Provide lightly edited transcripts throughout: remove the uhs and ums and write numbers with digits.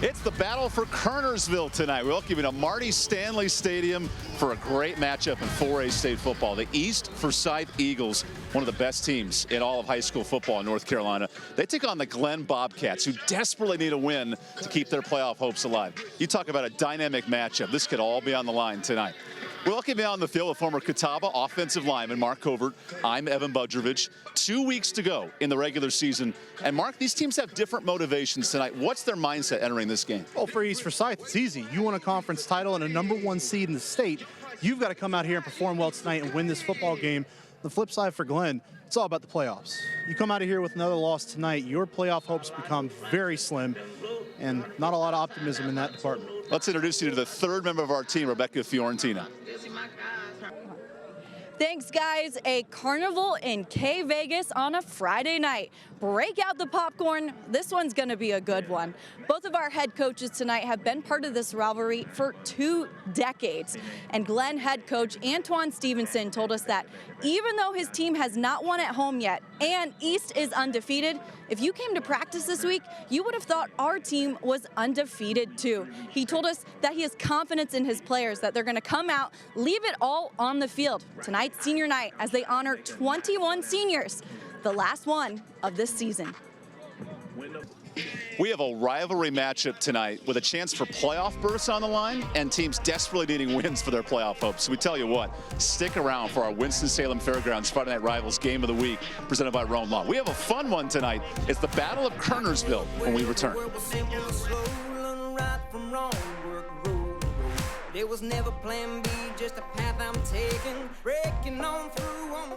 It's the battle for Kernersville tonight. We're welcoming to Marty Stanley Stadium for a great matchup in 4A state football. The East Forsyth Eagles, one of the best teams in all of high school football in North Carolina. They take on the Glenn Bobcats, who desperately need a win to keep their playoff hopes alive. You talk about a dynamic matchup. This could all be on the line tonight. We're welcoming on the field with former Catawba offensive lineman Mark Covert. I'm Evan Budrovich. 2 weeks to go in the regular season. And Mark, these teams have different motivations tonight. What's their mindset entering this game? Well, for East Forsyth, it's easy. You want a conference title and a #1 seed in the state. You've got to come out here and perform well tonight and win this football game. The flip side for Glenn, it's all about the playoffs. You come out of here with another loss tonight, your playoff hopes become very slim, and not a lot of optimism in that department. Let's introduce you to the third member of our team, Rebecca Fiorentina. Thanks, guys. A carnival in K-Vegas on a Friday night. Break out the popcorn. This one's going to be a good one. Both of our head coaches tonight have been part of this rivalry for 2 decades. And Glenn head coach Antoine Stevenson told us that even though his team has not won at home yet and East is undefeated, if you came to practice this week, you would have thought our team was undefeated too. He told us that he has confidence in his players, that they're going to come out, leave it all on the field. Tonight's senior night as they honor 21 seniors, the last one of this season. We have a rivalry matchup tonight with a chance for playoff berths on the line and teams desperately needing wins for their playoff hopes. So we tell you what, stick around for our Winston-Salem Fairgrounds Friday Night Rivals Game of the Week presented by Rome Law. We have a fun one tonight. It's the Battle of Kernersville when we return. There was never plan B, just a path I'm taking, breaking on through on the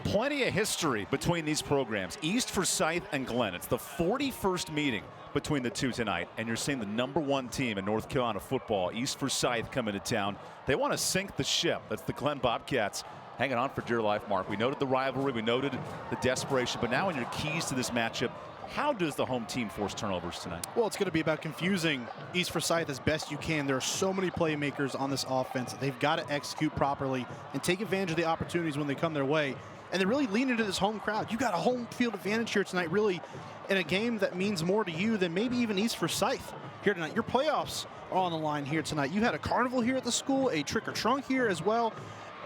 Plenty of history between these programs, East Forsyth and Glenn. It's the 41st meeting between the two tonight, and you're seeing the #1 team in North Carolina football, East Forsyth, coming to town. They want to sink the ship. That's the Glenn Bobcats hanging on for dear life, Mark. We noted the rivalry, we noted the desperation, but now in your keys to this matchup, how does the home team force turnovers tonight? Well, it's going to be about confusing East Forsyth as best you can. There are so many playmakers on this offense. They've got to execute properly and take advantage of the opportunities when they come their way. And they really lean into this home crowd. You got a home field advantage here tonight, really, in a game that means more to you than maybe even East Forsyth here tonight. Your playoffs are on the line here tonight. You had a carnival here at the school, a trick or trunk here as well.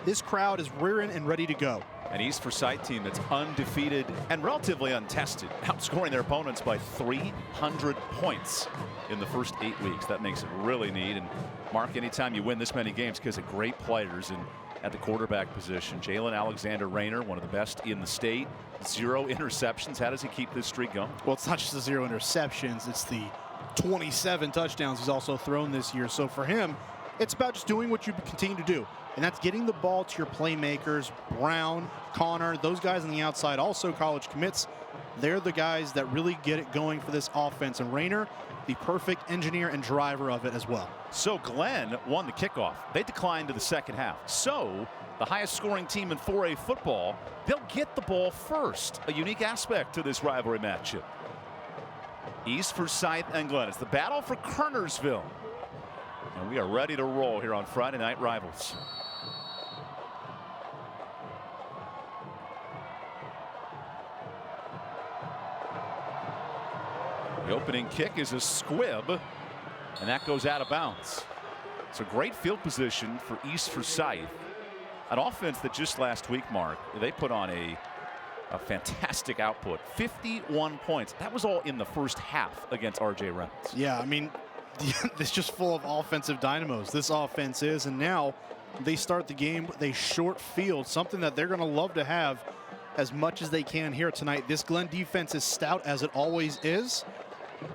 This crowd is rearing and ready to go. An East Forsyth team that's undefeated and relatively untested, outscoring their opponents by 300 points in the first 8 weeks. That makes it really neat. And Mark, anytime you win this many games because of great players and at the quarterback position, Jalen Alexander Rayner, one of the best in the state, 0 interceptions. How does he keep this streak going? Well, it's not just the 0 interceptions, it's the 27 touchdowns he's also thrown this year. So for him, it's about just doing what you continue to do, and that's getting the ball to your playmakers. Brown, Connor, those guys on the outside, also college commits. They're the guys that really get it going for this offense, and Rayner, the perfect engineer and driver of it as well. So Glenn won the kickoff. They declined to the second half. So the highest scoring team in 4A football, they'll get the ball first. A unique aspect to this rivalry matchup. East Forsyth and Glenn. It's the battle for Kernersville. And we are ready to roll here on Friday Night Rivals. The opening kick is a squib, and that goes out of bounds. It's a great field position for East Forsyth. An offense that just last week, Mark, they put on a fantastic output. 51 points. That was all in the first half against R.J. Reynolds. Yeah, I mean, it's just full of offensive dynamos. This offense is, and now they start the game with a short field, something that they're going to love to have as much as they can here tonight. This Glenn defense is stout, as it always is.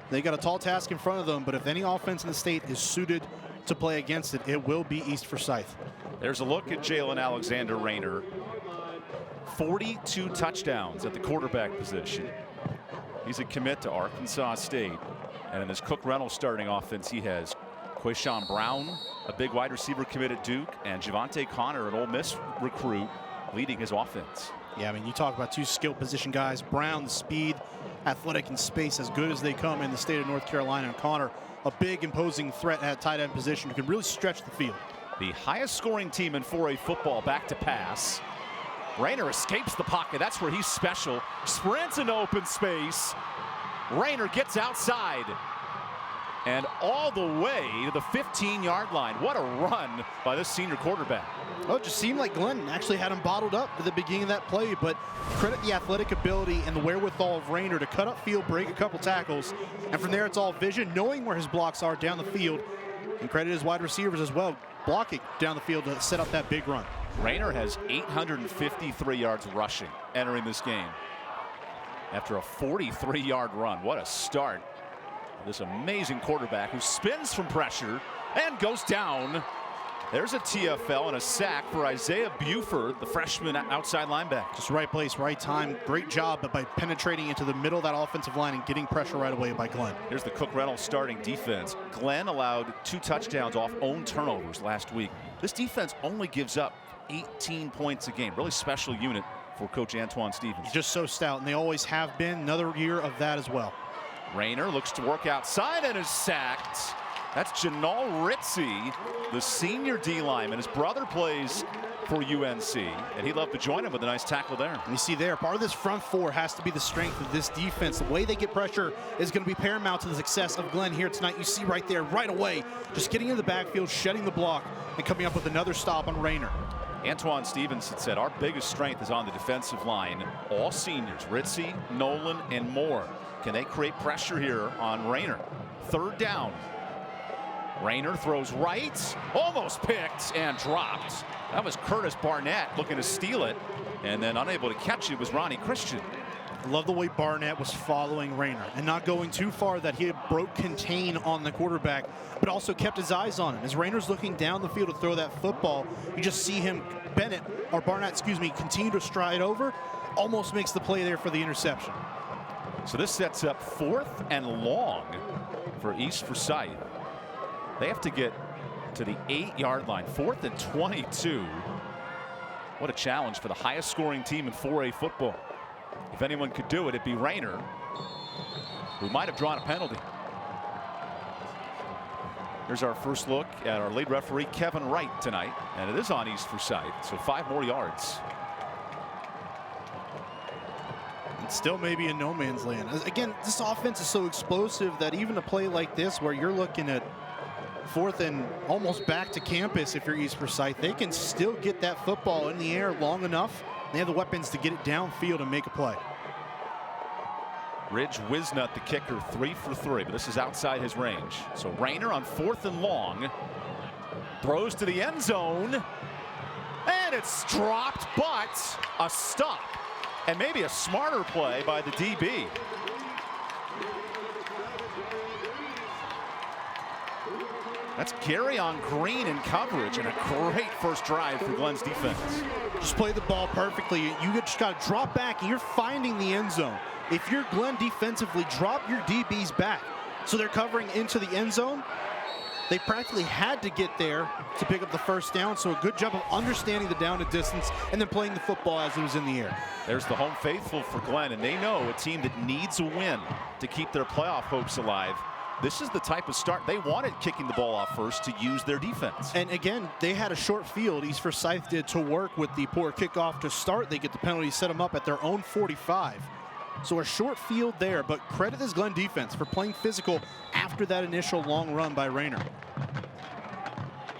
They got a tall task in front of them, but if any offense in the state is suited to play against it, it will be East Forsyth. There's a look at Jalen Alexander Rayner. 42 touchdowns at the quarterback position. He's a commit to Arkansas State. And in this Cook Reynolds starting offense, he has Quayshawn Brown, a big wide receiver commit at Duke, and Javante Connor, an Ole Miss recruit, leading his offense. Yeah, I mean, you talk about two skill position guys. Brown, the speed, athletic in space, as good as they come in the state of North Carolina. And Connor, a big imposing threat at tight end position who can really stretch the field. The highest scoring team in 4A football back to pass. Rayner escapes the pocket. That's where he's special. Sprints into open space. Rayner gets outside and all the way to the 15-yard line. What a run by this senior quarterback. Oh, it just seemed like Glenn actually had him bottled up at the beginning of that play, but credit the athletic ability and the wherewithal of Rayner to cut up field, break a couple tackles, and from there it's all vision, knowing where his blocks are down the field, and credit his wide receivers as well, blocking down the field to set up that big run. Rayner has 853 yards rushing entering this game after a 43-yard run. What a start. This amazing quarterback who spins from pressure and goes down. There's a TFL and a sack for Isaiah Buford, the freshman outside linebacker. Just right place, right time. Great job by penetrating into the middle of that offensive line and getting pressure right away by Glenn. Here's the Cook Reynolds starting defense. Glenn allowed 2 touchdowns off own turnovers last week. This defense only gives up 18 points a game. Really special unit for Coach Antoine Stevens. Just so stout, and they always have been. Another year of that as well. Rayner looks to work outside and is sacked. That's Janal Ritzy, the senior D lineman. His brother plays for UNC, and he'd love to join him with a nice tackle there. And you see there, part of this front four has to be the strength of this defense. The way they get pressure is going to be paramount to the success of Glenn here tonight. You see right there, right away, just getting in the backfield, shedding the block, and coming up with another stop on Rayner. Antoine Stevens had said our biggest strength is on the defensive line. All seniors, Ritzy, Nolan, and Moore. Can they create pressure here on Rayner? Third down. Rayner throws right, almost picked and dropped. That was Curtis Barnett looking to steal it, and then unable to catch it was Ronnie Christian. I love the way Barnett was following Rayner and not going too far that he broke contain on the quarterback, but also kept his eyes on him. As Rayner's looking down the field to throw that football, you just see him, Barnett, continue to stride over, almost makes the play there for the interception. So this sets up 4th and long for East Forsyth. They have to get to the 8-yard line. 4th and 22. What a challenge for the highest scoring team in 4A football. If anyone could do it, it'd be Rayner, who might have drawn a penalty. Here's our first look at our lead referee, Kevin Wright, tonight. And it is on East Forsyth, so 5 more yards. It's still maybe in no man's land. Again, this offense is so explosive that even a play like this where you're looking at 4th and almost back to campus if you're East Forsyth, they can still get that football in the air long enough. They have the weapons to get it downfield and make a play. Ridge Wisnut, the kicker, 3 for 3, but this is outside his range. So Rayner on 4th and long. Throws to the end zone. And it's dropped, but a stop. And maybe a smarter play by the DB. That's Gary on Green in coverage, and a great first drive for Glenn's defense. Just play the ball perfectly. You just got to drop back, and you're finding the end zone. If you're Glenn defensively, drop your DBs back. So they're covering into the end zone. They practically had to get there to pick up the first down, so a good job of understanding the down to distance and then playing the football as it was in the air. There's the home faithful for Glenn, and they know a team that needs a win to keep their playoff hopes alive. This is the type of start they wanted, kicking the ball off first to use their defense. And again, they had a short field, East Forsyth did, to work with the poor kickoff to start. They get the penalty, set them up at their own 45. So a short field there, but credit this Glenn defense for playing physical after that initial long run by Rayner.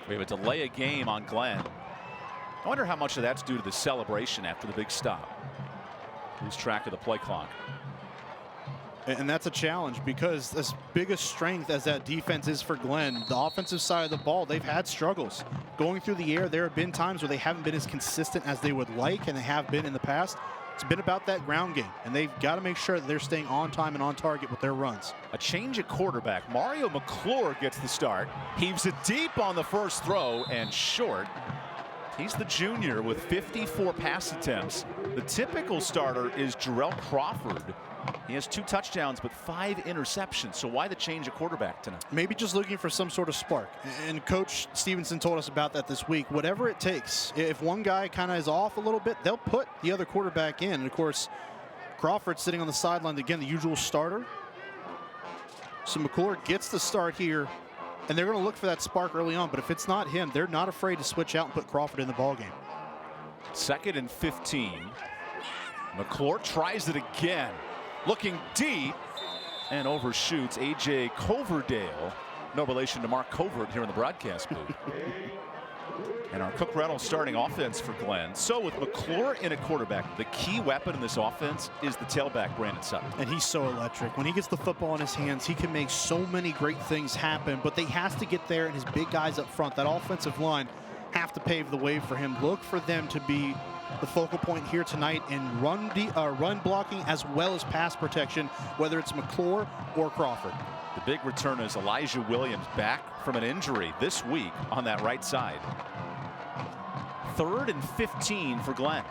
We have a delay of game on Glenn. I wonder how much of that's due to the celebration after the big stop. Lose track of the play clock. And that's a challenge, because as big a strength as that defense is for Glenn, the offensive side of the ball, they've had struggles. Going through the air, there have been times where they haven't been as consistent as they would like, and they have been in the past. It's been about that ground game, and they've got to make sure that they're staying on time and on target with their runs. A change at quarterback. Mario McClure gets the start. Heaves it deep on the first throw and short. He's the junior with 54 pass attempts. The typical starter is Jarrell Crawford. He has 2 touchdowns but 5 interceptions. So why the change of quarterback tonight? Maybe just looking for some sort of spark. And Coach Stevenson told us about that this week. Whatever it takes. If one guy kind of is off a little bit, they'll put the other quarterback in. And of course, Crawford sitting on the sideline, again, the usual starter. So McClure gets the start here, and they're going to look for that spark early on. But if it's not him, they're not afraid to switch out and put Crawford in the ballgame. 2nd and 15. McClure tries it again. Looking deep and overshoots A.J. Coverdale. No relation to Mark Covert here in the broadcast booth. And our Cook Reynolds starting offense for Glenn. So with McClure in a quarterback, the key weapon in this offense is the tailback, Brandon Sutton. And he's so electric. When he gets the football in his hands, he can make so many great things happen, but they has to get there, and his big guys up front, that offensive line, have to pave the way for him. Look for them to be the focal point here tonight in run blocking as well as pass protection, whether it's McClure or Crawford. The big return is Elijah Williams, back from an injury this week on that right side. 3rd and 15 for Glenn.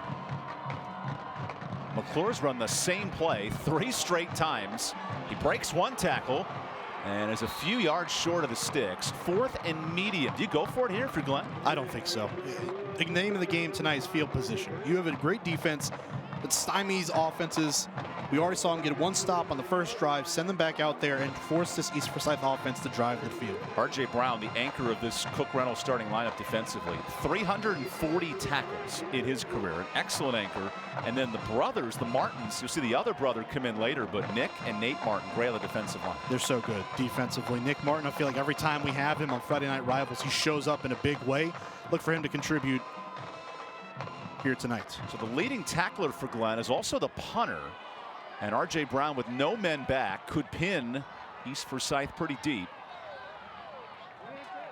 McClure's run the same play 3 straight times. He breaks 1 tackle and is a few yards short of the sticks. 4th and medium. Do you go for it here for Glenn? I don't think so. The name of the game tonight is field position. You have a great defense that stymies offenses. We already saw him get 1 stop on the first drive, send them back out there, and force this East Forsyth offense to drive the field. R.J. Brown, the anchor of this Cook Reynolds starting lineup defensively. 340 tackles in his career. An excellent anchor. And then the brothers, the Martins, you'll see the other brother come in later, but Nick and Nate Martin, great on the defensive line. They're so good defensively. Nick Martin, I feel like every time we have him on Friday Night Rivals, he shows up in a big way. Look for him to contribute here tonight. So the leading tackler for Glenn is also the punter. And R.J. Brown, with no men back, could pin East Forsyth pretty deep.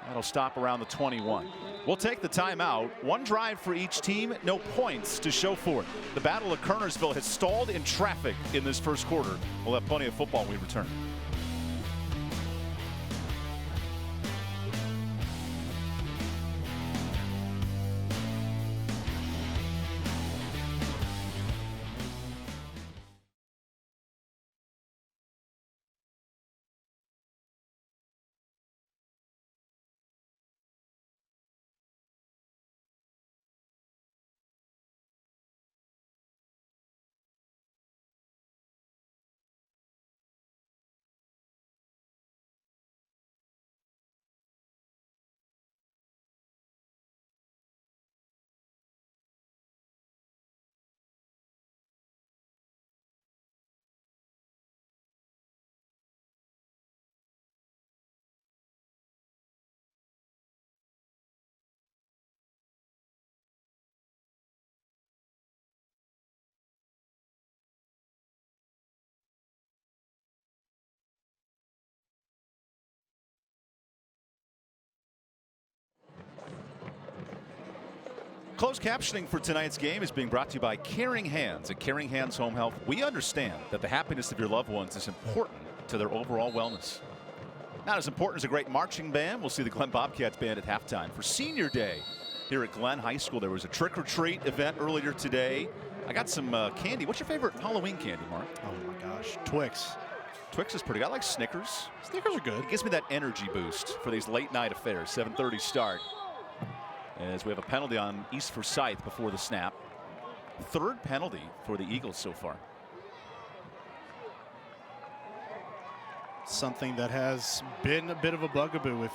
That'll stop around the 21. We'll take the timeout. 1 drive for each team, no points to show for it. The Battle of Kernersville has stalled in traffic in this first quarter. We'll have plenty of football when we return. Closed captioning for tonight's game is being brought to you by Caring Hands. At Caring Hands Home Health, we understand that the happiness of your loved ones is important to their overall wellness. Not as important as a great marching band. We'll see the Glen Bobcats band at halftime. For senior day here at Glen High School, there was a trick-or-treat event earlier today. I got some candy. What's your favorite Halloween candy, Mark? Oh my gosh, Twix. Twix is pretty good. I like Snickers. Snickers are good. It gives me that energy boost for these late night affairs. 7:30 start. As we have a penalty on East Forsyth before the snap. Third penalty for the Eagles so far. Something that has been a bit of a bugaboo.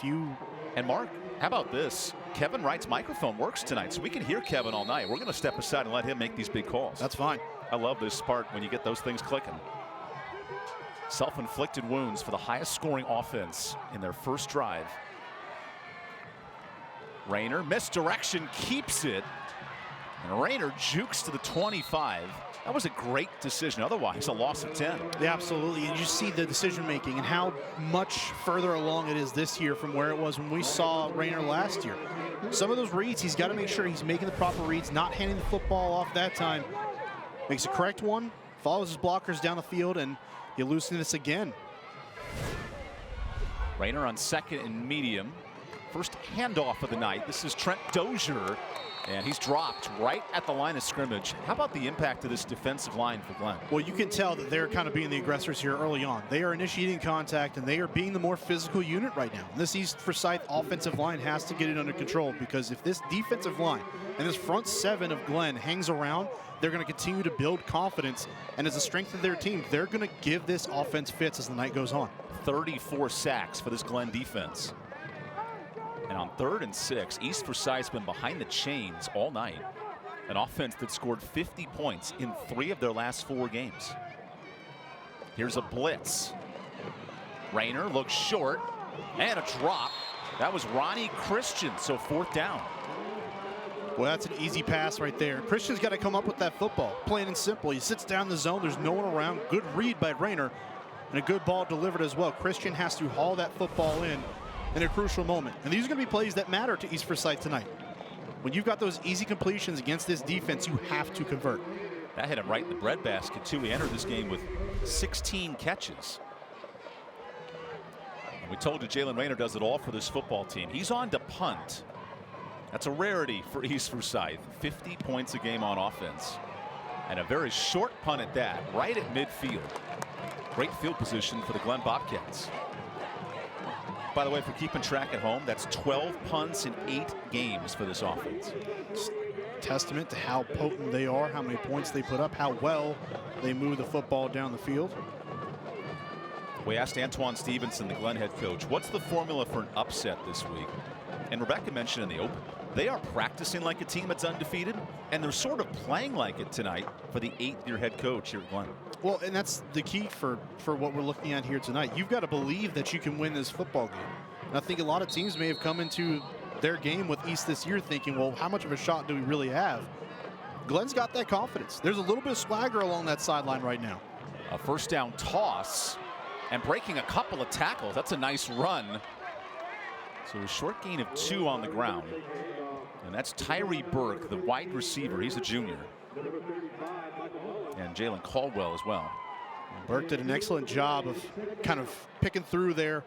And Mark, how about this? Kevin Wright's microphone works tonight, so we can hear Kevin all night. We're going to step aside and let him make these big calls. That's fine. I love this part when you get those things clicking. Self-inflicted wounds for the highest scoring offense in their first drive. Rayner, misdirection, keeps it. And Rayner jukes to the 25. That was a great decision. Otherwise, a loss of 10. Yeah, absolutely. And you see the decision making and how much further along it is this year from where it was when we saw Rayner last year. Some of those reads, he's got to make sure he's making the proper reads, not handing the football off that time. Makes a correct one, follows his blockers down the field, and you loosen this again. Rayner on second and medium. First handoff of the night. This is Trent Dozier. And he's dropped right at the line of scrimmage. How about the impact of this defensive line for Glen? Well, you can tell that they're kind of being the aggressors here early on. They are initiating contact, and they are being the more physical unit right now. And this East Forsyth offensive line has to get it under control, because if this defensive line and this front seven of Glen hangs around, they're going to continue to build confidence. And as the strength of their team, they're going to give this offense fits as the night goes on. 34 sacks for this Glen defense. And on 3rd and 6, East Forsyth's been behind the chains all night. An offense that scored 50 points in 3 of their last 4 games. Here's a blitz. Rayner looks short, and a drop. That was Ronnie Christian, so 4th down. Well, that's an easy pass right there. Christian's got to come up with that football, plain and simple. He sits down in the zone. There's no one around. Good read by Rayner, and a good ball delivered as well. Christian has to haul that football in a crucial moment. And these are going to be plays that matter to East Forsyth tonight. When you've got those easy completions against this defense, you have to convert. That hit him right in the breadbasket, too. He entered this game with 16 catches. And we told you Jalen Rayner does it all for this football team. He's on to punt. That's a rarity for East Forsyth. 50 points a game on offense. And a very short punt at that, right at midfield. Great field position for the Glen Bobcats. By the way, if we're keeping track at home, that's 12 punts in 8 games for this offense. It's testament to how potent they are, how many points they put up, how well they move the football down the field. We asked Antoine Stevenson, the Glen head coach, what's the formula for an upset this week? And Rebecca mentioned in the open, they are practicing like a team that's undefeated, and they're sort of playing like it tonight for the 8th-year head coach here at Glen. Well, and that's the key for what we're looking at here tonight. You've got to believe that you can win this football game. And I think a lot of teams may have come into their game with East this year thinking, well, how much of a shot do we really have? Glen's got that confidence. There's a little bit of swagger along that sideline right now. A first down toss and breaking a couple of tackles. That's a nice run. So a short gain of 2 on the ground. And that's Tyree Burke, the wide receiver. He's a junior. And Jalen Caldwell as well. Burke did an excellent job of kind of picking through there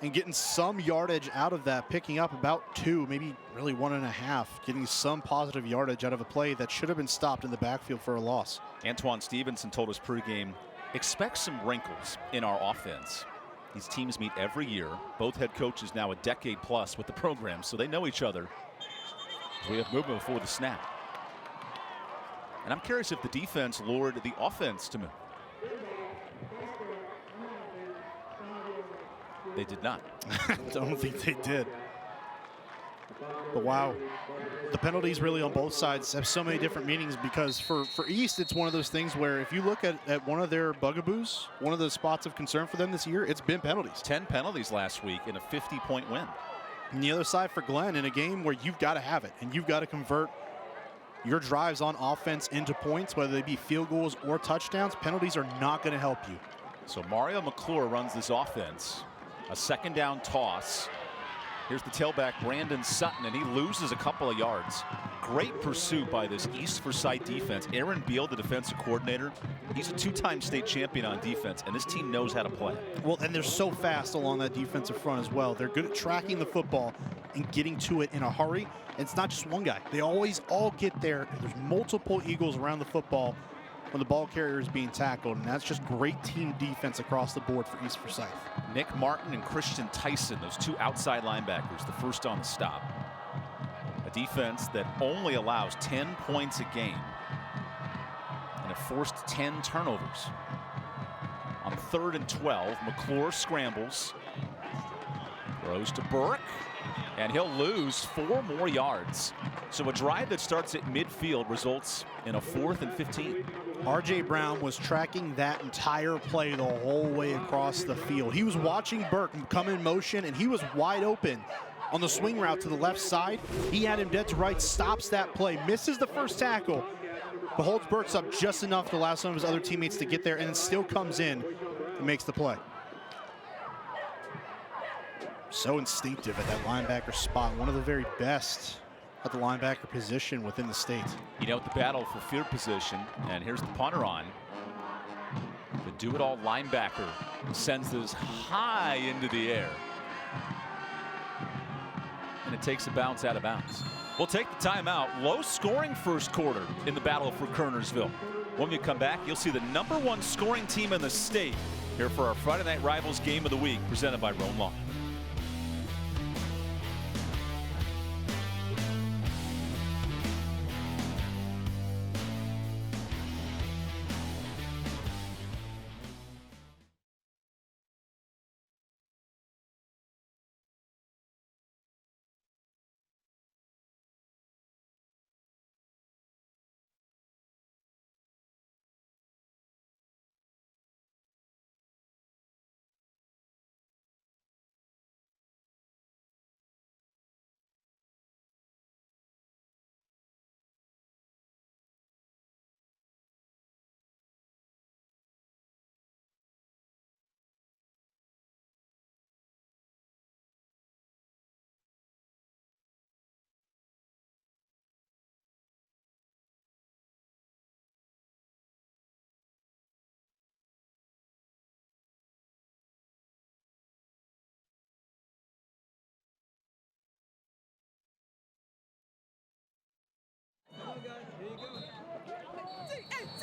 and getting some yardage out of that, picking up about 2, maybe really 1.5, getting some positive yardage out of a play that should have been stopped in the backfield for a loss. Antoine Stevenson told us pregame, expect some wrinkles in our offense. These teams meet every year. Both head coaches now a decade plus with the program, so they know each other. We have movement before the snap. And I'm curious if the defense lured the offense to move. They did not. I don't think they did. But wow, the penalties really on both sides have so many different meanings, because for East, it's one of those things where if you look at one of their bugaboos, one of the spots of concern for them this year, it's been penalties. 10 penalties last week in a 50-point win. And the other side for Glen, in a game where you've got to have it and you've got to convert your drives on offense into points, whether they be field goals or touchdowns, penalties are not going to help you. So Mario McClure runs this offense. A second down toss. Here's the tailback, Brandon Sutton, and he loses a couple of yards. Great pursuit by this East Forsyth defense. Aaron Beal, the defensive coordinator, he's a two-time state champion on defense, and this team knows how to play. Well, and they're so fast along that defensive front as well. They're good at tracking the football and getting to it in a hurry. And it's not just one guy. They always all get there. There's multiple Eagles around the football when the ball carrier is being tackled, and that's just great team defense across the board for East Forsyth. Nick Martin and Christian Tyson, those two outside linebackers, the first on the stop. A defense that only allows 10 points a game, and it forced 10 turnovers. On 3rd and 12, McClure scrambles, throws to Burke, and he'll lose 4 more yards. So a drive that starts at midfield results in a 4th and 15. R.J. Brown was tracking that entire play the whole way across the field. He was watching Burke come in motion, and he was wide open on the swing route to the left side. He had him dead to right, stops that play, misses the first tackle, but holds Burks up just enough to allow some of his other teammates to get there, and then still comes in and makes the play. So instinctive at that linebacker spot, one of the very best at the linebacker position within the state. You know, the battle for field position, and here's the punter on. The do-it-all linebacker sends this high into the air. And it takes a bounce out of bounds. We'll take the timeout. Low-scoring first quarter in the battle for Kernersville. When we come back, you'll see the #1 scoring team in the state here for our Friday Night Rivals Game of the Week, presented by Rome Law.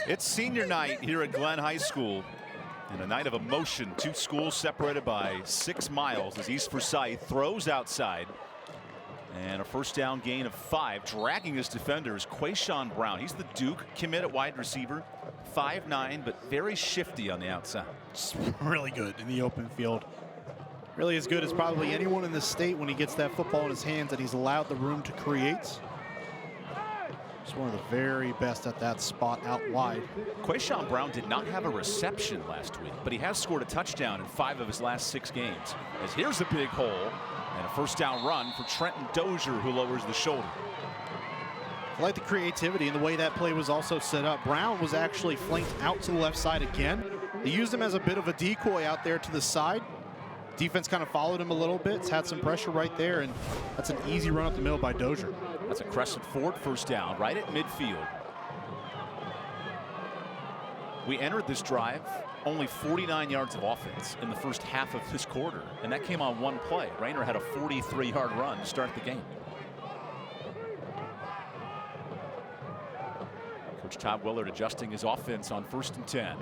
It's senior night here at Glenn High School, and a night of emotion. Two schools separated by 6 miles as East Forsyth throws outside, and a first down gain of 5. Dragging his defenders, Quayshawn Brown. He's the Duke commit at wide receiver, 5'9", but very shifty on the outside. Just really good in the open field. Really as good as probably anyone in the state when he gets that football in his hands and he's allowed the room to create. Just one of the very best at that spot out wide. Quayshawn Brown did not have a reception last week, but he has scored a touchdown in 5 of his last 6 games. As here's a big hole and a first down run for Trenton Dozier, who lowers the shoulder. I like the creativity and the way that play was also set up. Brown was actually flanked out to the left side again. They used him as a bit of a decoy out there to the side. Defense kind of followed him a little bit. It's had some pressure right there, and that's an easy run up the middle by Dozier. That's a Crescent Ford first down right at midfield. We entered this drive only 49 yards of offense in the first half of this quarter, and that came on 1 play. Rayner had a 43-yard run to start the game. Coach Todd Willard adjusting his offense on 1st and 10.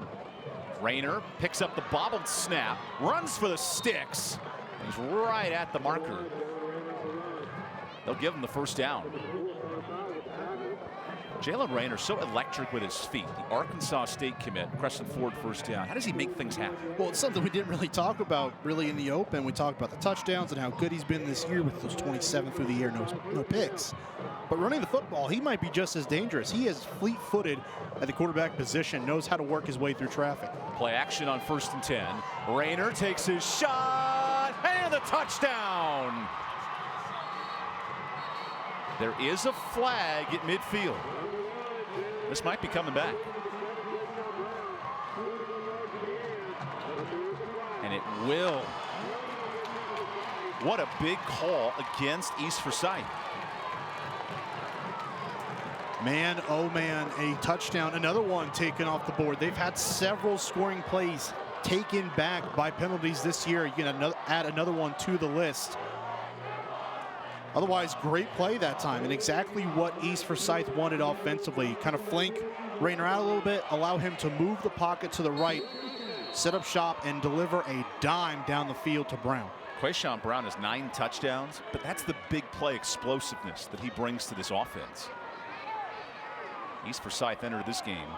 Rayner picks up the bobbled snap, runs for the sticks. He's right at the marker. They'll give him the first down. Jalen Rayner, so electric with his feet. The Arkansas State commit, Crescent Ford first down. How does he make things happen? Well, it's something we didn't really talk about really in the open. We talked about the touchdowns and how good he's been this year with those 27 through the air, no picks. But running the football, he might be just as dangerous. He is fleet-footed at the quarterback position, knows how to work his way through traffic. Play action on 1st and 10. Rayner takes his shot, and the touchdown. There is a flag at midfield. This might be coming back. And it will. What a big call against East Forsyth. Man, oh man, a touchdown. Another one taken off the board. They've had several scoring plays taken back by penalties this year. You can add another one to the list. Otherwise, great play that time, and exactly what East Forsyth wanted offensively. Kind of flank Rayner out a little bit, allow him to move the pocket to the right, set up shop, and deliver a dime down the field to Brown. Quayshawn Brown has 9 touchdowns, but that's the big play explosiveness that he brings to this offense. East Forsyth entered this game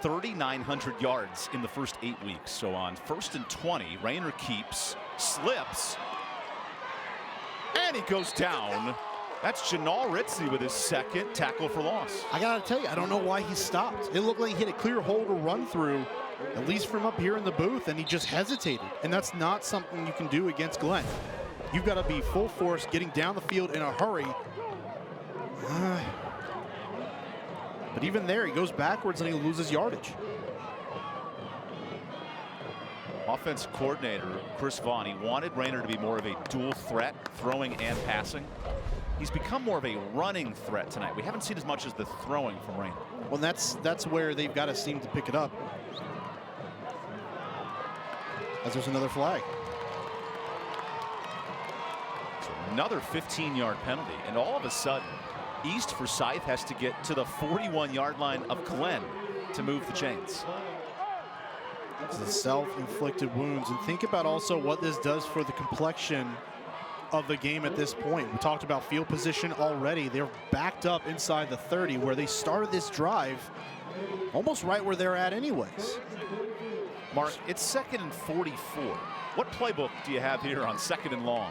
3,900 yards in the first 8 weeks. So on 1st and 20, Rayner keeps, slips, and he goes down. That's Janal Ritzy with his 2nd tackle for loss. I gotta tell you, I don't know why he stopped. It looked like he hit a clear hole to run through, at least from up here in the booth, and he just hesitated. And that's not something you can do against Glenn. You've got to be full force, getting down the field in a hurry. But even there, he goes backwards and he loses yardage. Offensive coordinator Chris Vaughn, he wanted Rayner to be more of a dual threat, throwing and passing. He's become more of a running threat tonight. We haven't seen as much as the throwing from Rayner. Well, that's where they've got to seem to pick it up. As there's another flag. So another 15-yard penalty, and all of a sudden, East Forsyth has to get to the 41-yard line of Glenn to move the chains. It's the self-inflicted wounds. And think about also what this does for the complexion of the game at this point. We talked about field position already. They're backed up inside the 30 where they started this drive almost right where they're at anyways. Mark, it's 2nd and 44. What playbook do you have here on 2nd and long?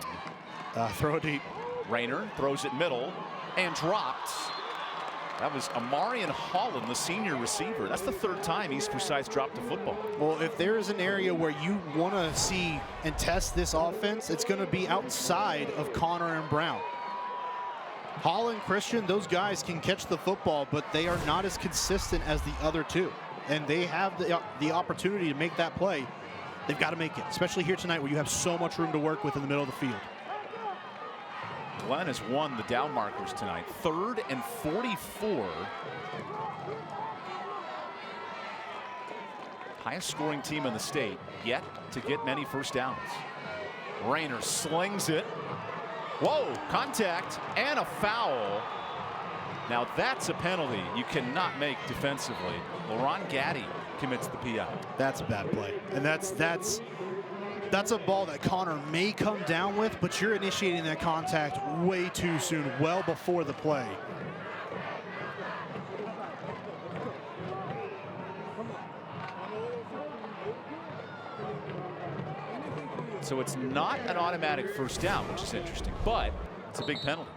Throw it deep. Rayner throws it middle and dropped. That was Amarian Holland, the senior receiver. That's the 3rd time East Forsyth dropped a football. Well, if there is an area where you want to see and test this offense, it's going to be outside of Connor and Brown. Holland, Christian, those guys can catch the football, but they are not as consistent as the other two. And they have the opportunity to make that play. They've got to make it, especially here tonight where you have so much room to work with in the middle of the field. Glenn has won the down markers tonight. 3rd and 44. Highest scoring team in the state, yet to get many first downs. Rayner slings it. Whoa, contact and a foul. Now that's a penalty you cannot make defensively. LaRon Gaddy commits the PI. That's a bad play. And that's a ball that Connor may come down with, but you're initiating that contact way too soon, well before the play. So it's not an automatic first down, which is interesting, but it's a big penalty.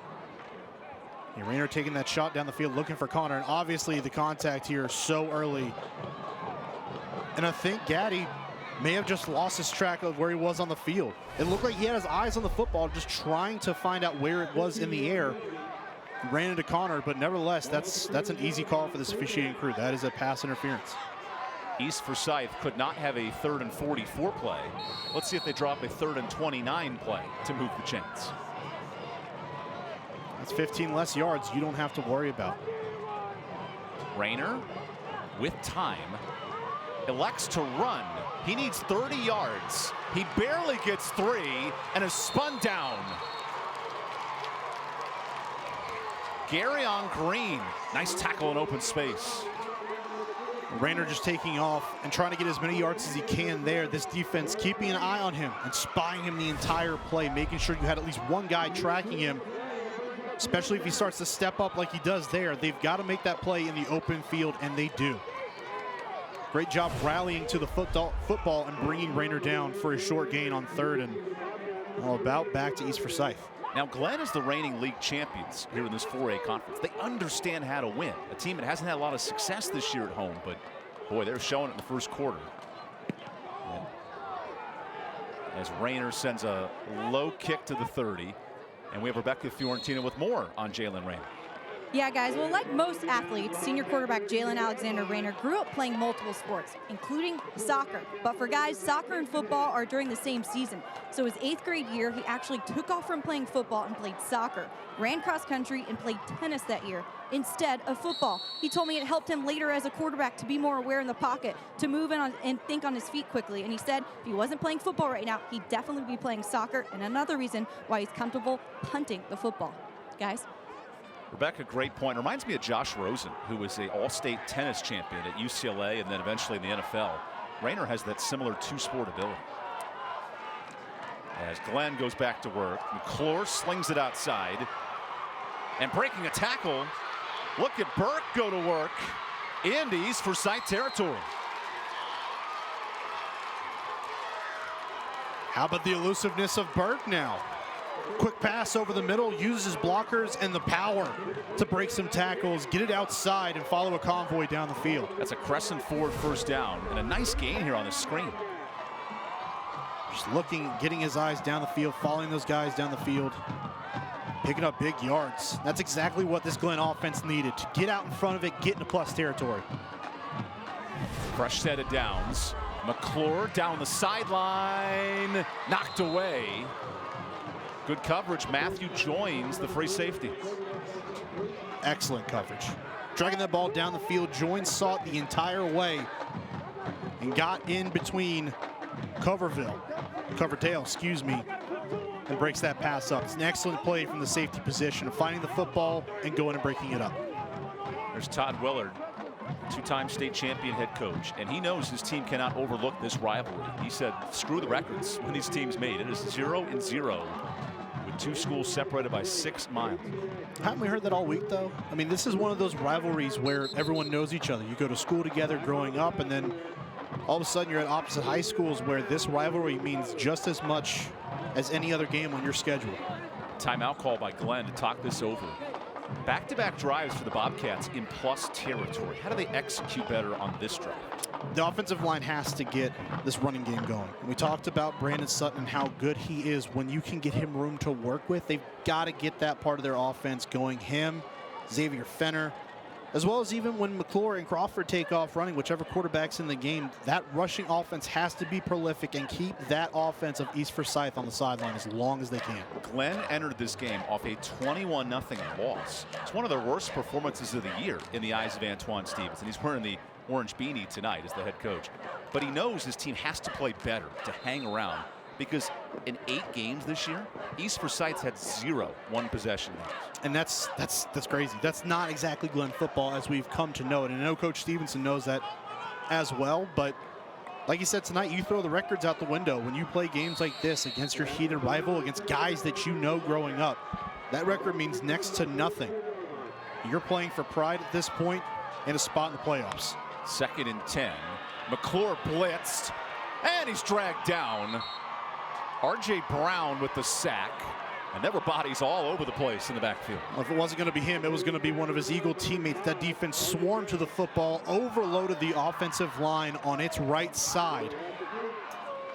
Rayner taking that shot down the field looking for Connor, and obviously the contact here so early. And I think Gaddy may have just lost his track of where he was on the field. It looked like he had his eyes on the football, just trying to find out where it was in the air. He ran into Connor, but nevertheless, that's an easy call for this officiating crew. That is a pass interference. East Forsyth could not have a 3rd and 44 play. Let's see if they drop a 3rd and 29 play to move the chains. That's 15 less yards you don't have to worry about. Rayner, with time, elects to run. He needs 30 yards. He barely gets 3 and is spun down. Gary on Green. Nice tackle in open space. Rayner just taking off and trying to get as many yards as he can there. This defense keeping an eye on him and spying him the entire play, making sure you had at least one guy tracking him, especially if he starts to step up like he does there. They've got to make that play in the open field, and they do. Great job rallying to the football and bringing Rayner down for a short gain on 3rd and about back to East Forsyth. Now, Glenn is the reigning league champions here in this 4A conference. They understand how to win. A team that hasn't had a lot of success this year at home, but boy, they're showing it in the first quarter. As Rayner sends a low kick to the 30, and we have Rebecca Fiorentina with more on Jalen Rayner. Yeah, guys, well, like most athletes, senior quarterback Jalen Alexander Rayner grew up playing multiple sports, including soccer. But for guys, soccer and football are during the same season. So his 8th grade year, he actually took off from playing football and played soccer, ran cross country, and played tennis that year instead of football. He told me it helped him later as a quarterback to be more aware in the pocket, to move in and think on his feet quickly. And he said if he wasn't playing football right now, he'd definitely be playing soccer, and another reason why he's comfortable punting the football. Guys? Rebecca, great point. Reminds me of Josh Rosen, who was an all-state tennis champion at UCLA and then eventually in the NFL. Rayner has that similar two-sport ability. As Glenn goes back to work, McClure slings it outside. And breaking a tackle, look at Burke go to work. East Forsyth territory. How about the elusiveness of Burke now? Quick pass over the middle, uses blockers and the power to break some tackles, get it outside, and follow a convoy down the field. That's a crescent forward first down, and a nice gain here on the screen. Just looking, getting his eyes down the field, following those guys down the field, picking up big yards. That's exactly what this Glenn offense needed, to get out in front of it, get into plus territory. Fresh set of downs. McClure down the sideline, knocked away. Good coverage. Matthew joins the free safety. Excellent coverage. Dragging that ball down the field. Joins sought the entire way and got in between Coverdale, excuse me, and breaks that pass up. It's an excellent play from the safety position of finding the football and going and breaking it up. There's Todd Willard, two-time state champion head coach, and he knows his team cannot overlook this rivalry. He said, screw the records when these teams made. It is 0-0. Two schools separated by 6 miles. Haven't we heard that all week, though? I mean, this is one of those rivalries where everyone knows each other. You go to school together growing up, and then all of a sudden you're at opposite high schools where this rivalry means just as much as any other game on your schedule. Timeout call by Glenn to talk this over. Back-to-back drives for the Bobcats in plus territory. How do they execute better on this drive? The offensive line has to get this running game going. We talked about Brandon Sutton and how good he is when you can get him room to work with. They've got to get that part of their offense going. Him, Xavier Fenner, as well as even when McClure and Crawford take off running, whichever quarterback's in the game, that rushing offense has to be prolific and keep that offense of East Forsyth on the sideline as long as they can. Glenn entered this game off a 21-0 loss. It's one of their worst performances of the year in the eyes of Antoine Stevens, and he's wearing the orange beanie tonight as the head coach. But he knows his team has to play better to hang around, because in 8 games this year, East Forsyth's had 0 one-possession games. And that's crazy. That's not exactly Glenn football as we've come to know it. And I know Coach Stevenson knows that as well. But like you said tonight, you throw the records out the window when you play games like this against your heated rival, against guys that you know growing up. That record means next to nothing. You're playing for pride at this point and a spot in the playoffs. 2nd and 10. McClure blitzed, and he's dragged down. R.J. Brown with the sack. And there were bodies all over the place in the backfield. Well, if it wasn't going to be him, it was going to be one of his Eagle teammates. That defense swarmed to the football, overloaded the offensive line on its right side.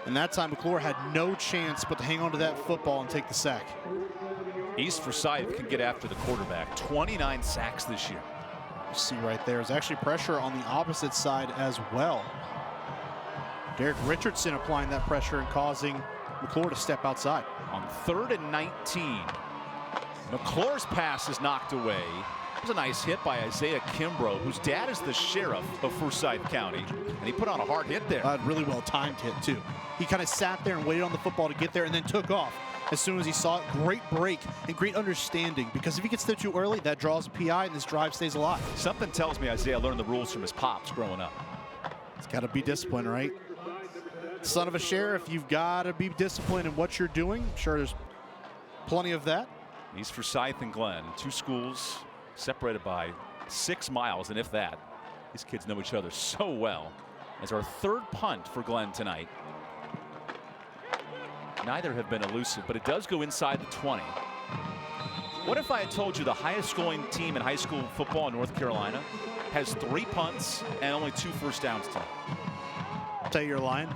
And that time, McClure had no chance but to hang on to that football and take the sack. East Forsyth can get after the quarterback. 29 sacks this year. You see right there is actually pressure on the opposite side as well. Derek Richardson applying that pressure and causing McClure to step outside. On 3rd and 19, McClure's pass is knocked away. It was a nice hit by Isaiah Kimbrough, whose dad is the sheriff of Forsyth County, and he put on a hard hit there. Really well timed hit too. He kind of sat there and waited on the football to get there and then took off as soon as he saw it. Great break and great understanding, because if he gets there too early, that draws a PI and this drive stays alive. Something tells me Isaiah learned the rules from his pops growing up. It's got to be disciplined, right? Son of a sheriff, you've got to be disciplined in what you're doing. I'm sure there's plenty of that. East Forsyth and Glenn, 2 schools separated by 6 miles, and if that. These kids know each other so well. As our 3rd punt for Glenn tonight. Neither have been elusive, but it does go inside the 20. What if I had told you the highest scoring team in high school football in North Carolina has 3 punts and only 2 first downs tonight? I'll tell you you're lying.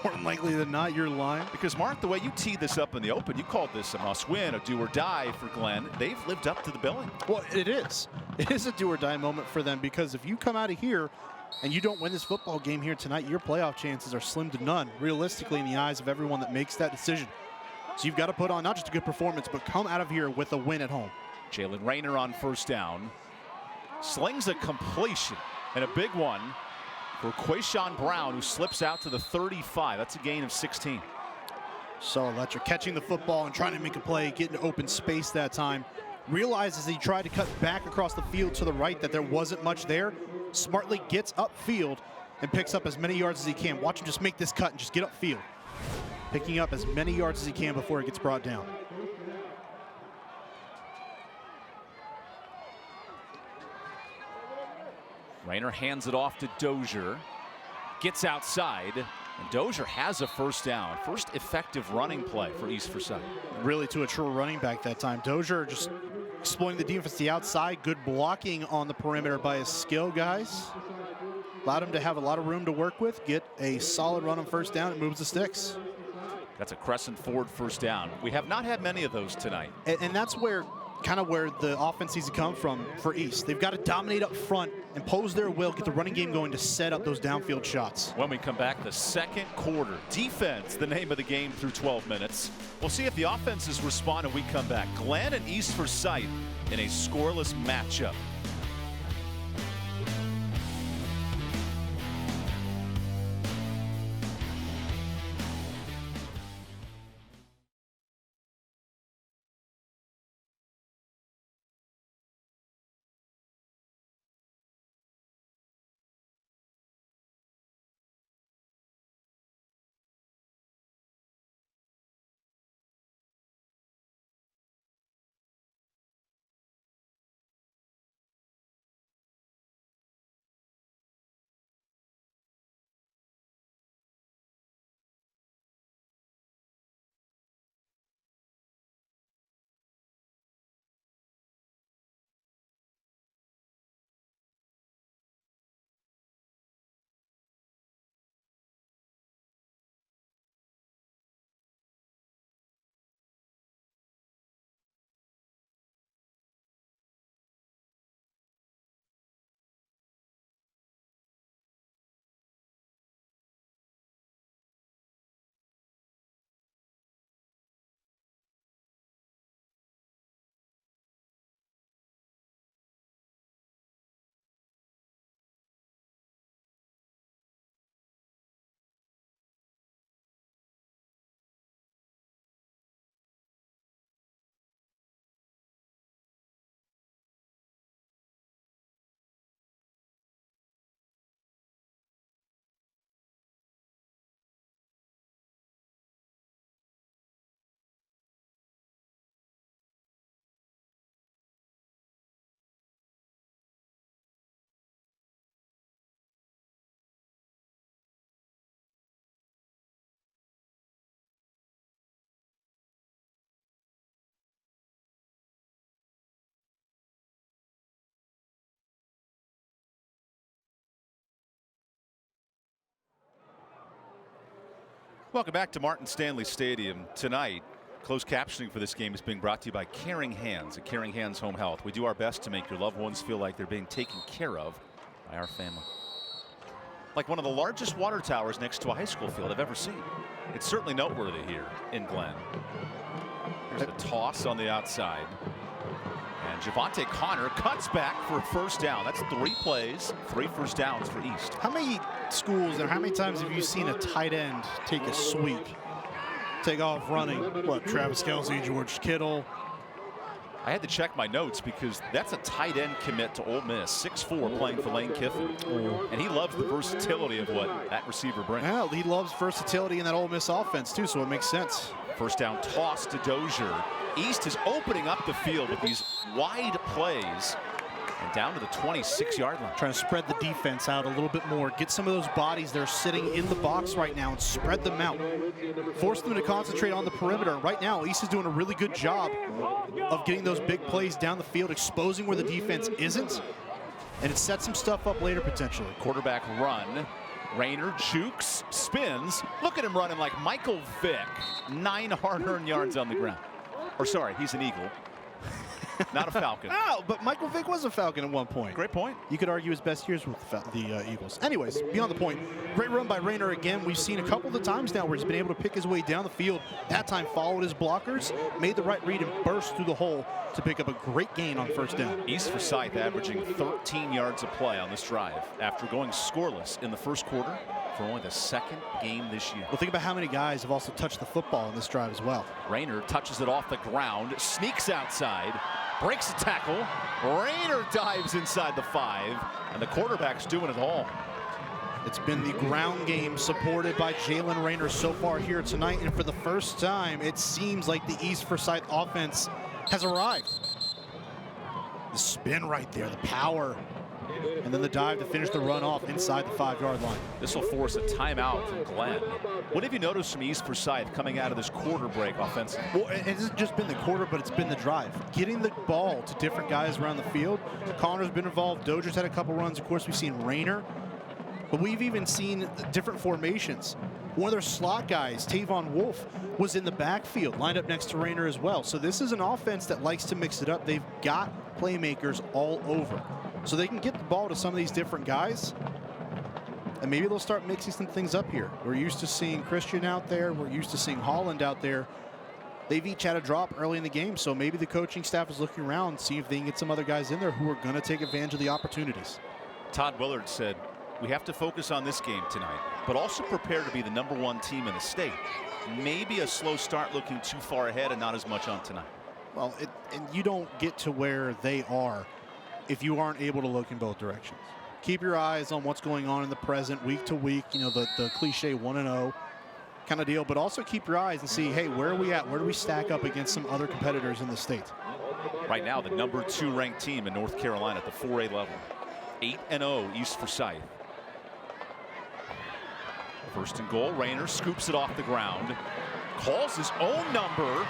More than likely than not, you're lying. Because, Mark, the way you teed this up in the open, you called this a must-win, a do-or-die for Glenn. They've lived up to the billing. Well, it is. It is a do-or-die moment for them, because if you come out of here and you don't win this football game here tonight, your playoff chances are slim to none, realistically, in the eyes of everyone that makes that decision. So you've got to put on not just a good performance, but come out of here with a win at home. Jalen Rayner on first down. Slings a completion, and a big one for Quayshawn Brown, who slips out to the 35. That's a gain of 16. So electric, catching the football and trying to make a play, getting open space that time. Realizes he tried to cut back across the field to the right, that there wasn't much there. Smartly gets upfield and picks up as many yards as he can. Watch him just make this cut and just get upfield. Picking up as many yards as he can before it gets brought down. Rayner hands it off to Dozier. Gets outside, and Dozier has a first down. First effective running play for East Forsyth. Really to a true running back that time. Dozier just exploiting the defense to the outside. Good blocking on the perimeter by his skill guys. Allowed him to have a lot of room to work with. Get a solid run on first down. It moves the sticks. That's a Crescent Ford first down. We have not had many of those tonight. And that's where kind of where the offense needs to come from for East. They've got to dominate up front, impose their will, get the running game going to set up those downfield shots. When we come back, the second quarter. Defense, the name of the game through 12 minutes. We'll see if the offenses respond when we come back. Glenn and East Forsyth in a scoreless matchup. Welcome back to Martin Stanley Stadium. Tonight, closed captioning for this game is being brought to you by Caring Hands at Caring Hands Home Health. We do our best to make your loved ones feel like they're being taken care of by our family. Like one of the largest water towers next to a high school field I've ever seen. It's certainly noteworthy here in Glen. Here's the toss on the outside. And Javante Connor cuts back for a first down. That's 3 plays, 3 first downs for East. How many schools and how many times have you seen a tight end take a sweep, take off running? What, Travis Kelce, George Kittle? I had to check my notes because that's a tight end commit to Ole Miss, 6'4", playing for Lane Kiffin. And he loves the versatility of what that receiver brings. Well, he loves versatility in that Ole Miss offense too, so it makes sense. First down toss to Dozier. East is opening up the field with these wide plays. And down to the 26-yard line. Trying to spread the defense out a little bit more. Get some of those bodies that are sitting in the box right now and spread them out. Force them to concentrate on the perimeter. Right now, East is doing a really good job of getting those big plays down the field, exposing where the defense isn't. And it sets some stuff up later potentially. Quarterback run. Rayner jukes, spins. Look at him running like Michael Vick. 9 hard-earned yards on the ground. Or sorry, he's an Eagle. Not a Falcon. Oh, but Michael Vick was a Falcon at one point. Great point. You could argue his best years with the Eagles. Anyways, beyond the point, great run by Rayner again. We've seen a couple of the times now where he's been able to pick his way down the field. That time followed his blockers, made the right read, and burst through the hole to pick up a great gain on first down. East Forsyth averaging 13 yards a play on this drive after going scoreless in the first quarter for only the second game this year. Well, think about how many guys have also touched the football in this drive as well. Rayner touches it off the ground, sneaks outside, breaks a tackle. Rayner dives inside the 5, and the quarterback's doing it all. It's been the ground game supported by Jalen Rayner so far here tonight, and for the first time, it seems like the East Forsyth offense has arrived. The spin right there, the power, and then the dive to finish the run off inside the 5-yard line. This will force a timeout from Glenn. What have you noticed from East Forsyth coming out of this quarter break offensively? Well, it hasn't just been the quarter, but it's been the drive. Getting the ball to different guys around the field. Connor's been involved. Dozier's had a couple runs. Of course, we've seen Rayner. But we've even seen different formations. One of their slot guys, Tavon Wolf, was in the backfield, lined up next to Rayner as well. So this is an offense that likes to mix it up. They've got playmakers all over. So they can get the ball to some of these different guys. And maybe they'll start mixing some things up here. We're used to seeing Christian out there. We're used to seeing Holland out there. They've each had a drop early in the game. So maybe the coaching staff is looking around, see if they can get some other guys in there who are going to take advantage of the opportunities. Todd Willard said, we have to focus on this game tonight, but also prepare to be the #1 team in the state. Maybe a slow start looking too far ahead and not as much on tonight. Well, and you don't get to where they are if you aren't able to look in both directions. Keep your eyes on what's going on in the present, week to week, you know, the cliche 1-0 kind of deal, but also keep your eyes and see, hey, where are we at? Where do we stack up against some other competitors in the state? Right now, the #2 ranked team in North Carolina at the 4A level. 8-0 East Forsyth. First and goal, Rayner scoops it off the ground, calls his own number,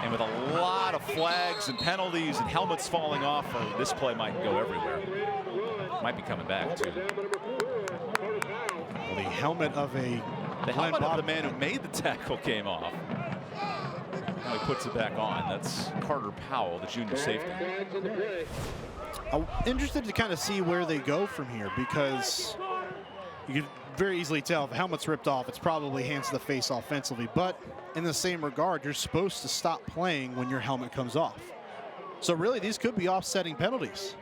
and with a lot of flags and penalties and helmets falling off, this play might go everywhere. Might be coming back, too. Well, the helmet of the man who made the tackle came off. Now he puts it back on. That's Carter Powell, the junior safety. I'm interested to kind of see where they go from here, because you can very easily tell if the helmet's ripped off, it's probably hands to the face offensively. But in the same regard, you're supposed to stop playing when your helmet comes off. So really, these could be offsetting penalties.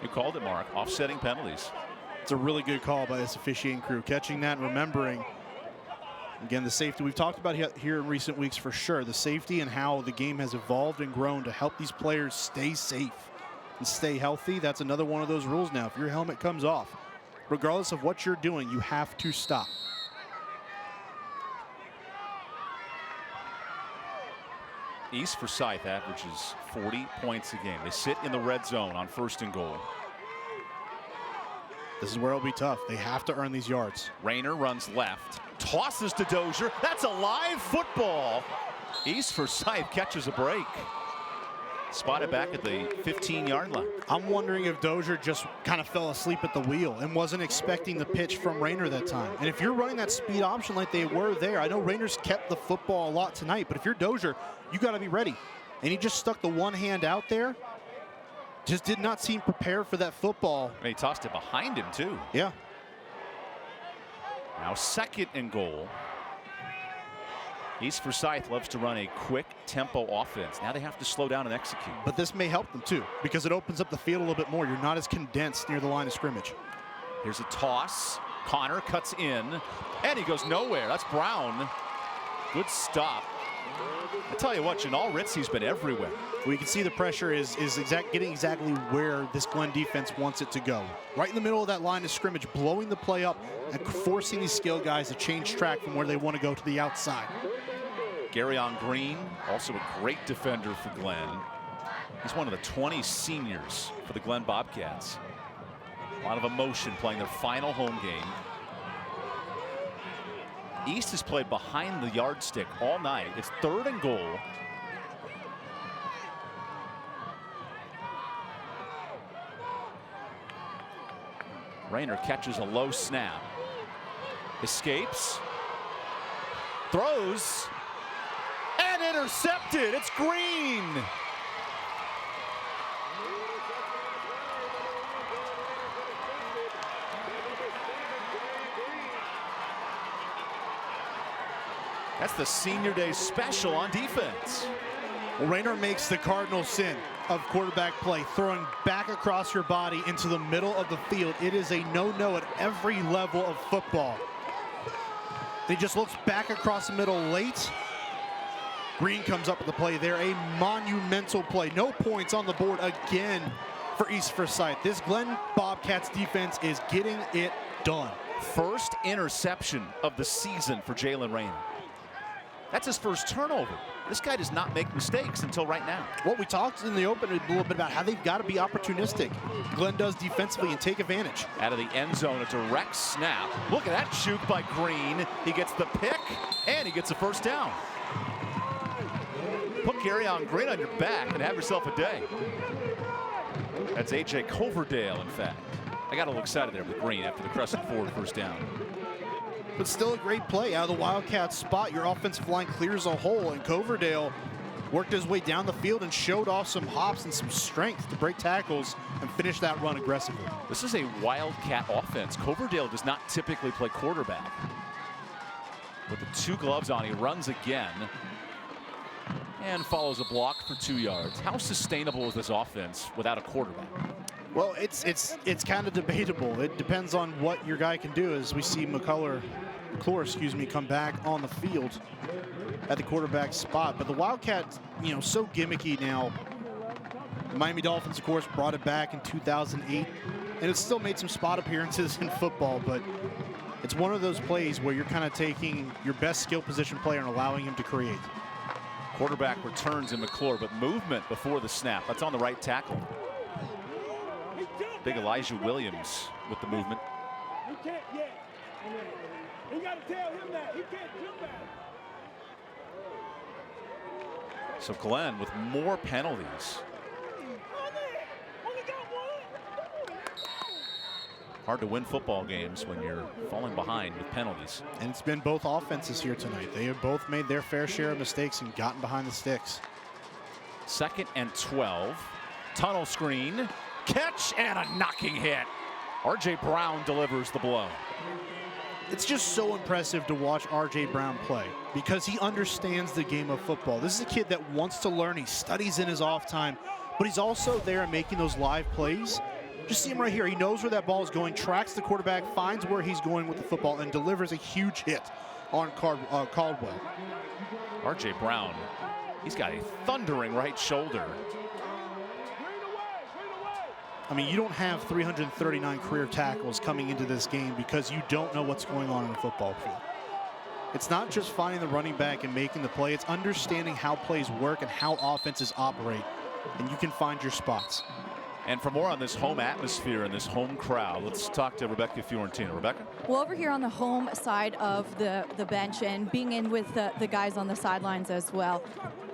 You called it, Mark. Offsetting penalties. It's a really good call by this officiating crew, catching that and remembering. Again, the safety we've talked about here in recent weeks for sure. The safety and how the game has evolved and grown to help these players stay safe and stay healthy. That's another one of those rules now. If your helmet comes off, regardless of what you're doing, you have to stop. East Forsyth averages 40 points a game. They sit in the red zone on first and goal. This is where it'll be tough. They have to earn these yards. Rayner runs left, tosses to Dozier. That's a live football. East Forsyth catches a break. Spotted back at the 15-yard line. I'm wondering if Dozier just kind of fell asleep at the wheel and wasn't expecting the pitch from Rayner that time. And if you're running that speed option like they were there, I know Rayner's kept the football a lot tonight, but if you're Dozier, you got to be ready. And he just stuck the one hand out there. Just did not seem prepared for that football. And he tossed it behind him, too. Yeah. Now second and goal. East Forsyth loves to run a quick tempo offense. Now they have to slow down and execute. But this may help them too, because it opens up the field a little bit more. You're not as condensed near the line of scrimmage. Here's a toss. Connor cuts in, and he goes nowhere. That's Brown. Good stop. I tell you what, Janal Ritzy's been everywhere. Well, you can see the pressure is getting exactly where this Glenn defense wants it to go. Right in the middle of that line of scrimmage, blowing the play up and forcing these skill guys to change track from where they want to go to the outside. Garyon Green, also a great defender for Glenn. He's one of the 20 seniors for the Glenn Bobcats. A lot of emotion playing their final home game. East has played behind the yardstick all night. It's 3rd and goal. Rayner catches a low snap. Escapes. Throws. And intercepted. It's Green. That's the senior day special on defense. Well, Rayner makes the cardinal sin of quarterback play, throwing back across your body into the middle of the field. It is a no-no at every level of football. He just looks back across the middle late. Green comes up with the play there, a monumental play. No points on the board again for East Forsyth. This Glenn Bobcats defense is getting it done. First interception of the season for Jalen Rayner. That's his first turnover. This guy does not make mistakes until right now. Well, we talked in the open a little bit about how they've got to be opportunistic. Glenn does defensively and take advantage. Out of the end zone, a direct snap. Look at that juke by Green. He gets the pick, and he gets a first down. Put Garyon Green on your back and have yourself a day. That's A.J. Coverdale, in fact. I got a little excited there with Green after the crescent forward first down. But still a great play out of the Wildcats spot. Your offensive line clears a hole, and Coverdale worked his way down the field and showed off some hops and some strength to break tackles and finish that run aggressively. This is a Wildcat offense. Coverdale does not typically play quarterback. With the 2 gloves on, he runs again and follows a block for 2 yards. How sustainable is this offense without a quarterback? Well, it's kind of debatable. It depends on what your guy can do. As we see McClure, come back on the field at the quarterback spot. But the Wildcats, so gimmicky now. The Miami Dolphins, of course, brought it back in 2008, and it's still made some spot appearances in football. But it's one of those plays where you're kind of taking your best skill position player and allowing him to create. Quarterback returns in McClure, but movement before the snap. That's on the right tackle. Big Elijah Williams with the movement. He can't yet. You got to tell him that. He can't do that. So Glenn with more penalties. Hard to win football games when you're falling behind with penalties. And it's been both offenses here tonight. They have both made their fair share of mistakes and gotten behind the sticks. 2nd and 12. Tunnel screen. Catch and a knocking hit. R.J. Brown delivers the blow. It's just so impressive to watch R.J. Brown play because he understands the game of football. This is a kid that wants to learn. He studies in his off time, but he's also there and making those live plays. Just see him right here. He knows where that ball is going, tracks the quarterback, finds where he's going with the football, and delivers a huge hit on Caldwell. R.J. Brown, he's got a thundering right shoulder. I mean, you don't have 339 career tackles coming into this game because you don't know what's going on in a football field. It's not just finding the running back and making the play. It's understanding how plays work and how offenses operate, and you can find your spots. And for more on this home atmosphere and this home crowd, let's talk to Rebecca Fiorentino. Rebecca? Well, over here on the home side of the bench and being in with the guys on the sidelines as well.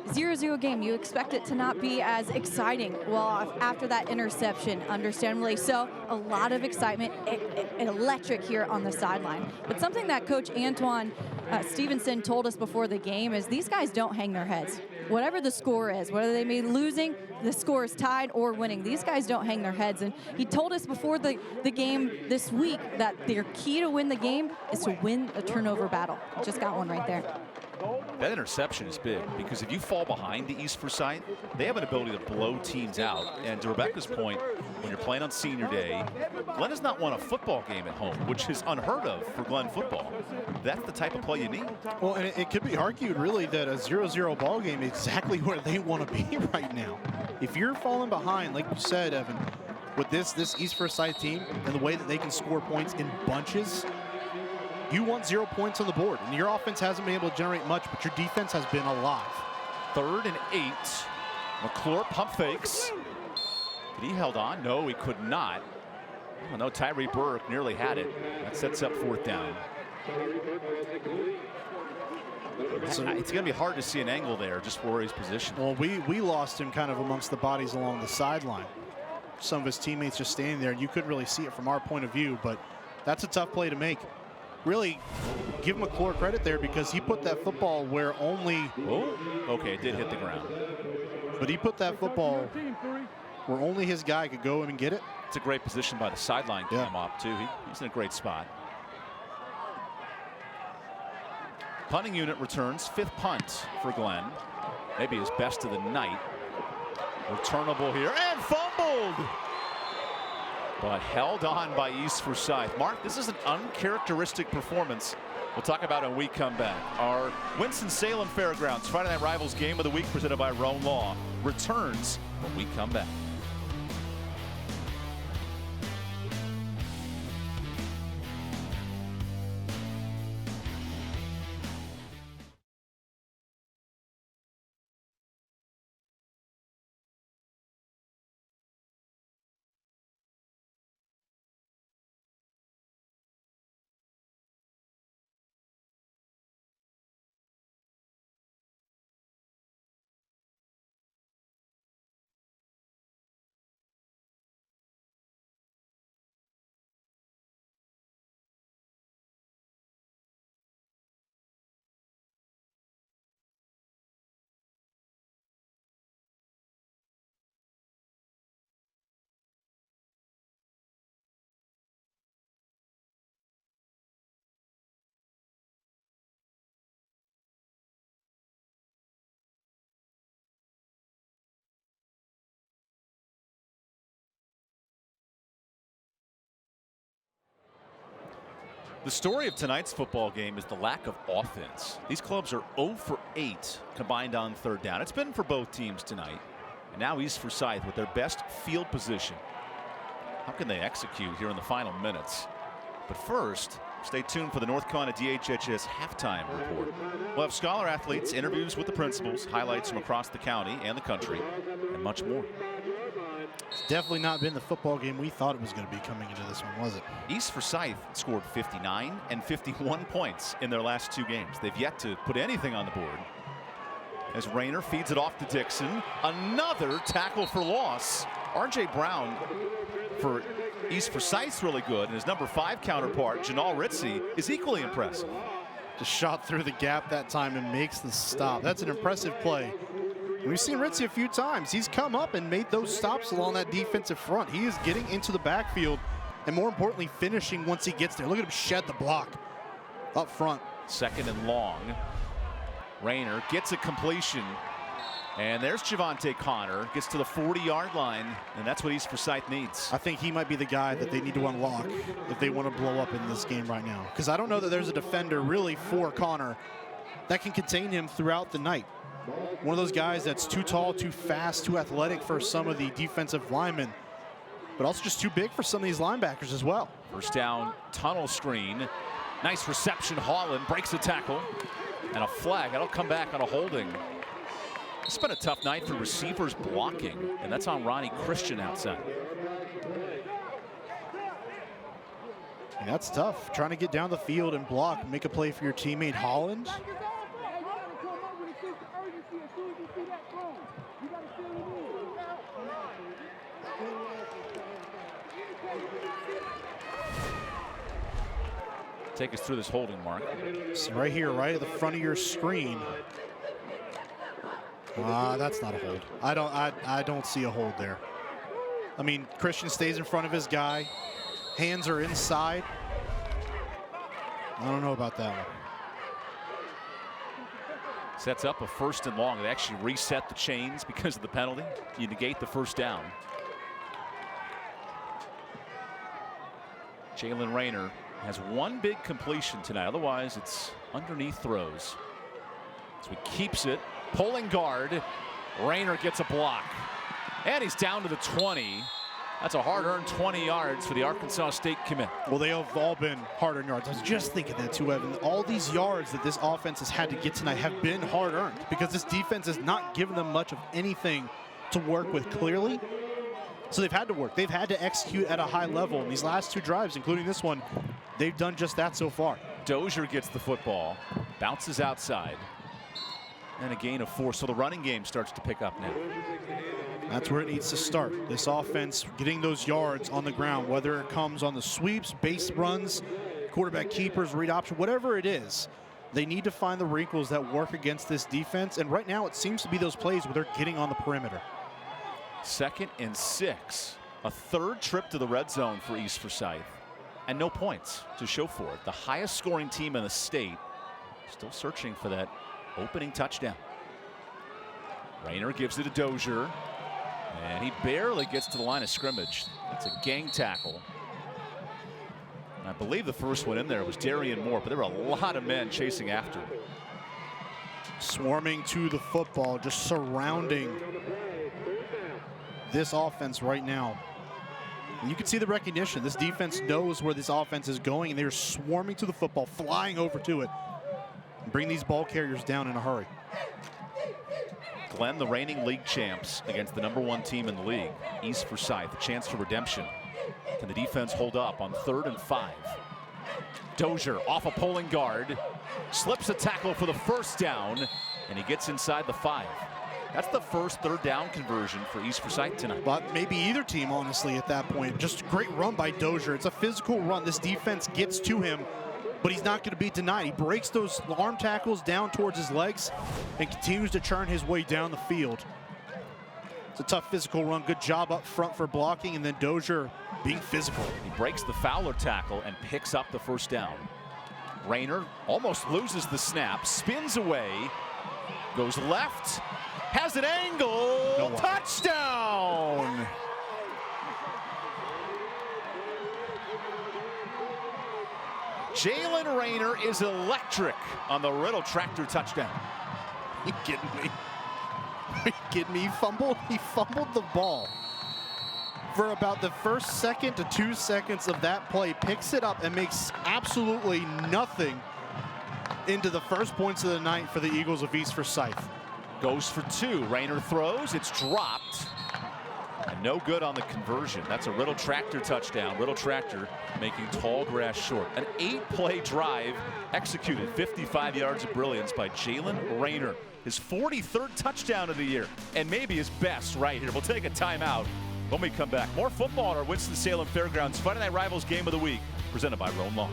0-0 game, you expect it to not be as exciting. Well, after that interception, understandably so, a lot of excitement, electric here on the sideline. But something that Coach Antoine Stevenson told us before the game is these guys don't hang their heads. Whatever the score is, whether they may be losing, the score is tied or winning, these guys don't hang their heads. And he told us before the game this week that their key to win the game is to win a turnover battle. Just got one right there. That interception is big because if you fall behind the East Forsyth, they have an ability to blow teams out. And to Rebecca's point, when you're playing on senior day, Glenn has not won a football game at home, which is unheard of for Glenn football. That's the type of play you need. Well, and it could be argued really that a 0-0 ball game is exactly where they want to be right now. If you're falling behind, like you said, Evan, with this East Forsyth team and the way that they can score points in bunches, you want 0 points on the board, and your offense hasn't been able to generate much, but your defense has been alive. 3rd and 8. McClure pump fakes. But he held on. No, he could not. Oh, no, Tyree Burke nearly had it. That sets up 4th down. So, It's going to be hard to see an angle there just where he's positioned. well, we lost him kind of amongst the bodies along the sideline. Some of his teammates just standing there, and you couldn't really see it from our point of view, but that's a tough play to make. Really give McClure credit there because he put that football where only... Oh, okay, it did hit the ground. But he put that football where only his guy could go in and get it. It's a great position by the sideline cam op, too. He's in a great spot. Punting unit returns, 5th punt for Glenn. Maybe his best of the night. Returnable here and fumbled. But held on by East Forsyth. Mark, this is an uncharacteristic performance. We'll talk about it when we come back. Our Winston-Salem Fairgrounds Friday Night Rivals Game of the Week presented by Roan Law returns when we come back. The story of tonight's football game is the lack of offense. These clubs are 0 for 8 combined on 3rd down. It's been for both teams tonight. And now East Forsyth with their best field position. How can they execute here in the final minutes? But first, stay tuned for the North Carolina DHHS halftime report. We'll have scholar athletes, interviews with the principals, highlights from across the county and the country, and much more. It's definitely not been the football game we thought it was going to be coming into this one, was it? East Forsyth scored 59 and 51 points in their last 2 games. They've yet to put anything on the board. As Rayner feeds it off to Dixon. Another tackle for loss. R.J. Brown for East Forsyth's really good, and his number 5 counterpart, Janal Ritzy, is equally impressive. Just shot through the gap that time and makes the stop. That's an impressive play. We've seen Ritzy a few times. He's come up and made those stops along that defensive front. He is getting into the backfield and, more importantly, finishing once he gets there. Look at him shed the block up front. 2nd and long. Rayner gets a completion. And there's Javante Connor. Gets to the 40-yard line, and that's what East Forsyth needs. I think he might be the guy that they need to unlock if they want to blow up in this game right now. Because I don't know that there's a defender really for Connor that can contain him throughout the night. One of those guys that's too tall, too fast, too athletic for some of the defensive linemen, but also just too big for some of these linebackers as well. First down, tunnel screen. Nice reception. Holland breaks the tackle. And a flag. That'll come back on a holding. It's been a tough night for receivers blocking, and that's on Ronnie Christian outside. And that's tough, trying to get down the field and block, make a play for your teammate Holland. Take us through this holding, Mark. So right here, right at the front of your screen. That's not a hold. I don't see a hold there. I mean, Christian stays in front of his guy. Hands are inside. I don't know about that one. Sets up a 1st and long. They actually reset the chains because of the penalty. You negate the 1st down. Jalen Rayner has 1 big completion tonight. Otherwise, it's underneath throws. So he keeps it. Pulling guard. Rayner gets a block. And he's down to the 20. That's a hard-earned 20 yards for the Arkansas State commit. Well, they have all been hard-earned yards. I was just thinking that too, Evan. All these yards that this offense has had to get tonight have been hard-earned because this defense has not given them much of anything to work with clearly. So they've had to work. They've had to execute at a high level. In these last 2 drives, including this one, they've done just that so far. Dozier gets the football, bounces outside, and a gain of 4. So the running game starts to pick up now. That's where it needs to start. This offense getting those yards on the ground, whether it comes on the sweeps, base runs, quarterback keepers, read option, whatever it is. They need to find the wrinkles that work against this defense. And right now it seems to be those plays where they're getting on the perimeter. 2nd and 6. A 3rd trip to the red zone for East Forsyth. And no points to show for it. The highest scoring team in the state still searching for that opening touchdown. Rayner gives it to Dozier. And he barely gets to the line of scrimmage. It's a gang tackle. And I believe the first one in there was Darian Moore, but there were a lot of men chasing after him. Swarming to the football, just surrounding this offense right now. And you can see the recognition. This defense knows where this offense is going, and they're swarming to the football, flying over to it, and bring these ball carriers down in a hurry. Glenn, the reigning league champs, against the #1 team in the league, East Forsyth, a chance for redemption. Can the defense hold up on 3rd and 5? Dozier off a pulling guard, slips a tackle for the first down, and he gets inside the 5. That's the first 3rd down conversion for East Forsyth tonight. But maybe either team, honestly, at that point. Just a great run by Dozier. It's a physical run. This defense gets to him, but he's not going to be denied. He breaks those arm tackles down towards his legs and continues to churn his way down the field. It's a tough physical run. Good job up front for blocking, and then Dozier being physical. He breaks the Fowler tackle and picks up the first down. Rayner almost loses the snap, spins away, goes left, has an angle, touchdown! Jalen Rayner is electric on the Riddle Tractor touchdown. Are you kidding me? Are you kidding me? He fumbled the ball for about the first 2nd to 2 seconds of that play, picks it up and makes absolutely nothing into the first points of the night for the Eagles of East Forsyth. Goes for 2. Rayner throws. It's dropped. And no good on the conversion. That's a Riddle Tractor touchdown. Riddle Tractor making tall grass short. An 8-play drive executed. 55 yards of brilliance by Jalen Rayner. His 43rd touchdown of the year. And maybe his best right here. We'll take a timeout when we come back. More football on our Winston-Salem Fairgrounds Friday Night Rivals Game of the Week. Presented by Roan Law.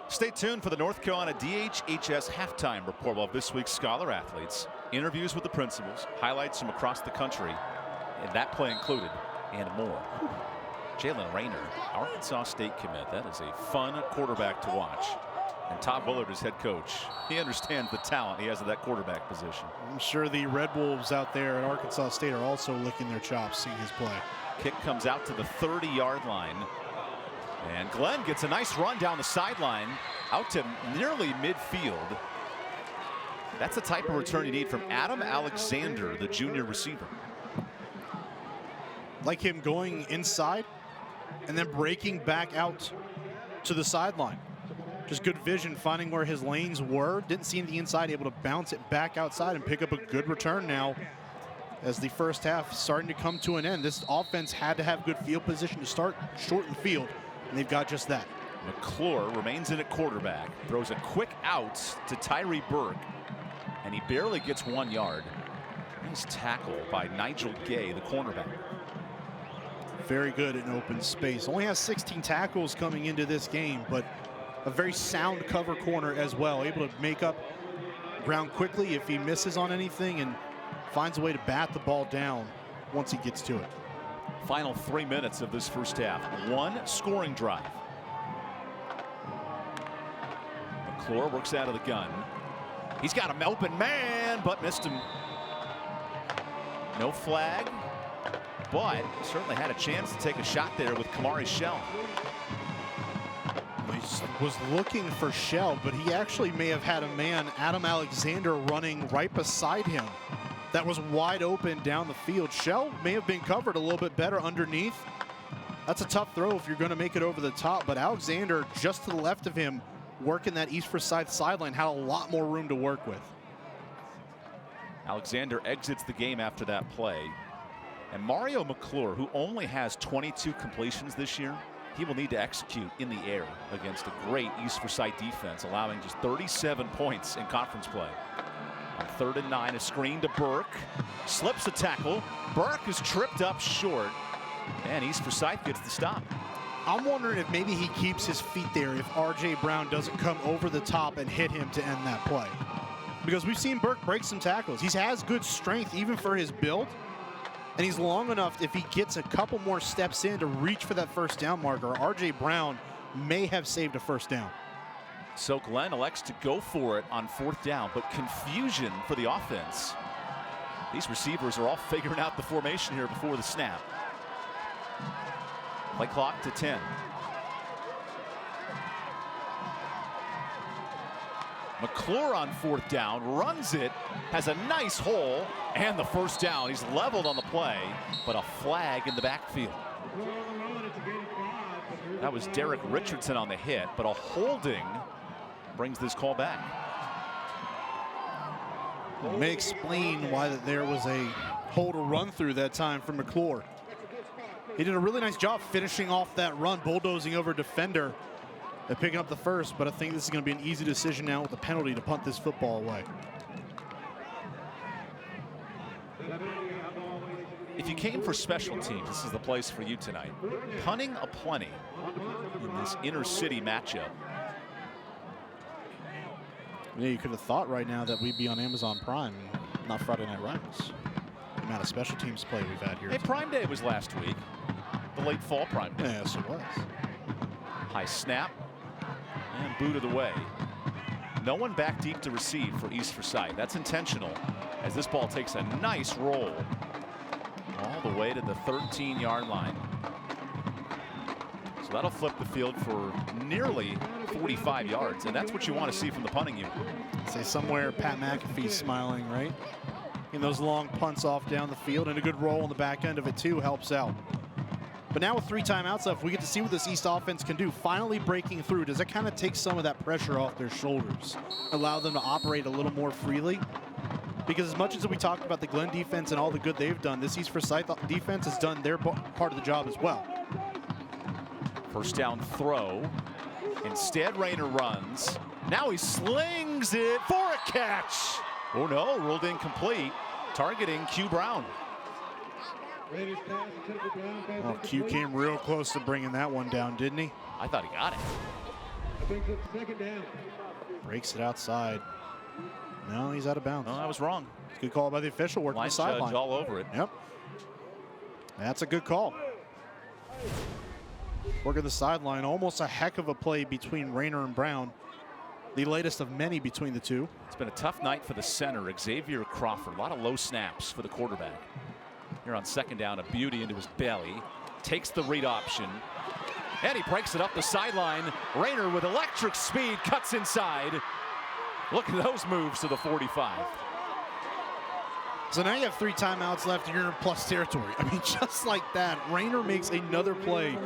Stay tuned for the North Carolina DHHS halftime report of this week's Scholar Athletes. Interviews with the principals, highlights from across the country, and that play included, and more. Jalen Rayner, Arkansas State commit. That is a fun quarterback to watch. And Todd Willard is head coach. He understands the talent he has at that quarterback position. I'm sure the Red Wolves out there at Arkansas State are also licking their chops seeing his play. Kick comes out to the 30-yard line. And Glenn gets a nice run down the sideline out to nearly midfield. That's the type of return you need from Adam Alexander, the junior receiver. Like him going inside and then breaking back out to the sideline. Just good vision, finding where his lanes were. Didn't see the inside, able to bounce it back outside and pick up a good return now as the first half starting to come to an end. This offense had to have good field position to start, shorten the field, and they've got just that. McClure remains in at quarterback, throws a quick out to Tyree Burke, and he barely gets 1 yard. Nice tackle by Nigel Gay, the cornerback. Very good in open space. Only has 16 tackles coming into this game, but a very sound cover corner as well. Able to make up ground quickly if he misses on anything and finds a way to bat the ball down once he gets to it. Final 3 minutes of this first half. One scoring drive. McClure works out of the gun. He's got an open man, but missed him. No flag, but certainly had a chance to take a shot there with Kamari Shell. He was looking for Shell, but he actually may have had a man, Adam Alexander, running right beside him. That was wide open down the field. Shell may have been covered a little bit better underneath. That's a tough throw if you're going to make it over the top, but Alexander just to the left of him working that East Forsyth sideline had a lot more room to work with. Alexander exits the game after that play. And Mario McClure, who only has 22 completions this year, he will need to execute in the air against a great East Forsyth defense, allowing just 37 points in conference play. On 3rd and 9, a screen to Burke. Slips a tackle. Burke is tripped up short. And East Forsyth gets the stop. I'm wondering if maybe he keeps his feet there if R.J. Brown doesn't come over the top and hit him to end that play. Because we've seen Burke break some tackles. He has good strength even for his build. And he's long enough if he gets a couple more steps in to reach for that first down marker. R.J. Brown may have saved a first down. So Glenn elects to go for it on 4th down, but confusion for the offense. These receivers are all figuring out the formation here before the snap. Play clock to 10. McClure on 4th down, runs it, has a nice hole, and the first down. He's leveled on the play, but a flag in the backfield. That was Derek Richardson on the hit, but a holding brings this call back. May explain why there was a hold or run through that time for McClure. He did a really nice job finishing off that run, bulldozing over a defender and picking up the first, but I think this is going to be an easy decision now with the penalty to punt this football away. If you came for special teams, this is the place for you tonight. Punting aplenty in this inner city matchup. Yeah, you could have thought right now that we'd be on Amazon Prime, not Friday Night Rivals. The amount of special teams play we've had here. Hey, Prime Day was last week. The late fall Prime Day. Yes, it was. High snap and booted away. No one back deep to receive for East Forsyth. That's intentional as this ball takes a nice roll all the way to the 13-yard line. So that'll flip the field for nearly 45 yards, and that's what you want to see from the punting unit. Say somewhere Pat McAfee's smiling, right? And those long punts off down the field, and a good roll on the back end of it too helps out. But now with 3 timeouts left, we get to see what this East offense can do. Finally breaking through. Does it kind of take some of that pressure off their shoulders? Allow them to operate a little more freely? Because as much as we talked about the Glenn defense and all the good they've done, this East Forsyth defense has done their part of the job as well. First down throw. Instead, Rayner runs. Now he slings it for a catch. Oh no, ruled incomplete. Targeting Q Brown. Well, Q came real close to bringing that one down, didn't he? I thought he got it. Breaks it outside. No, he's out of bounds. No, I was wrong. Good call by the official, working Line the sideline. judge all over it. Yep. That's a good call. Working the sideline, almost a heck of a play between Rayner and Brown. The latest of many between the two. It's been a tough night for the center, Xavier Crawford. A lot of low snaps for the quarterback. Here on 2nd down, a beauty into his belly. Takes the read option. And he breaks it up the sideline. Rayner with electric speed cuts inside. Look at those moves to the 45. So now you have 3 timeouts left and you're in plus territory. I mean, just like that, Rayner makes another play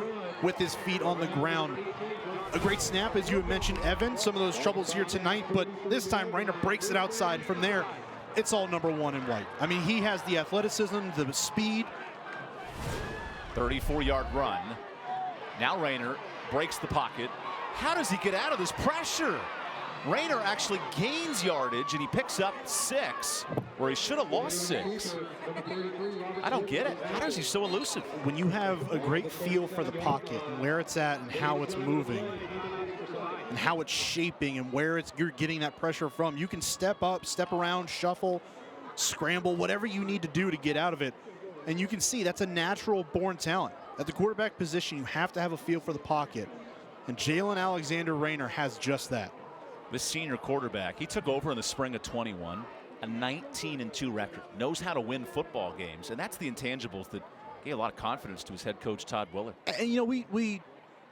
with his feet on the ground. A great snap, as you had mentioned, Evan. Some of those troubles here tonight, but this time Rayner breaks it outside. From there, it's all number 1 in white. I mean, he has the athleticism, the speed. 34-yard run. Now Rayner breaks the pocket. How does he get out of this pressure? Rayner actually gains yardage, and he picks up 6, where he should have lost 6. I don't get it. How is he so elusive? When you have a great feel for the pocket and where it's at and how it's moving and how it's shaping and where you're getting that pressure from, you can step up, step around, shuffle, scramble, whatever you need to do to get out of it. And you can see that's a natural born talent. At the quarterback position, you have to have a feel for the pocket. And Jalen Alexander Rayner has just that. This senior quarterback, he took over in the spring of 21, a 19-2 record, knows how to win football games, and that's the intangibles that gave a lot of confidence to his head coach, Todd Willard. And you know, we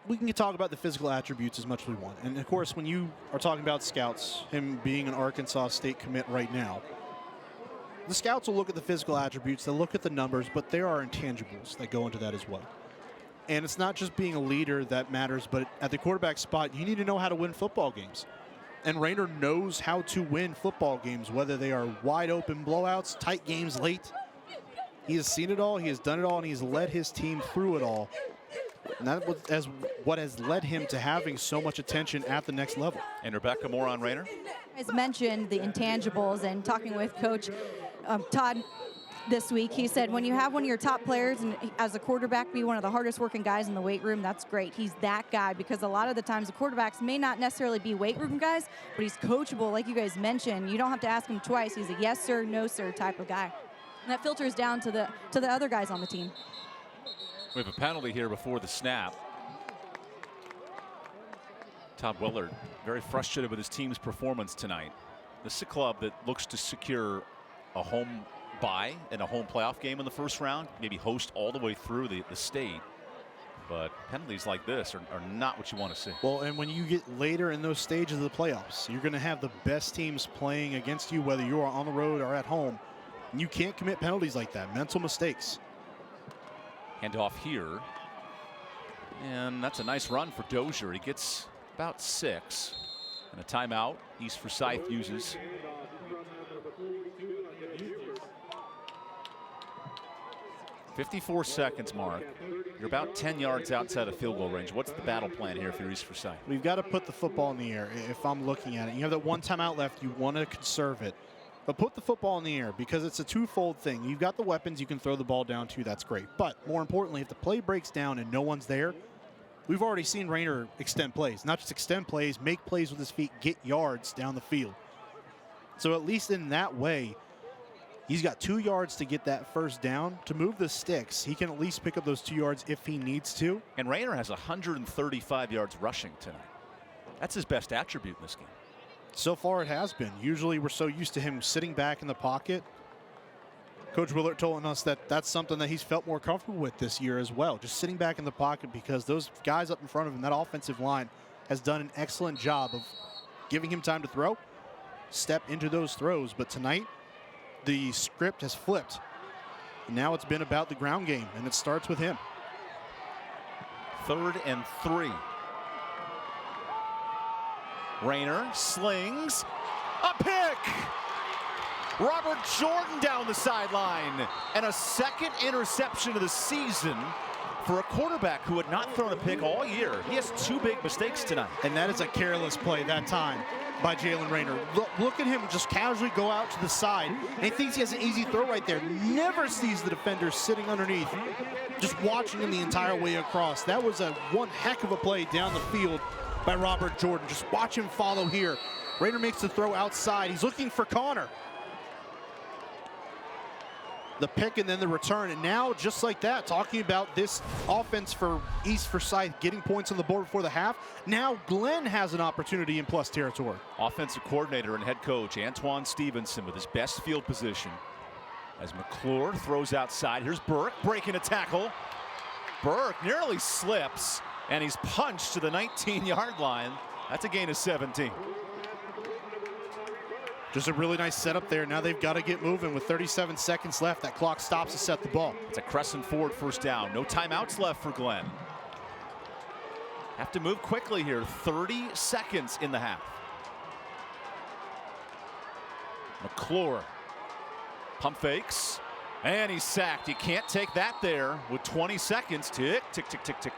can talk about the physical attributes as much as we want. And of course, when you are talking about scouts, him being an Arkansas State commit right now, the scouts will look at the physical attributes, they'll look at the numbers, but there are intangibles that go into that as well. And it's not just being a leader that matters, but at the quarterback spot, you need to know how to win football games. And Rayner knows how to win football games, whether they are wide open blowouts, tight games late. He has seen it all, he has done it all, and he's led his team through it all. And that was what has led him to having so much attention at the next level. And Rebecca, more on Rayner? As mentioned, the intangibles, and talking with Coach Todd this week, he said when you have one of your top players and as a quarterback be one of the hardest working guys in the weight room, that's great. He's that guy, because a lot of the times the quarterbacks may not necessarily be weight room guys, but he's coachable, like you guys mentioned. You don't have to ask him twice. He's a yes sir, no sir type of guy. And that filters down to the other guys on the team. We have a penalty here before the snap. Todd Willard very frustrated with his team's performance tonight. This is a club that looks to secure a home bye in a home playoff game in the first round, maybe host all the way through the state. But penalties like this are not what you want to see. Well, and when you get later in those stages of the playoffs, you're going to have the best teams playing against you, whether you are on the road or at home. And you can't commit penalties like that, mental mistakes. Handoff here. And that's a nice run for Dozier. He gets about 6. And a timeout East Forsyth uses. 54 seconds, Mark. You're about 10 yards outside of field goal range. What's the battle plan here for East Forsyth? We've got to put the football in the air. If I'm looking at it, you have that one timeout left. You want to conserve it. But put the football in the air, because it's a twofold thing. You've got the weapons you can throw the ball down to. That's great. But more importantly, if the play breaks down and no one's there, we've already seen Rayner extend plays. Not just extend plays, make plays with his feet, get yards down the field. So at least in that way, he's got 2 yards to get that first down. To move the sticks, he can at least pick up those 2 yards if he needs to. And Rayner has 135 yards rushing tonight. That's his best attribute in this game. So far it has been. Usually we're so used to him sitting back in the pocket. Coach Willard told us that that's something that he's felt more comfortable with this year as well. Just sitting back in the pocket, because those guys up in front of him, that offensive line, has done an excellent job of giving him time to throw, step into those throws. But tonight, the script has flipped. Now it's been about the ground game, and it starts with him. 3rd and 3. Rayner slings a pick. Robert Jordan down the sideline, and a second interception of the season for a quarterback who had not thrown a pick all year. He has 2 big mistakes tonight. And that is a careless play that time by Jalen Rayner. Look at him just casually go out to the side, and he thinks he has an easy throw right there. Never sees the defender sitting underneath, just watching him the entire way across. That was one heck of a play down the field by Robert Jordan. Just watch him follow here. Rayner makes the throw outside. He's looking for Connor. The pick and then the return. And now, just like that, talking about this offense for East Forsyth getting points on the board before the half. Now Glenn has an opportunity in plus territory. Offensive coordinator and head coach Antoine Stevenson with his best field position as McClure throws outside. Here's Burke breaking a tackle. Burke nearly slips, and he's punched to the 19-yard line. That's a gain of 17. Just a really nice setup there. Now they've got to get moving with 37 seconds left. That clock stops to set the ball. It's a Crescent Ford first down. No timeouts left for Glenn. Have to move quickly here. 30 seconds in the half. McClure pump fakes, and he's sacked. You can't take that there with 20 seconds. Tick, tick, tick, tick, tick.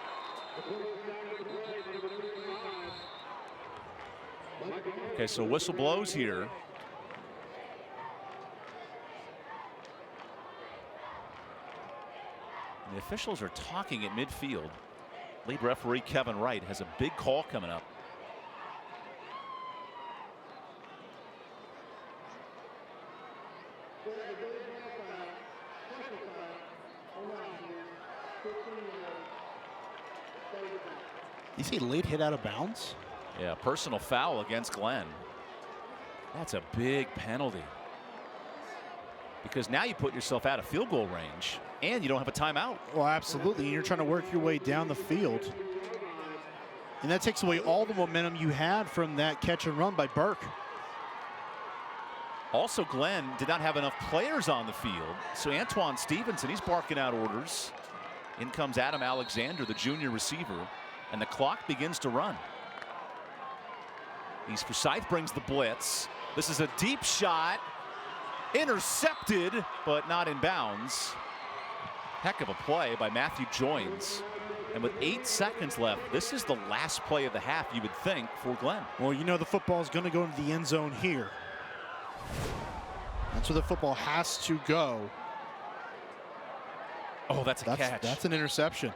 Okay, so whistle blows here. And the officials are talking at midfield. Lead referee Kevin Wright has a big call coming up. You see late hit out of bounds? Yeah, personal foul against Glenn. That's a big penalty. Because now you put yourself out of field goal range and you don't have a timeout. Well, absolutely. And you're trying to work your way down the field. And that takes away all the momentum you had from that catch and run by Burke. Also, Glenn did not have enough players on the field. So Antoine Stevenson, he's barking out orders. In comes Adam Alexander, the junior receiver. And the clock begins to run. East Forsyth brings the blitz. This is a deep shot. Intercepted, but not in bounds. Heck of a play by Matthew Joins. And with 8 seconds left, this is the last play of the half, you would think, for Glenn. Well, you know the football is going to go into the end zone here. That's where the football has to go. Oh, that's a catch. That's an interception.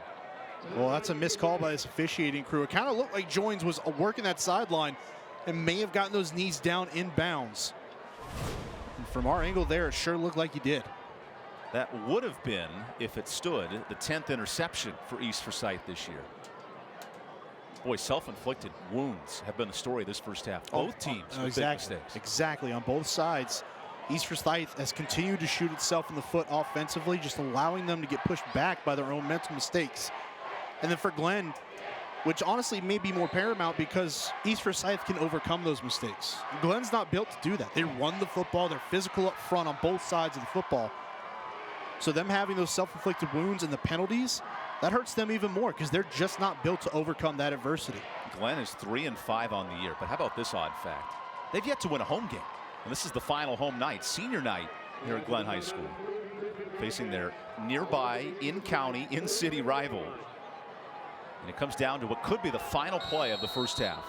Well, that's a missed call by this officiating crew. It kind of looked like Joins was working that sideline and may have gotten those knees down in bounds. And from our angle there, it sure looked like he did. That would have been, if it stood, the 10th interception for East Forsyth this year. Boy, self-inflicted wounds have been the story this first half. Both teams with big mistakes. Exactly, on both sides. East Forsyth has continued to shoot itself in the foot offensively, just allowing them to get pushed back by their own mental mistakes. And then for Glenn, which honestly may be more paramount because East Forsyth can overcome those mistakes. Glenn's not built to do that. They run the football. They're physical up front on both sides of the football. So them having those self-inflicted wounds and the penalties, that hurts them even more because they're just not built to overcome that adversity. Glenn is 3-5 on the year, but how about this odd fact? They've yet to win a home game, and this is the final home night, senior night here at Glenn High School, facing their nearby in-county, in-city rival. And it comes down to what could be the final play of the first half.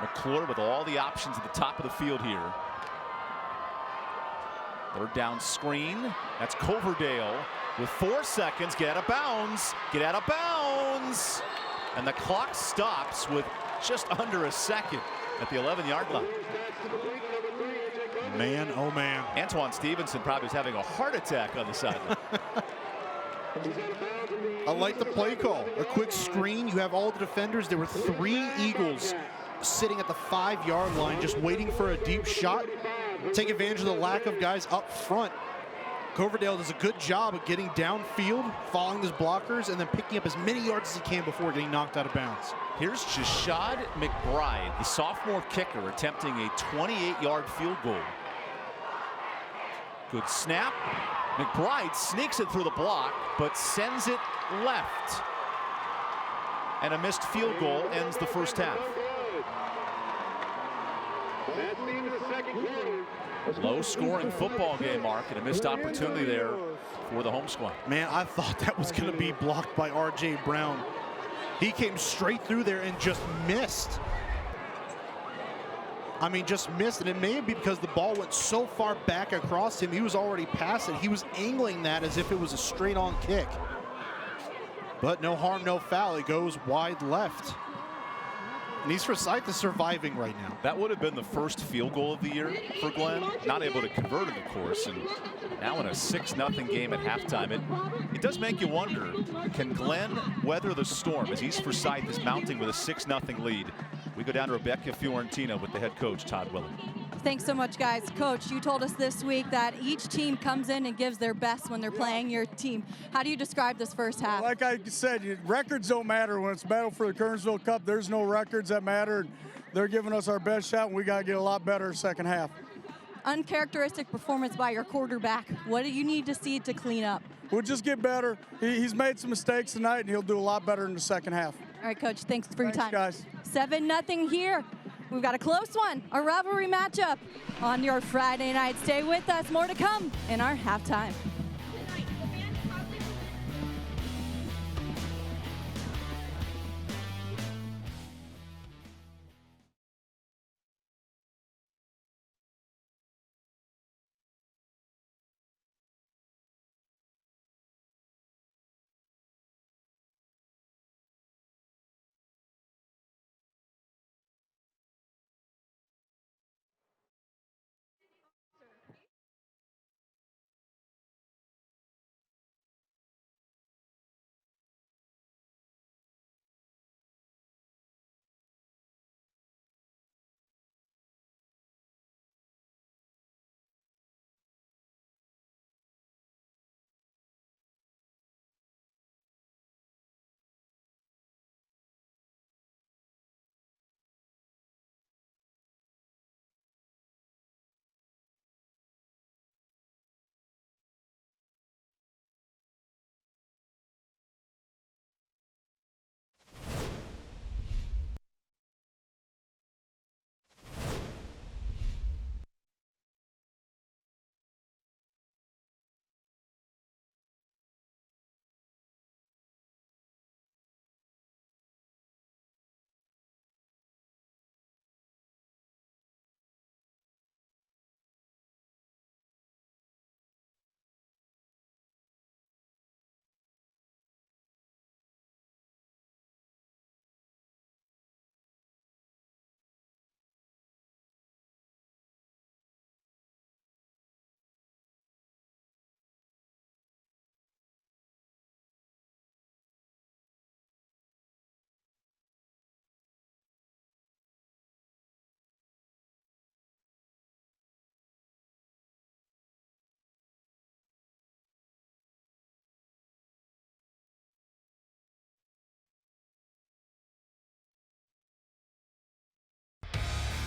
McClure with all the options at the top of the field here. Third down screen. That's Coverdale with 4 seconds. Get out of bounds. Get out of bounds. And the clock stops with just under a second at the 11-yard line. Man, oh man. Antoine Stevenson probably is having a heart attack on the sideline. I like the play call. A quick screen. You have all the defenders. There were 3 Eagles sitting at the 5-yard line just waiting for a deep shot. Take advantage of the lack of guys up front. Coverdale does a good job of getting downfield, following his blockers, and then picking up as many yards as he can before getting knocked out of bounds. Here's Jashad McBride, the sophomore kicker, attempting a 28-yard field goal. Good snap. McBride sneaks it through the block, but sends it left. And a missed field goal ends the first half. Low-scoring football game, Mark, and a missed opportunity there for the home squad. Man, I thought that was going to be blocked by R.J. Brown. He came straight through there and just missed. I mean, just missed, and it may be because the ball went so far back across him, he was already past it. He was angling that as if it was a straight-on kick. But no harm, no foul. It goes wide left. And East Forsyth is surviving right now. That would have been the first field goal of the year for Glenn. Not able to convert it, of course, and now in a 6-0 game at halftime. It does make you wonder, can Glenn weather the storm as East Forsyth is mounting with a 6-0 lead? We go down to Rebecca Fiorentina with the head coach, Todd Willett. Thanks so much, guys. Coach, you told us this week that each team comes in and gives their best when they're playing your team. How do you describe this first half? Like I said, records don't matter. When it's a battle for the Kernersville Cup, there's no records that matter. They're giving us our best shot, and we got to get a lot better second half. Uncharacteristic performance by your quarterback. What do you need to see to clean up? We'll just get better. He's made some mistakes tonight, and he'll do a lot better in the second half. All right, Coach, thanks for your time. Guys. 7-0 here. We've got a close one, a rivalry matchup on your Friday night. Stay with us. More to come in our halftime.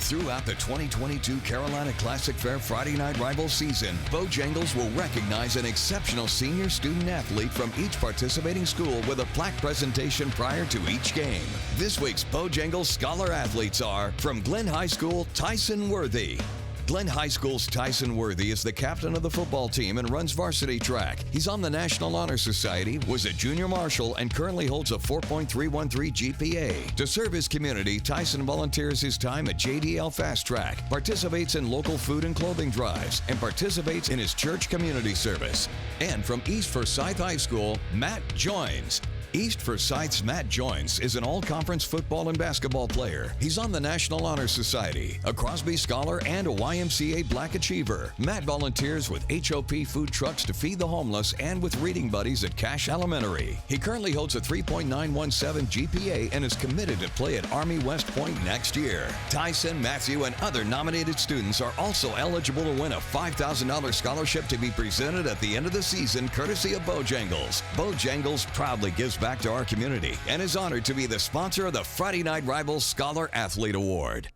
Throughout the 2022 Carolina Classic Fair Friday Night Rivals season, Bojangles will recognize an exceptional senior student athlete from each participating school with a plaque presentation prior to each game. This week's Bojangles Scholar athletes are from Glenn High School, Tyson Worthy. Glenn High School's Tyson Worthy is the captain of the football team and runs varsity track. He's on the National Honor Society, was a junior marshal, and currently holds a 4.313 GPA. To serve his community, Tyson volunteers his time at JDL Fast Track, participates in local food and clothing drives, and participates in his church community service. And from East Forsyth High School, Matt Joins. East Forsyth's Matt Joins is an all-conference football and basketball player. He's on the National Honor Society, a Crosby Scholar, and a YMCA Black Achiever. Matt volunteers with HOP food trucks to feed the homeless and with reading buddies at Cash Elementary. He currently holds a 3.917 GPA and is committed to play at Army West Point next year. Tyson, Matthew, and other nominated students are also eligible to win a $5,000 scholarship to be presented at the end of the season, courtesy of Bojangles. Bojangles proudly gives back to our community and is honored to be the sponsor of the Friday Night Rivals Scholar Athlete Award.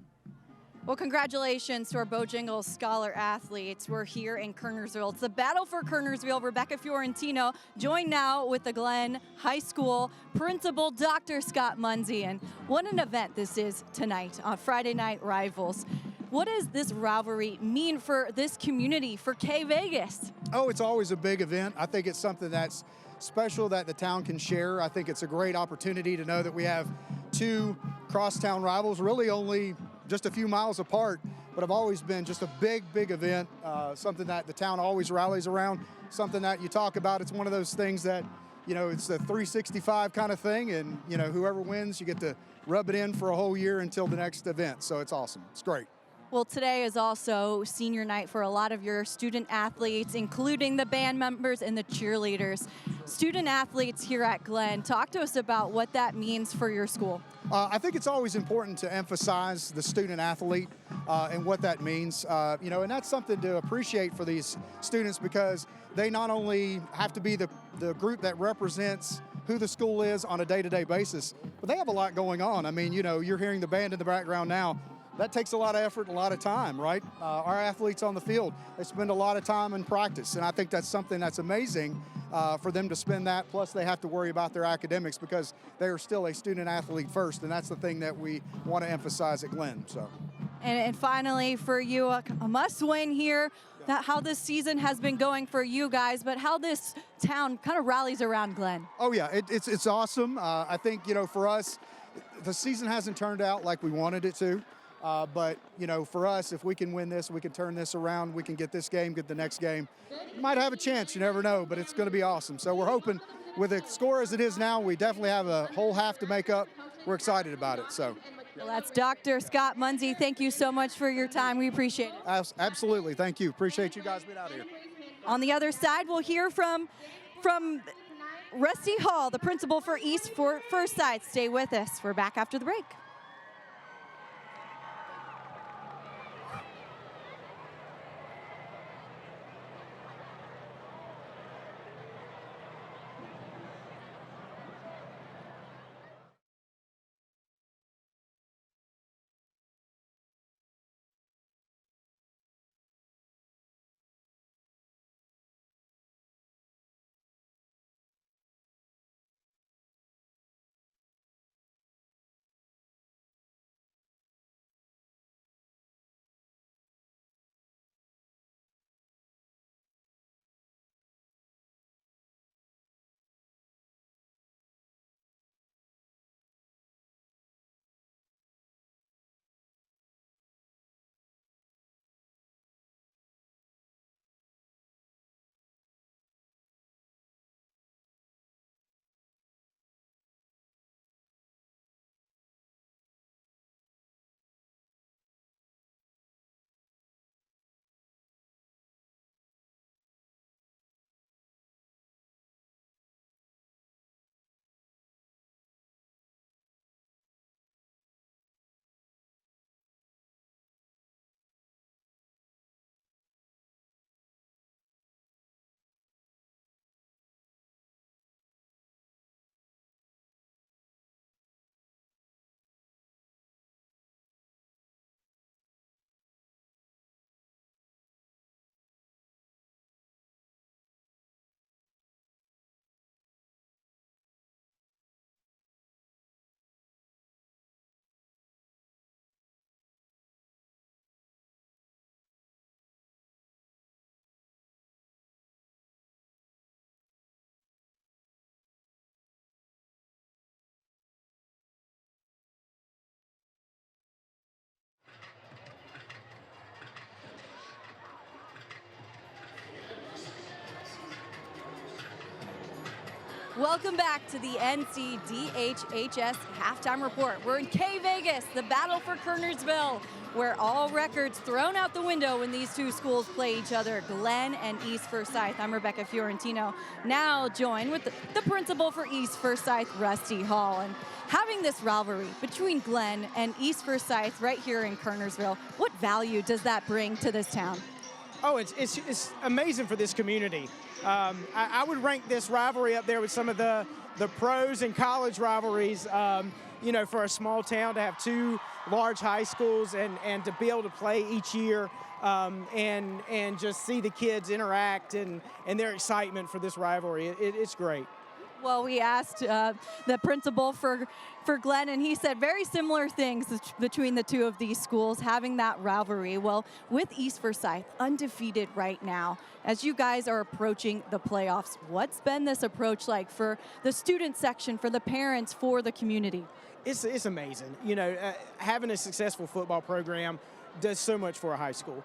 Well, congratulations to our Bojangles Scholar athletes. We're here in Kernersville. It's the battle for Kernersville. Rebecca Fiorentino joined now with the Glenn High School principal, Dr. Scott Munsey. And what an event this is tonight on Friday Night Rivals. What does this rivalry mean for this community, for K Vegas? Oh, it's always a big event. I think it's something that's special that the town can share. I think it's a great opportunity to know that we have two crosstown rivals, really only just a few miles apart, but have always been just a big, big event, something that the town always rallies around, something that you talk about. It's one of those things that, you know, it's a 365 kind of thing, and, you know, whoever wins, you get to rub it in for a whole year until the next event, so it's awesome. It's great. Well, today is also senior night for a lot of your student athletes, including the band members and the cheerleaders. Student athletes here at Glenn, talk to us about what that means for your school. I think it's always important to emphasize the student athlete and what that means, you know, and that's something to appreciate for these students, because they not only have to be the group that represents who the school is on a day-to-day basis, but they have a lot going on. I mean, you know, you're hearing the band in the background now. That takes a lot of effort and a lot of time, right? Our athletes on the field, they spend a lot of time in practice, and I think that's something that's amazing for them to spend that. Plus, they have to worry about their academics because they are still a student athlete first, and that's the thing that we want to emphasize at Glenn. So. And finally, for you, a must-win here. How this season has been going for you guys, but how this town kind of rallies around Glenn. Oh yeah, it's awesome. I think, you know, for us, the season hasn't turned out like we wanted it to. But, you know, for us, if we can win this, we can turn this around, we can get this game, get the next game. Might have a chance, you never know, but it's going to be awesome. So we're hoping, with the score as it is now, we definitely have a whole half to make up. We're excited about it. So. Well, that's Dr. Scott Munsey. Thank you so much for your time. We appreciate it. Absolutely. Thank you. Appreciate you guys being out here. On the other side, we'll hear from Rusty Hall, the principal for East Forsyth. Stay with us. We're back after the break. Welcome back to the NCDHHS Halftime Report. We're in K Vegas, the battle for Kernersville, where all records thrown out the window when these two schools play each other, Glenn and East Forsyth. I'm Rebecca Fiorentino, now joined with the principal for East Forsyth, Rusty Hall. And having this rivalry between Glenn and East Forsyth right here in Kernersville, what value does that bring to this town? Oh, it's amazing for this community. I would rank this rivalry up there with some of the pros and college rivalries. For a small town to have two large high schools and to be able to play each year and just see the kids interact and their excitement for this rivalry. It's great. Well, we asked the principal for Glenn, and he said very similar things between the two of these schools, having that rivalry. Well, with East Forsyth undefeated right now, as you guys are approaching the playoffs, what's been this approach like for the student section, for the parents, for the community? It's amazing. Having a successful football program does so much for a high school.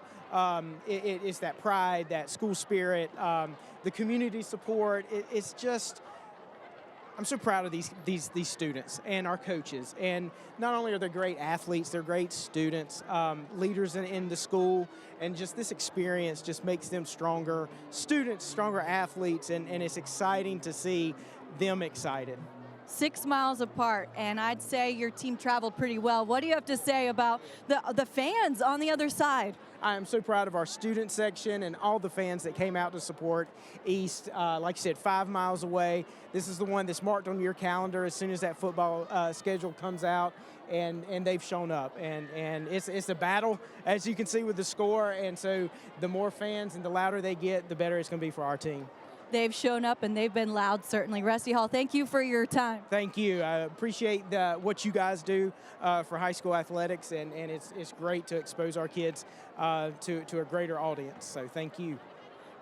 It's that pride, that school spirit, the community support. It's just, I'm so proud of these students and our coaches. And not only are they great athletes, they're great students, leaders in the school, and just this experience just makes them stronger students, stronger athletes, and it's exciting to see them excited. 6 miles apart, and I'd say your team traveled pretty well. What do you have to say about the fans on the other side? I am so proud of our student section and all the fans that came out to support East. Like you said, 5 miles away. This is the one that's marked on your calendar as soon as that football schedule comes out, and they've shown up. And it's a battle, as you can see with the score, and so the more fans and the louder they get, the better it's going to be for our team. They've shown up, and they've been loud, certainly. Rusty Hall, thank you for your time. Thank you. I appreciate what you guys do for high school athletics, and it's great to expose our kids to a greater audience. So thank you.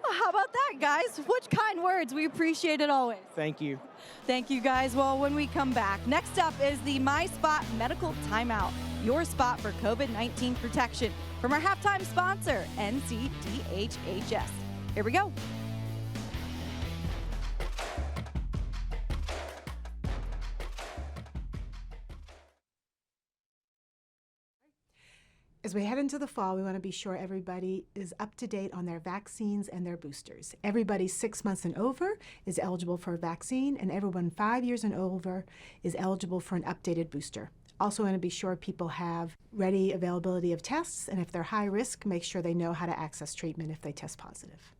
Well, how about that, guys? What kind words. We appreciate it always. Thank you. Thank you, guys. Well, when we come back, next up is the My Spot Medical Timeout, your spot for COVID-19 protection from our halftime sponsor, NCDHHS. Here we go. As we head into the fall, we want to be sure everybody is up to date on their vaccines and their boosters. Everybody 6 months and over is eligible for a vaccine, and everyone 5 years and over is eligible for an updated booster. Also want to be sure people have ready availability of tests, and if they're high risk, make sure they know how to access treatment if they test positive.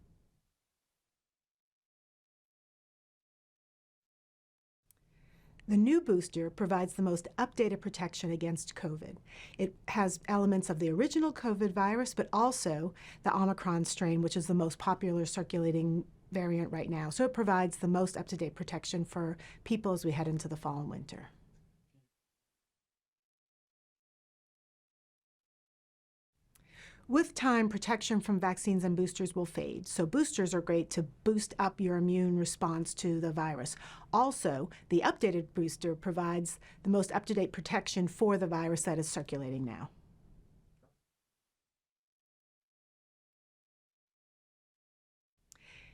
The new booster provides the most updated protection against COVID. It has elements of the original COVID virus, but also the Omicron strain, which is the most popular circulating variant right now. So it provides the most up-to-date protection for people as we head into the fall and winter. With time, protection from vaccines and boosters will fade. So boosters are great to boost up your immune response to the virus. Also, the updated booster provides the most up-to-date protection for the virus that is circulating now.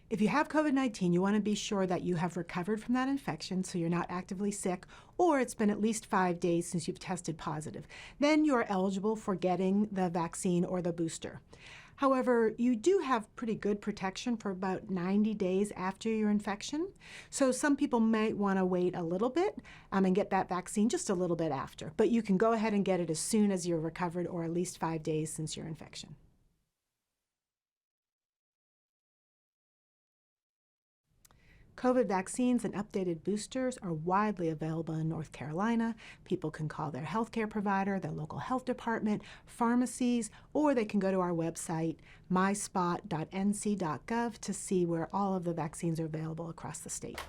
If you have COVID-19, you want to be sure that you have recovered from that infection, so you're not actively sick, or it's been at least 5 days since you've tested positive. Then you're eligible for getting the vaccine or the booster. However, you do have pretty good protection for about 90 days after your infection, so some people might want to wait a little bit and get that vaccine just a little bit after. But you can go ahead and get it as soon as you're recovered, or at least 5 days since your infection. COVID vaccines and updated boosters are widely available in North Carolina. People can call their healthcare provider, their local health department, pharmacies, or they can go to our website, myspot.nc.gov, to see where all of the vaccines are available across the state.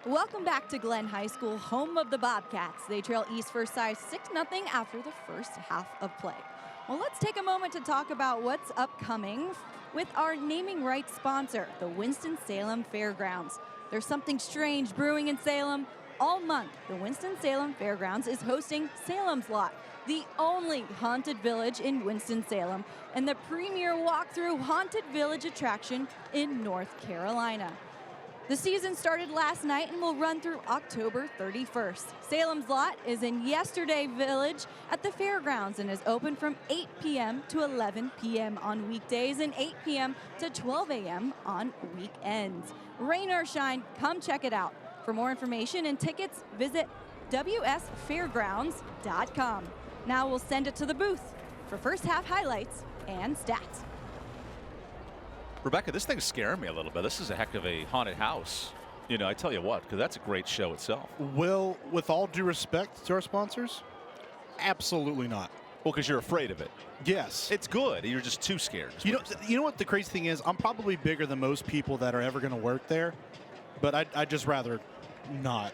Welcome back to Glen High School, home of the Bobcats. They trail East Forsyth 6-0 after the first half of play. Well, let's take a moment to talk about what's upcoming with our naming rights sponsor, the Winston-Salem Fairgrounds. There's something strange brewing in Salem. All month, the Winston-Salem Fairgrounds is hosting Salem's Lot, the only haunted village in Winston-Salem, and the premier walkthrough haunted village attraction in North Carolina. The season started last night and will run through October 31st. Salem's Lot is in Yesterday Village at the fairgrounds and is open from 8 p.m. to 11 p.m. on weekdays and 8 p.m. to 12 a.m. on weekends. Rain or shine, come check it out. For more information and tickets, visit wsfairgrounds.com. Now we'll send it to the booth for first half highlights and stats. Rebecca, this thing's scaring me a little bit. This is a heck of a haunted house. You know, I tell you what, because that's a great show itself. Will, with all due respect to our sponsors, absolutely not. Well, because you're afraid of it. Yes. It's good. You're just too scared. You know what the crazy thing is? I'm probably bigger than most people that are ever going to work there, but I'd just rather not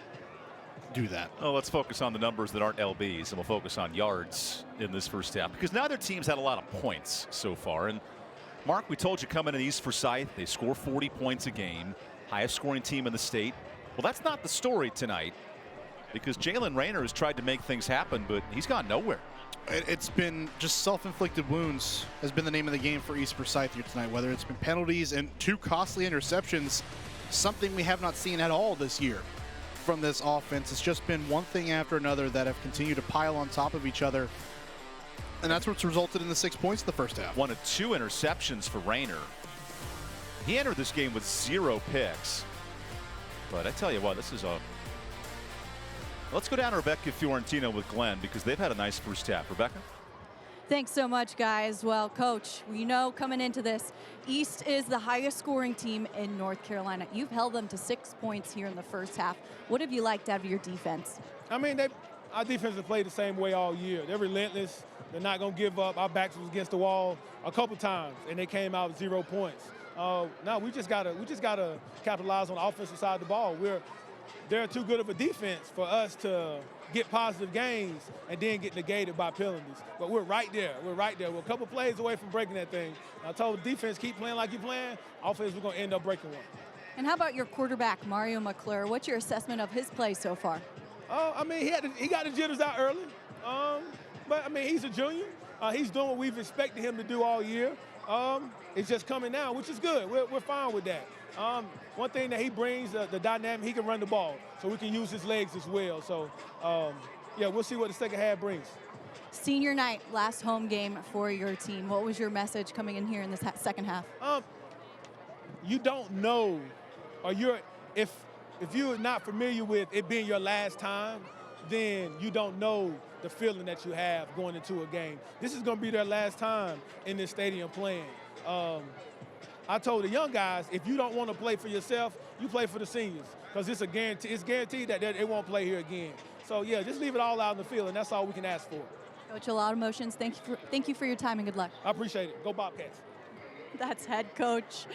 do that. Oh, let's focus on the numbers that aren't LBs, and we'll focus on yards in this first half, because neither team's had a lot of points so far. And Mark, we told you coming in East Forsyth, they score 40 points a game, highest scoring team in the state. Well, that's not the story tonight, because Jalen Rayner has tried to make things happen, but he's gone nowhere. It's been just self-inflicted wounds has been the name of the game for East Forsyth here tonight, whether it's been penalties and 2 costly interceptions, something we have not seen at all this year from this offense. It's just been one thing after another that have continued to pile on top of each other. And that's what's resulted in the 6 points in the first half. 1 of 2 interceptions for Rayner. He entered this game with 0 picks. But I tell you what, this is a... Let's go down to Rebecca Fiorentino with Glenn, because they've had a nice first half. Rebecca? Thanks so much, guys. Well, Coach, we know coming into this, East is the highest scoring team in North Carolina. You've held them to 6 points here in the first half. What have you liked out of your defense? I mean, our defense has played the same way all year. They're relentless. They're not going to give up. Our backs was against the wall a couple times, and they came out with 0 points. Now we just gotta capitalize on the offensive side of the ball. They're too good of a defense for us to get positive gains and then get negated by penalties. But we're right there. We're a couple plays away from breaking that thing. I told the defense, keep playing like you're playing. Offense, we're going to end up breaking one. And how about your quarterback, Mario McClure? What's your assessment of his play so far? I mean, he got the jitters out early. But, I mean, he's a junior. He's doing what we've expected him to do all year. It's just coming now, which is good. We're fine with that. One thing that he brings, the dynamic, he can run the ball, so we can use his legs as well. So, yeah, we'll see what the second half brings. Senior night, last home game for your team. What was your message coming in here in this second half? You don't know, or if you're not familiar with it being your last time, then you don't know the feeling that you have going into a game. This is going to be their last time in this stadium playing. I told the young guys, if you don't want to play for yourself, you play for the seniors, because it's guaranteed that they won't play here again. So, yeah, just leave it all out in the field, and that's all we can ask for. Coach, a lot of emotions. Thank you for your time, and good luck. I appreciate it. Go Bobcats. That's head coach.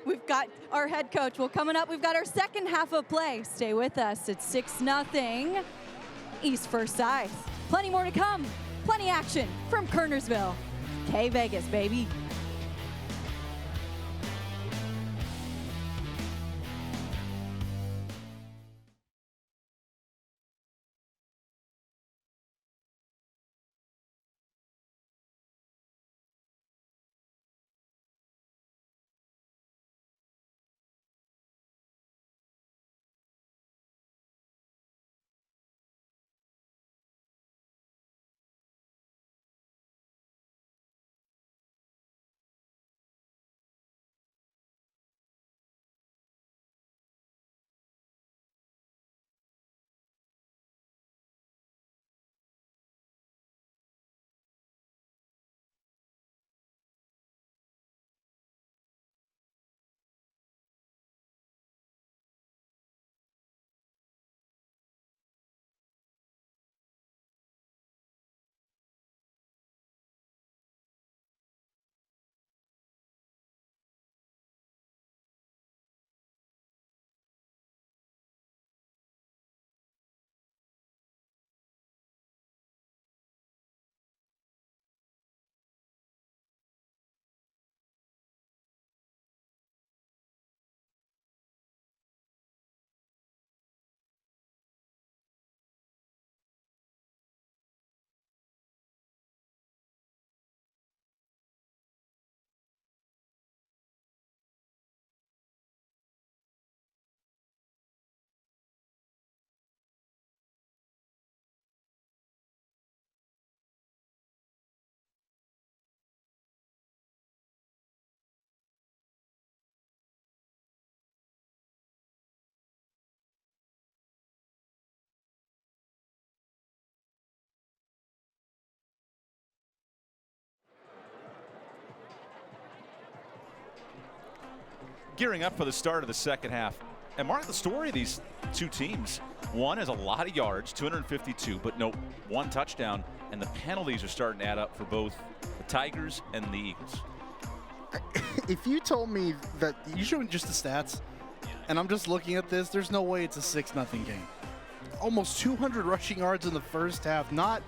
We've got our head coach. Well, coming up, we've got our second half of play. Stay with us. It's 6-0 East Forsyth. Plenty more to come. Plenty action from Kernersville. K-Vegas, baby. gearing up for the start of the second half. And Mark, the story of these two teams, one has a lot of yards, 252, but no one touchdown, and the penalties are starting to add up for both the Tigers and the Eagles. If you told me that you showed me just the stats, and I'm just looking at this, there's no way it's a 6-0 game. Almost 200 rushing yards in the first half. Not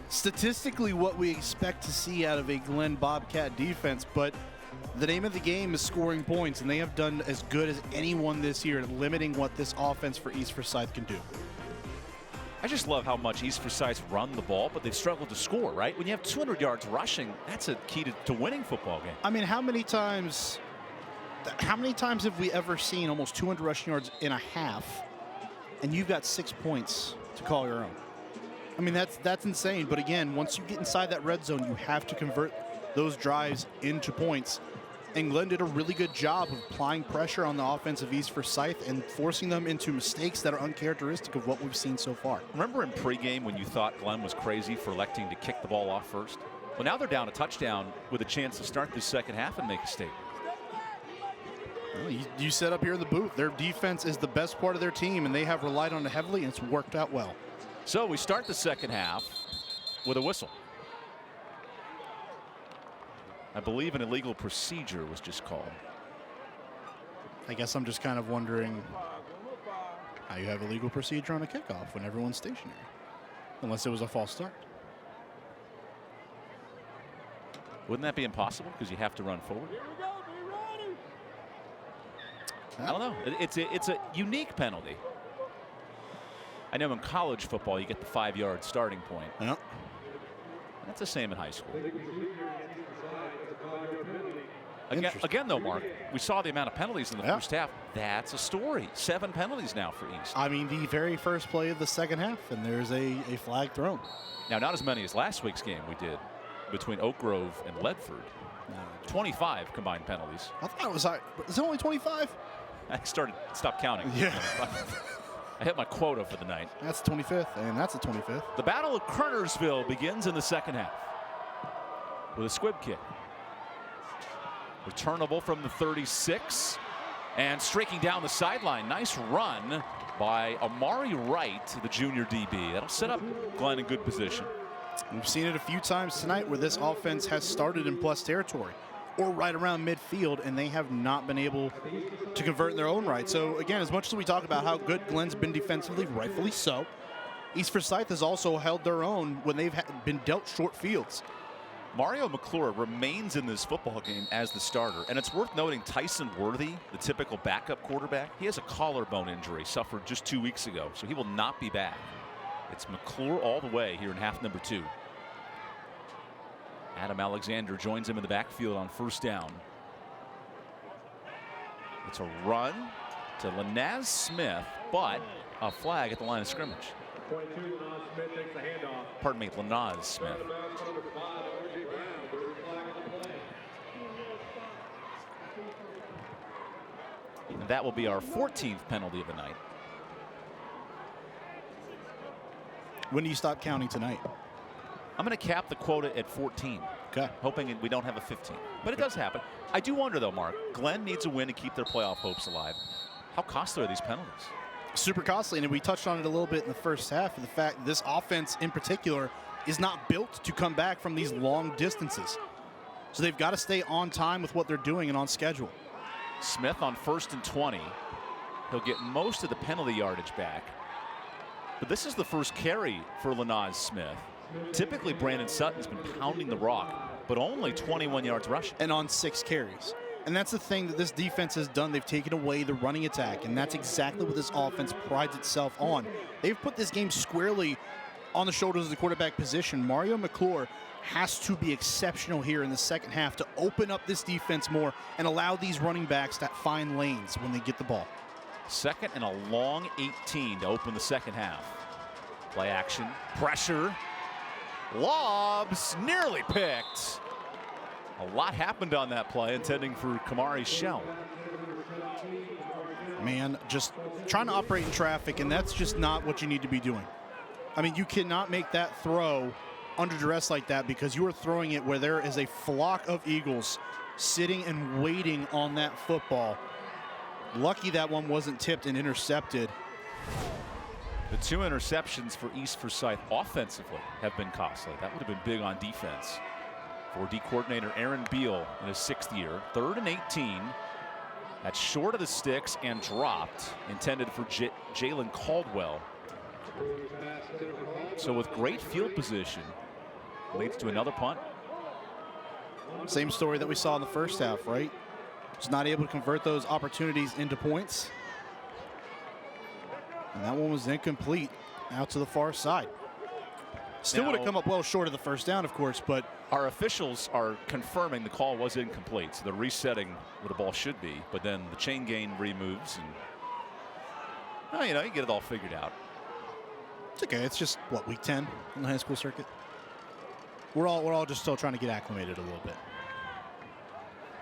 statistically what we expect to see out of a Glenn Bobcat defense, but the name of the game is scoring points, and they have done as good as anyone this year at limiting what this offense for East Forsyth can do. I just love how much East Forsyth run the ball, but they've struggled to score, right? When you have 200 yards rushing, that's a key to winning football game. I mean, how many times have we ever seen almost 200 rushing yards in a half, and you've got 6 points to call your own? I mean, that's insane. But again, once you get inside that red zone, you have to convert those drives into points. And Glenn did a really good job of applying pressure on the offense of East Forsyth and forcing them into mistakes that are uncharacteristic of what we've seen so far. Remember in pregame when you thought Glenn was crazy for electing to kick the ball off first? Well, now they're down a touchdown with a chance to start this second half and make a statement. Well, you said up here in the booth, their defense is the best part of their team, and they have relied on it heavily, and it's worked out well. So we start the second half with a whistle. I believe an illegal procedure was just called. I guess I'm just kind of wondering how you have illegal procedure on a kickoff when everyone's stationary, unless it was a false start. Wouldn't that be impossible because you have to run forward? I don't know. It's a unique penalty. I know in college football you get the 5-yard starting point. Yep. That's the same in high school. Again, though, Mark, we saw the amount of penalties in the first half. That's a story. 7 penalties now for East. I mean, the very first play of the second half, and there's a flag thrown. Now, not as many as last week's game we did between Oak Grove and Ledford. 25 combined penalties. I thought it was only 25? I stopped counting. Yeah. I hit my quota for the night. That's the 25th, and that's the 25th. The Battle of Kernersville begins in the second half with a squib kick. Returnable from the 36 and streaking down the sideline. Nice run by Amari Wright, the junior DB. That'll set up Glenn in good position. We've seen it a few times tonight where this offense has started in plus territory or right around midfield, and they have not been able to convert in their own right. So, again, as much as we talk about how good Glenn's been defensively, rightfully so, East Forsyth has also held their own when they've been dealt short fields. Mario McClure remains in this football game as the starter, and it's worth noting Tyson Worthy, the typical backup quarterback, he has a collarbone injury suffered just 2 weeks ago, so he will not be back. It's McClure all the way here in half number 2. Adam Alexander joins him in the backfield on first down. It's a run to Lanaz Smith, but a flag at the line of scrimmage. Pardon me, Lanaz Smith. And that will be our 14th penalty of the night. When do you stop counting tonight? I'm going to cap the quota at 14. Okay. Hoping we don't have a 15. But it does happen. I do wonder, though, Mark, Glenn needs a win to keep their playoff hopes alive. How costly are these penalties? Super costly, and we touched on it a little bit in the first half, of the fact that this offense in particular is not built to come back from these long distances. So they've got to stay on time with what they're doing and on schedule. Smith on 1st and 20. He'll get most of the penalty yardage back. But this is the first carry for Lanaz Smith. Typically, Brandon Sutton's been pounding the rock, but only 21 yards rushing. And on 6 carries. And that's the thing that this defense has done. They've taken away the running attack, and that's exactly what this offense prides itself on. They've put this game squarely on the shoulders of the quarterback position. Mario McClure has to be exceptional here in the second half to open up this defense more and allow these running backs to find lanes when they get the ball. Second and a long 18 to open the second half. Play action, pressure, lobs, nearly picked. A lot happened on that play, intending for Kamari Shell. Man, just trying to operate in traffic, and that's just not what you need to be doing. I mean, you cannot make that throw under duress like that because you are throwing it where there is a flock of Eagles sitting and waiting on that football. Lucky that one wasn't tipped and intercepted. The 2 interceptions for East Forsyth offensively have been costly. That would have been big on defense for D coordinator Aaron Beal in his 6th year. 3rd and 18. That's short of the sticks and dropped, intended for Jalen Caldwell. So with great field position, leads to another punt. Same story that we saw in the first half, right? Just not able to convert those opportunities into points. And that one was incomplete out to the far side. Still would have come up well short of the first down, of course, but our officials are confirming the call was incomplete. So they're resetting where the ball should be, but then the chain gain removes, and well, you know, you get it all figured out. It's okay. It's just what, week 10 on the high school circuit. We're all just still trying to get acclimated a little bit.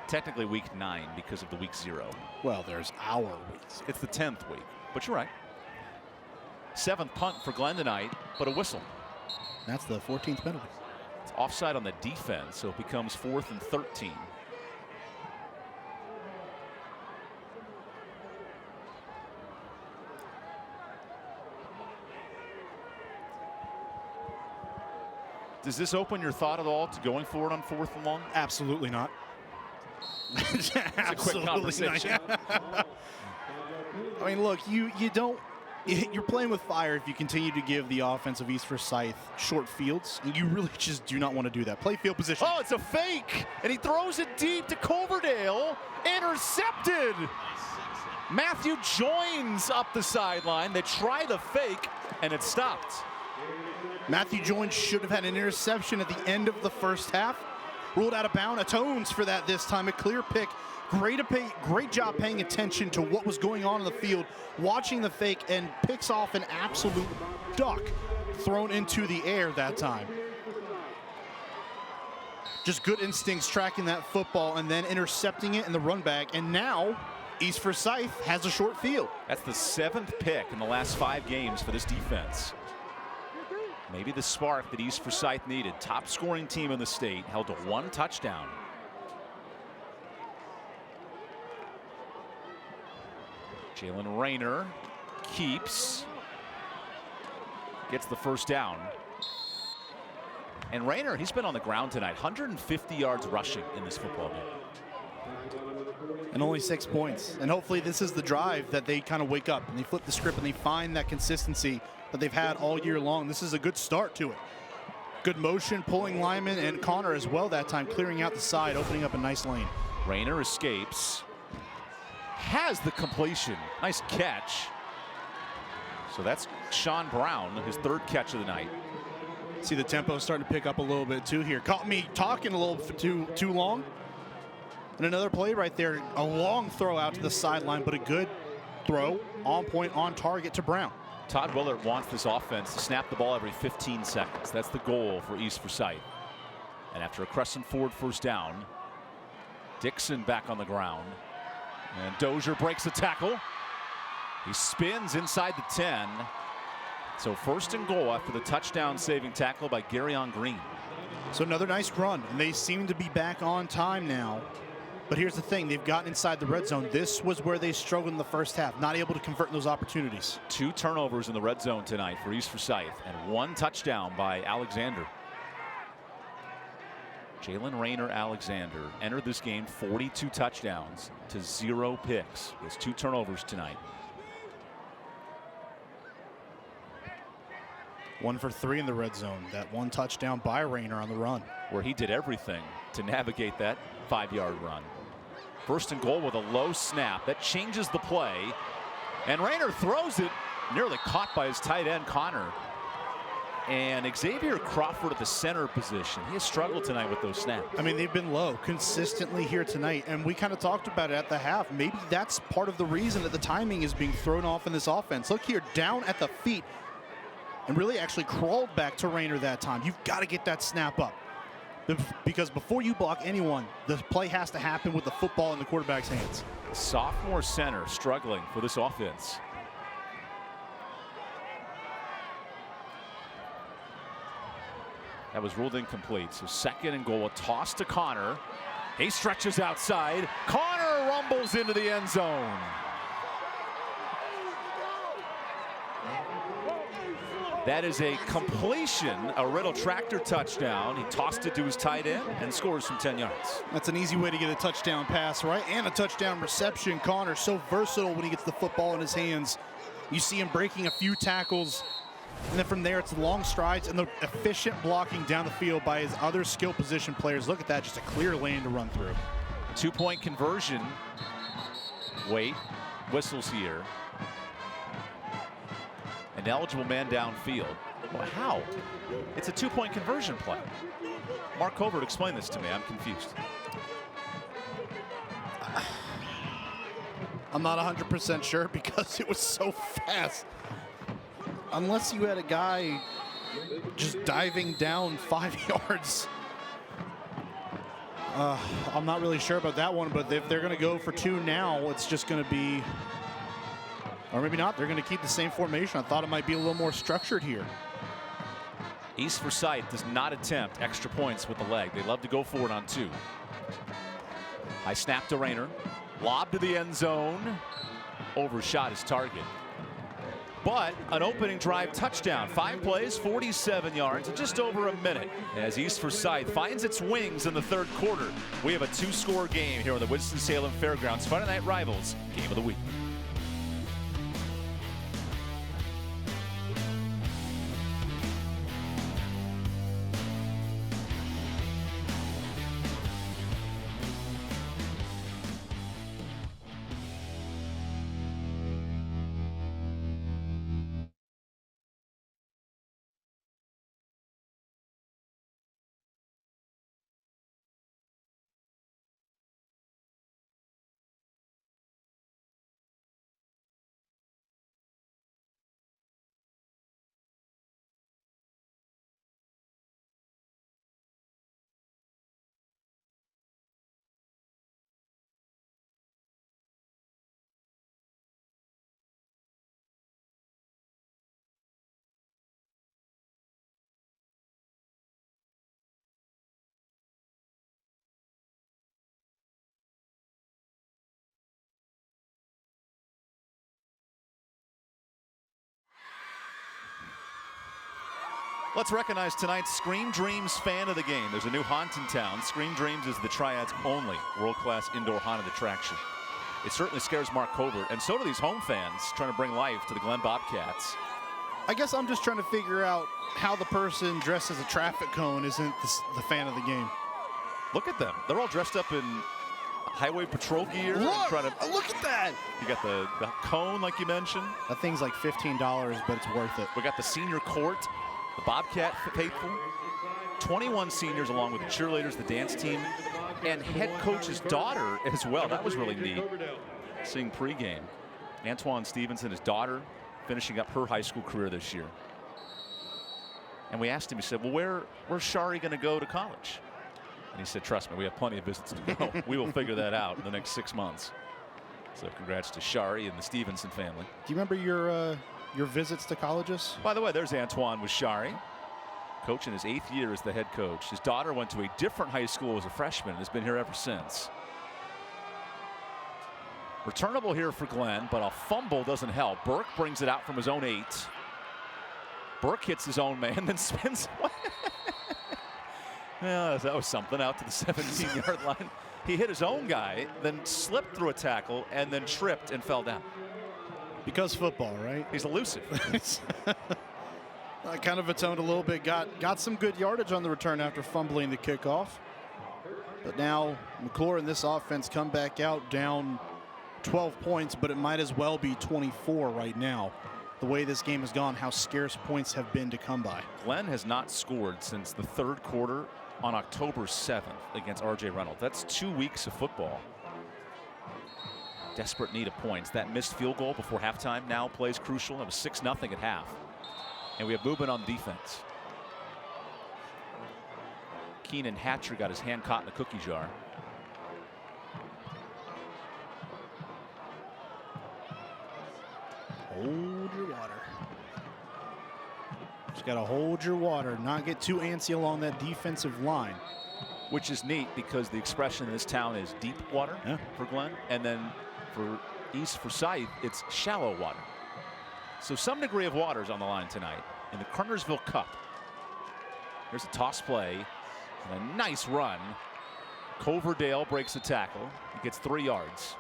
Technically week 9 because of the week 0. Well, there's our weeks. It's the 10th week, but you're right. 7th punt for Glenn tonight, but a whistle. That's the 14th penalty. It's offside on the defense, so it becomes 4th and 13. Does this open your thought at all to going forward on 4th and long? Absolutely not. It's a quick conversation. I mean, look, you're playing with fire if you continue to give the offense of East Forsyth short fields. And you really just do not want to do that. Play field position. Oh, it's a fake, and he throws it deep to Coverdale. Intercepted. Matthew joins up the sideline. They try the fake, and it stopped. Matthew Jones should have had an interception at the end of the first half. Ruled out of bounds. Atones for that this time. A clear pick. Great job paying attention to what was going on in the field, watching the fake, and picks off an absolute duck thrown into the air that time. Just good instincts tracking that football and then intercepting it in the run back. And now East Forsyth has a short field. That's the 7th pick in the last 5 games for this defense. Maybe the spark that East Forsyth needed. Top scoring team in the state, held to 1 touchdown. Jalen Rayner keeps, gets the first down. And Rayner, he's been on the ground tonight. 150 yards rushing in this football game. And only 6 points. And hopefully this is the drive that they kind of wake up and they flip the script and they find that consistency that they've had all year long. This is a good start to it. Good motion, pulling Lyman and Connor as well that time, clearing out the side, opening up a nice lane. Rayner escapes. Has the completion. Nice catch. So that's Sean Brown, his 3rd catch of the night. See the tempo starting to pick up a little bit too here. Caught me talking a little bit too long. And another play right there. A long throw out to the sideline, but a good throw, on point, on target to Brown. Todd Willard wants this offense to snap the ball every 15 seconds. That's the goal for East Forsyth. And after a Crescent Ford first down, Dixon back on the ground. And Dozier breaks the tackle. He spins inside the 10. So 1st and goal after the touchdown saving tackle by Garyon Green. So another nice run, and they seem to be back on time now. But here's the thing, they've gotten inside the red zone. This was where they struggled in the first half, not able to convert those opportunities. 2 turnovers in the red zone tonight for East Forsyth, and 1 touchdown by Alexander. Jalen Rayner Alexander entered this game 42 touchdowns to 0 picks. He has 2 turnovers tonight. 1 for 3 in the red zone. That 1 touchdown by Rayner on the run. Where he did everything to navigate that 5-yard run. 1st and goal with a low snap. That changes the play. And Rayner throws it, nearly caught by his tight end, Connor. And Xavier Crawford at the center position. He has struggled tonight with those snaps. I mean, they've been low consistently here tonight. And we kind of talked about it at the half. Maybe that's part of the reason that the timing is being thrown off in this offense. Look here, down at the feet. And really actually crawled back to Rayner that time. You've got to get that snap up. Because before you block anyone, the play has to happen with the football in the quarterback's hands. Sophomore center struggling for this offense. That was ruled incomplete. So 2nd and goal, a toss to Connor. He stretches outside. Connor rumbles into the end zone. That is a completion, a Riddle tractor touchdown. He tossed it to his tight end and scores from 10 yards. That's an easy way to get a touchdown pass, right? And a touchdown reception. Connor, so versatile when he gets the football in his hands. You see him breaking a few tackles, and then from there it's long strides and the efficient blocking down the field by his other skill position players. Look at that, just a clear lane to run through. 2-point conversion. Wait, whistles here. An eligible man downfield. Well, how? It's a 2-point conversion play. Mark Covert, explain this to me. I'm confused. I'm not 100% sure because it was so fast. Unless you had a guy just diving down 5 yards. I'm not really sure about that one, but if they're going to go for 2 now, it's just going to be, or maybe not, they're going to keep the same formation. I thought it might be a little more structured here. East Forsyth does not attempt extra points with the leg. They love to go for it on 2. High snap to Rayner. Lob to the end zone. Overshot his target. But an opening drive touchdown. 5 plays, 47 yards in just over a minute. As East Forsyth finds its wings in the third quarter. We have a 2-score game here on the Winston-Salem Fairgrounds. Friday Night Rivals, Game of the Week. Let's recognize tonight's Scream Dreams fan of the game. There's a new haunt in town. Scream Dreams is the Triad's only world-class indoor haunted attraction. It certainly scares Mark Covert, and so do these home fans trying to bring life to the Glen Bobcats. I guess I'm just trying to figure out how the person dressed as a traffic cone isn't the fan of the game. Look at them. They're all dressed up in highway patrol gear. Look at that. You got the cone, like you mentioned. That thing's like $15, but it's worth it. We got the senior court. The Bobcat faithful, 21 seniors along with the cheerleaders, the dance team, and head coach's daughter as well. That was really neat, seeing pregame. Antoine Stevenson, his daughter, finishing up her high school career this year. And we asked him, he said, well, where's Shari going to go to college? And he said, trust me, we have plenty of visits to go. We will figure that out in the next 6 months. So congrats to Shari and the Stevenson family. Do you remember your visits to colleges? By the way, there's Antoine with Shari, coach in his 8th year as the head coach. His daughter went to a different high school as a freshman and has been here ever since. Returnable here for Glenn, but a fumble doesn't help. Burke brings it out from his own 8. Burke hits his own man, then spins away. Yeah, that was something, out to the 17-yard line. He hit his own guy, then slipped through a tackle, and then tripped and fell down. Because football, right? He's elusive. Kind of atoned a little bit. Got some good yardage on the return after fumbling the kickoff. But now McClure and this offense come back out down 12 points, but it might as well be 24 right now. The way this game has gone, how scarce points have been to come by. Glenn has not scored since the third quarter on October 7th against R.J. Reynolds. That's 2 weeks of football. Desperate need of points. That missed field goal before halftime now plays crucial. It was 6-0 at half. And we have movement on defense. Keenan Hatcher got his hand caught in a cookie jar. Hold your water. Just got to hold your water, not get too antsy along that defensive line. Which is neat because the expression in this town is deep water for Glenn. And then for East Forsyth, it's shallow water. So some degree of water is on the line tonight. in the Kernersville Cup. Here's a toss play and a nice run. Coverdale breaks the tackle. He gets 3 yards.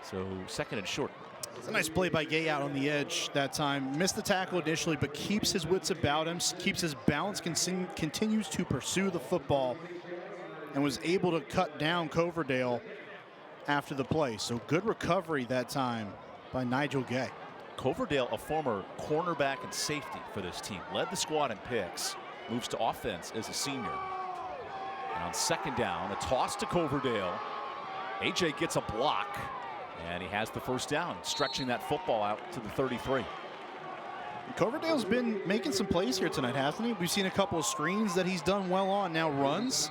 So 2nd and short. It's a nice play by Gay out on the edge that time. Missed the tackle initially, but keeps his wits about him, keeps his balance, continues to pursue the football, and was able to cut down Coverdale after the play. So good recovery that time by Nigel Gay. Coverdale, a former cornerback and safety for this team, led the squad in picks, moves to offense as a senior. And on 2nd down, a toss to Coverdale. AJ gets a block, and he has the 1st down, stretching that football out to the 33. Coverdale's been making some plays here tonight, hasn't he? We've seen a couple of screens that he's done well on, now runs.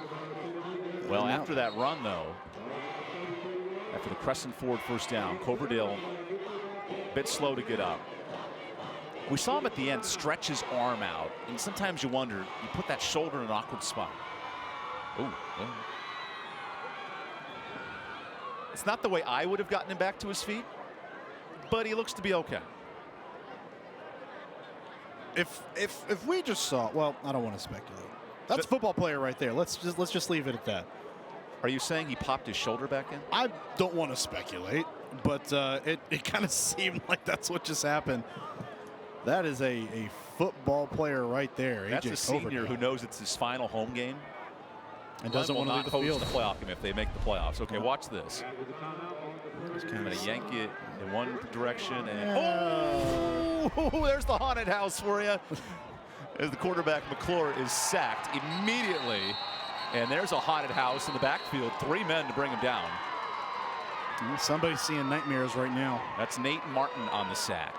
Well, after that run, though, after the crescent forward 1st down, Coverdale a bit slow to get up. We saw him at the end stretch his arm out, and sometimes you wonder, you put that shoulder in an awkward spot. Ooh. It's not the way I would have gotten him back to his feet, but he looks to be okay. If we just saw, well, I don't want to speculate. That's a football player right there. Let's just leave it at that. Are you saying he popped his shoulder back in? I don't want to speculate, but it kind of seemed like that's what just happened. That is a football player right there. That's AJ a senior Coverdale, who knows it's his final home game and doesn't want to leave the field. The playoff game if they make the playoffs. Okay, watch this. Just kind of yank it in one direction, and oh, there's the haunted house for you. As the quarterback McClure is sacked immediately, and there's a haunted house in the backfield. 3 men to bring him down. Somebody's seeing nightmares right now. That's Nate Martin on the sack.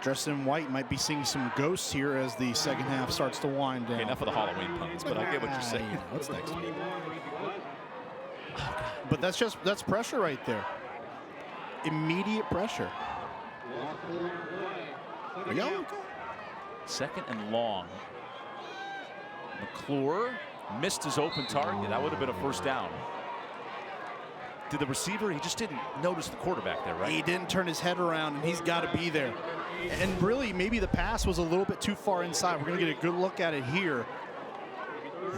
Dressed in white, might be seeing some ghosts here as the 2nd half starts to wind down. Okay, enough of the Halloween puns, but I get what you're saying. What's next week? But that's pressure right there. Immediate pressure. Are you okay? 2nd and long. McClure missed his open target. That would have been a 1st down. Did the receiver, he just didn't notice the quarterback there, right? He didn't turn his head around, and he's got to be there. And really, maybe the pass was a little bit too far inside. We're going to get a good look at it here.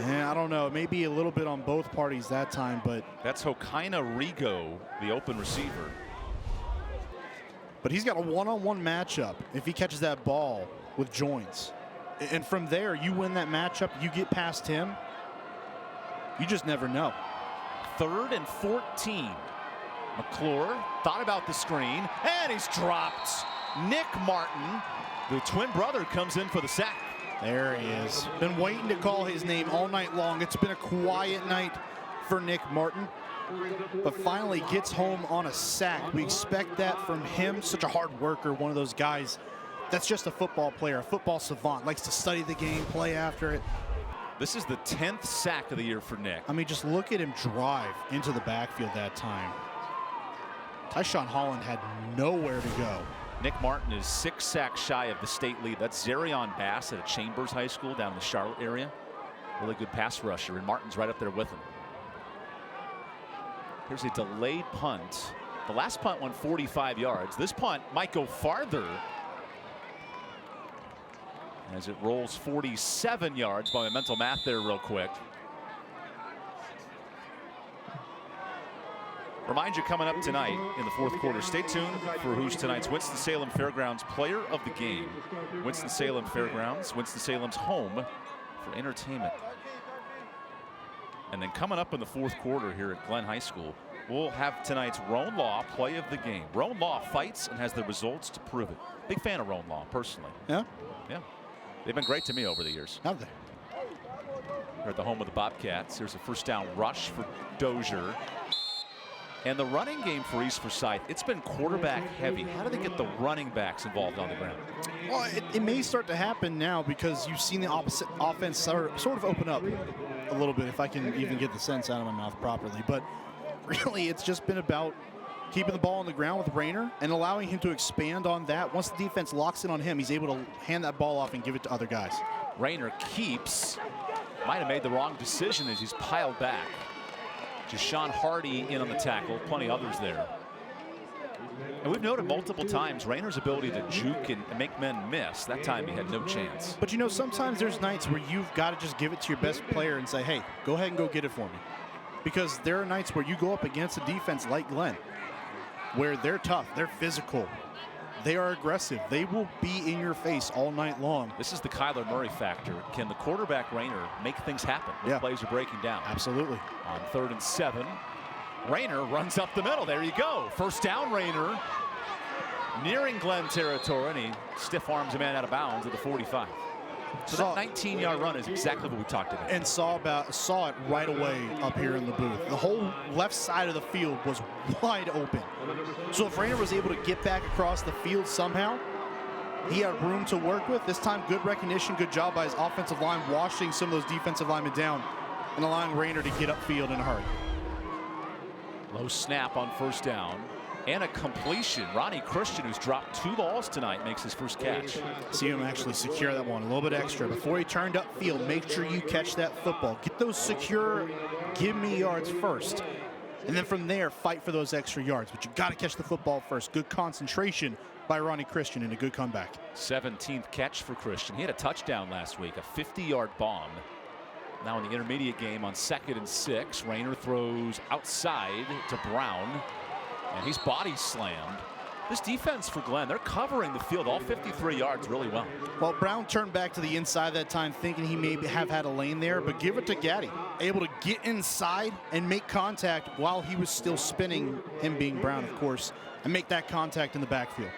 Yeah, I don't know. Maybe a little bit on both parties that time, but that's Hokaina Rigo, the open receiver. But he's got a one-on-one matchup if he catches that ball with joints. And from there, you win that matchup, you get past him. You just never know. 3rd and 14. McClure thought about the screen, and he's dropped. Nick Martin, the twin brother, comes in for the sack. There he is. Been waiting to call his name all night long. It's been a quiet night for Nick Martin, but finally gets home on a sack. We expect that from him. Such a hard worker, one of those guys that's just a football player, a football savant, likes to study the game, play after it. This is the 10th sack of the year for Nick. I mean, just look at him drive into the backfield that time. Tyshawn Holland had nowhere to go. Nick Martin is 6 sacks shy of the state lead. That's Zarion Bass at Chambers High School down in the Charlotte area. Really good pass rusher, and Martin's right up there with him. Here's a delayed punt. The last punt went 45 yards. This punt might go farther as it rolls 47 yards by my mental math there real quick. Remind you, coming up tonight in the 4th quarter, stay tuned for who's tonight's Winston-Salem Fairgrounds Player of the Game. Winston-Salem Fairgrounds, Winston-Salem's home for entertainment. And then coming up in the 4th quarter here at Glenn High School, we'll have tonight's Roan Law Play of the Game. Roan Law fights and has the results to prove it. Big fan of Roan Law, personally. Yeah? Yeah. They've been great to me over the years. Have they? Here at the home of the Bobcats. Here's a 1st down rush for Dozier. And the running game for East Forsyth, it's been quarterback heavy. How do they get the running backs involved on the ground? Well, it may start to happen now because you've seen the opposite offense sort of open up a little bit, if I can even get the sense out of my mouth properly. But really, it's just been about keeping the ball on the ground with Rayner and allowing him to expand on that. Once the defense locks in on him, he's able to hand that ball off and give it to other guys. Rayner keeps. Might have made the wrong decision as he's piled back. Just Sean Hardy in on the tackle. Plenty others there. And we've noted multiple times Rayner's ability to juke and make men miss. That time he had no chance. But you know, sometimes there's nights where you've got to just give it to your best player and say, hey, go ahead and go get it for me. Because there are nights where you go up against a defense like Glenn, where they're tough, they're physical, they are aggressive. They will be in your face all night long. This is the Kyler Murray factor. Can the quarterback Rayner make things happen when plays are breaking down? Absolutely. On 3rd and 7, Rayner runs up the middle. There you go. First down, Rayner. Nearing Glenn territory, and he stiff arms a man out of bounds at the 45. So that 19-yard run is exactly what we talked about. And saw it right away up here in the booth. The whole left side of the field was wide open. So if Rayner was able to get back across the field somehow, he had room to work with. This time, good recognition, good job by his offensive line, washing some of those defensive linemen down and allowing Rayner to get upfield in a hurry. Low snap on first down. And a completion. Ronnie Christian, who's dropped 2 balls tonight, makes his first catch. See him actually secure that one a little bit extra. Before he turned upfield, make sure you catch that football. Get those secure, give me yards first. And then from there, fight for those extra yards. But you got to catch the football first. Good concentration by Ronnie Christian and a good comeback. 17th catch for Christian. He had a touchdown last week, a 50-yard bomb. Now in the intermediate game on 2nd and 6, Rayner throws outside to Brown. And he's body slammed. This defense for Glenn, they're covering the field all 53 yards really well. Well, Brown turned back to the inside that time thinking he may have had a lane there, but give it to Gaddy. Able to get inside and make contact while he was still spinning, him being Brown, of course, and make that contact in the backfield.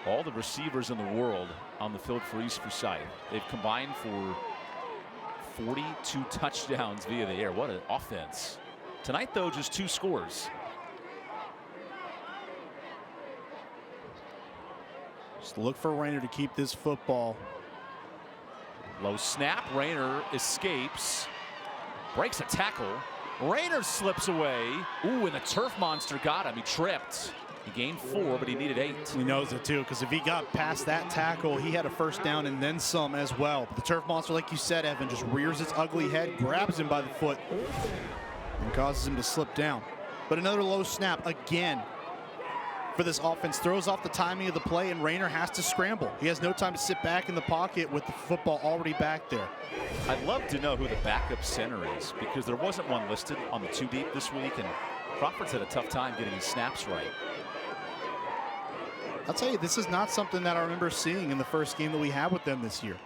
All the receivers in the world on the field for East Forsyth. They've combined for 42 touchdowns via the air. What an offense. Tonight, though, just 2 scores. Just look for Rayner to keep this football. Low snap. Rayner escapes. Breaks a tackle. Rayner slips away. Ooh, and the turf monster got him. He tripped. He gained 4, but he needed 8. He knows it too, because if he got past that tackle, he had a first down and then some as well. But the turf monster, like you said, Evan, just rears its ugly head, grabs him by the foot, and causes him to slip down. But another low snap again for this offense, throws off the timing of the play, and Rayner has to scramble. He has no time to sit back in the pocket with the football already back there. I'd love to know who the backup center is, because there wasn't one listed on the 2 deep this week, and Crawford's had a tough time getting his snaps right. I'll tell you, this is not something that I remember seeing in the first game that we had with them this year.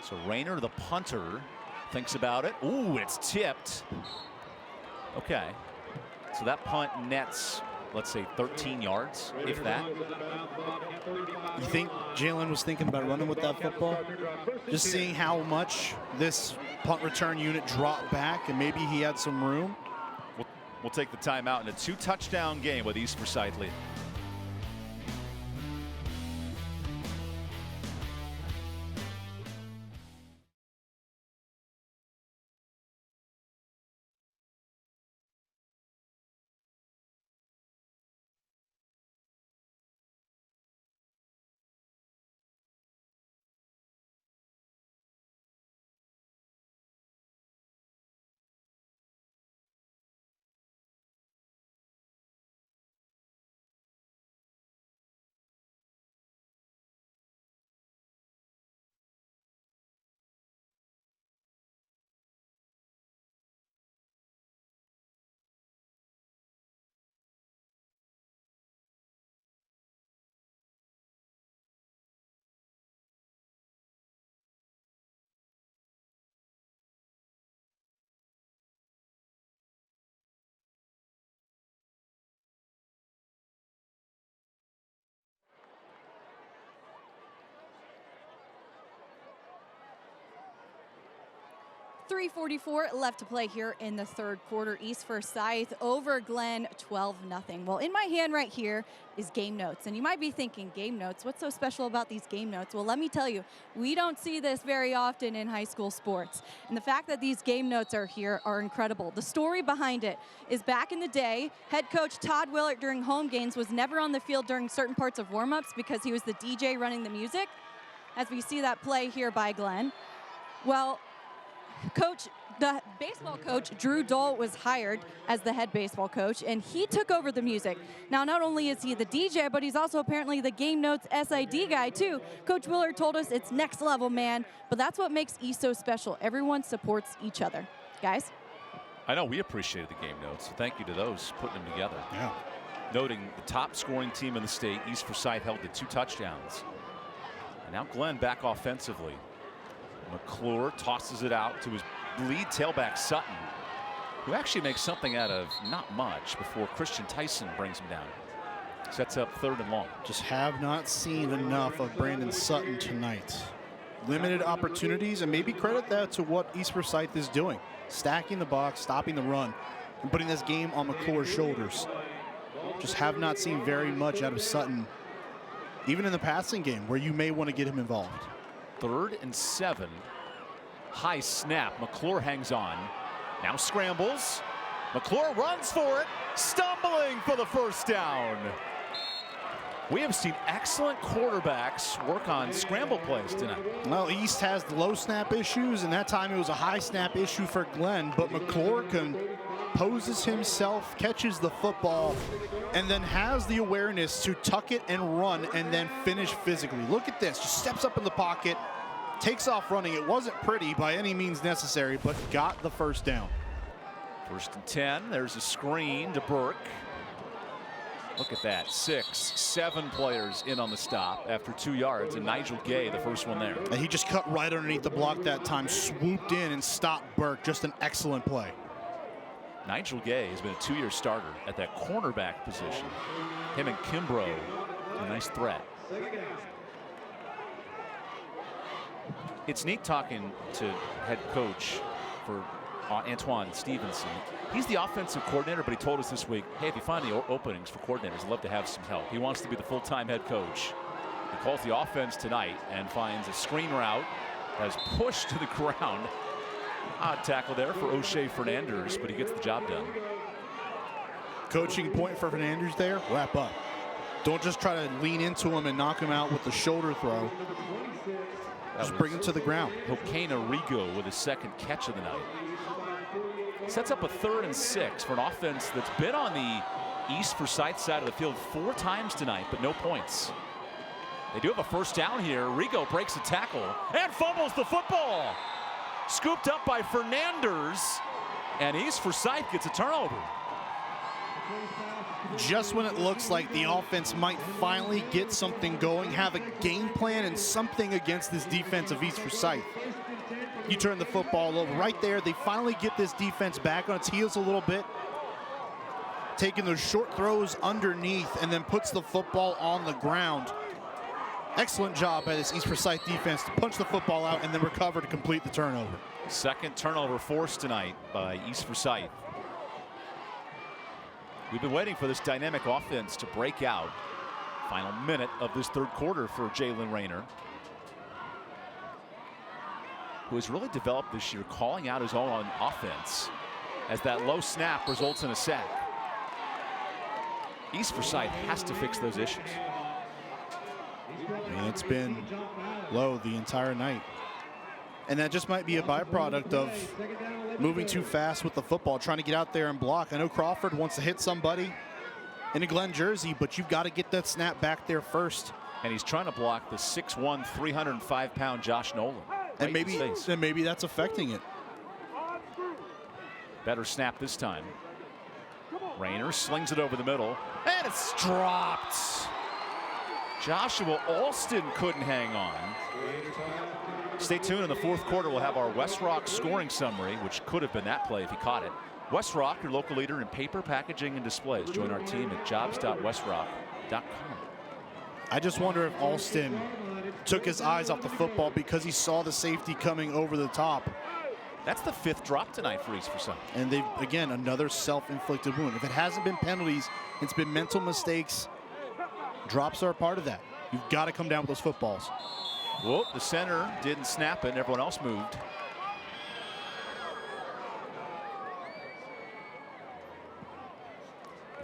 So Rayner, the punter, thinks about it. Ooh, it's tipped. Okay, so that punt nets, let's say, 13 yards, if that. You think Jalen was thinking about running with that football? Just seeing how much this punt return unit dropped back, and maybe he had some room. We'll take the timeout in a 2-touchdown game with East Forsyth lead. .344 left to play here in the 3rd quarter. East Forsyth over Glenn 12-0. Well, in my hand right here is game notes. And you might be thinking, game notes, what's so special about these game notes? Well, let me tell you, we don't see this very often in high school sports. And the fact that these game notes are here are incredible. The story behind it is back in the day, head coach Todd Willert during home games was never on the field during certain parts of warm-ups because he was the DJ running the music, as we see that play here by Glenn. Well, Coach the baseball coach, Drew Dole, was hired as the head baseball coach, and he took over the music. Now, not only is he the DJ, but he's also apparently the Game Notes SID guy, too. Coach Willard told us it's next level, man, but that's what makes East so special. Everyone supports each other. Guys? I know we appreciated the Game Notes, so thank you to those putting them together. Yeah. Noting the top scoring team in the state, East Forsyth, held to 2 touchdowns. And now Glenn back offensively. McClure tosses it out to his lead tailback Sutton, who actually makes something out of not much before Christian Tyson brings him down. Sets up 3rd and long. Just have not seen enough of Brandon Sutton tonight. Limited opportunities, and maybe credit that to what East Forsyth is doing. Stacking the box, stopping the run, and putting this game on McClure's shoulders. Just have not seen very much out of Sutton, even in the passing game, where you may want to get him involved. 3rd and 7. High snap. McClure hangs on. Now scrambles. McClure runs for it. Stumbling for the first down. We have seen excellent quarterbacks work on scramble plays tonight. Well, East has the low snap issues, and that time it was a high snap issue for Glenn, but McClure composes himself, catches the football, and then has the awareness to tuck it and run and then finish physically. Look at this, just steps up in the pocket, takes off running. It wasn't pretty by any means necessary, but got the first down. 1st and 10. There's a screen to Burke. Look at that. 6, 7 players in on the stop after 2 yards, and Nigel Gay, the first one there. And he just cut right underneath the block that time, swooped in and stopped Burke. Just an excellent play. Nigel Gay has been a 2-year starter at that cornerback position. Him and Kimbrough, a nice threat. It's neat talking to head coach for Antoine Stevenson. He's the offensive coordinator, but he told us this week, hey, if you find the openings for coordinators, I'd love to have some help. He wants to be the full-time head coach. He calls the offense tonight and finds a screen route that's pushed to the ground. Odd tackle there for O'Shea Fernandez, but he gets the job done. Coaching point for Fernandez there, wrap up. Don't just try to lean into him and knock him out with the shoulder throw. Just bring him to the ground. Hokena Rigo with his 2nd catch of the night. Sets up a 3rd and 6 for an offense that's been on the East Forsyth side of the field 4 times tonight, but no points. They do have a first down here. Rigo breaks a tackle and fumbles the football. Scooped up by Fernandez, and East Forsyth gets a turnover. Just when it looks like the offense might finally get something going, have a game plan and something against this defense of East Forsyth, you turn the football over. Right there, they finally get this defense back on its heels a little bit, taking those short throws underneath, and then puts the football on the ground. Excellent job by this East Forsyth defense to punch the football out and then recover to complete the turnover. 2nd turnover forced tonight by East Forsyth. We've been waiting for this dynamic offense to break out. Final minute of this 3rd quarter for Jalen Rayner, who has really developed this year, calling out his own on offense as that low snap results in a sack. East Forsyth has to fix those issues. I mean, it's been low the entire night. And that just might be a byproduct of moving too fast with the football, trying to get out there and block. I know Crawford wants to hit somebody in a Glenn jersey, but you've got to get that snap back there first. And he's trying to block the 6'1", 305-pound Josh Nolan. And maybe that's affecting it. Better snap this time. Rayner slings it over the middle, and it's dropped. Joshua Alston couldn't hang on. Stay tuned. In the 4th quarter, we'll have our West Rock scoring summary, which could have been that play if he caught it. West Rock, your local leader in paper, packaging, and displays. Join our team at jobs.westrock.com. I just wonder if Alston took his eyes off the football because he saw the safety coming over the top. That's the 5th drop tonight for East Forsyth. And they've, again, another self-inflicted wound. If it hasn't been penalties, it's been mental mistakes. Drops are a part of that. You've got to come down with those footballs. Whoop, the center didn't snap it, and everyone else moved.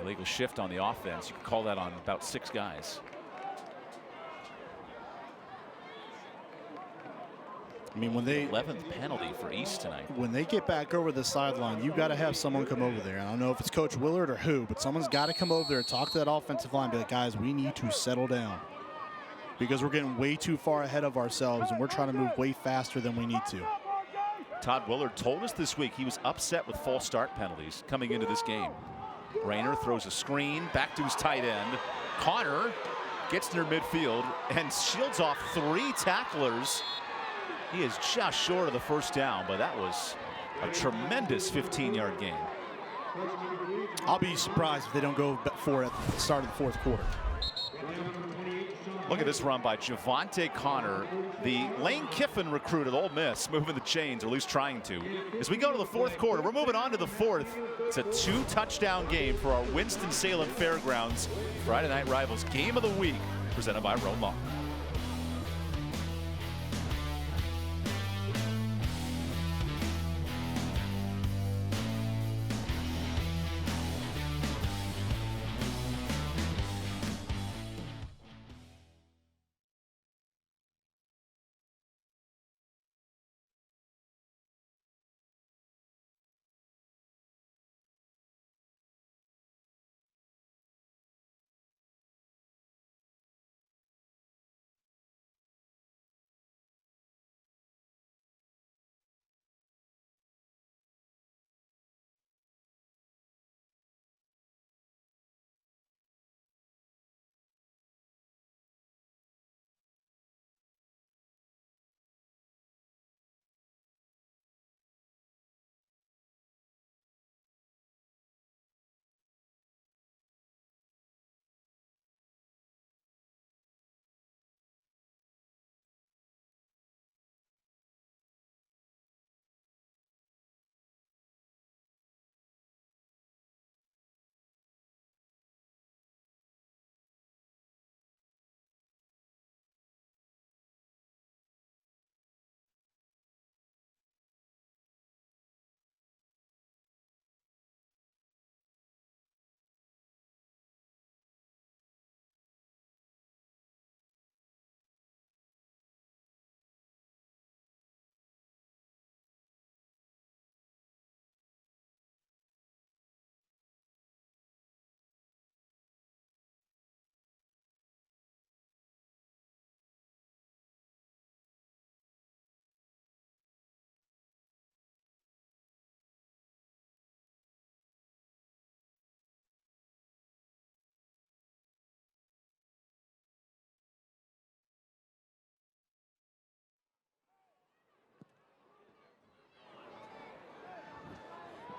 Illegal shift on the offense. You can call that on about 6 guys. I mean, when they 11th penalty for East tonight. When they get back over the sideline, you got to have someone come over there. I don't know if it's Coach Willard or who, but someone's got to come over there, talk to that offensive line, be like, guys, we need to settle down because we're getting way too far ahead of ourselves and we're trying to move way faster than we need to. Todd Willard told us this week he was upset with false start penalties coming into this game. Rayner throws a screen back to his tight end. Connor gets near midfield and shields off 3 tacklers. He is just short of the first down, but that was a tremendous 15-yard gain. I'll be surprised if they don't go for it at the start of the fourth quarter. Look at this run by Javante Connor, the Lane Kiffin recruit at Ole Miss, moving the chains, or at least trying to. As we go to the fourth quarter, we're moving on to the fourth. It's a 2-touchdown game for our Winston-Salem Fairgrounds Friday Night Rivals Game of the Week, presented by Roan Law.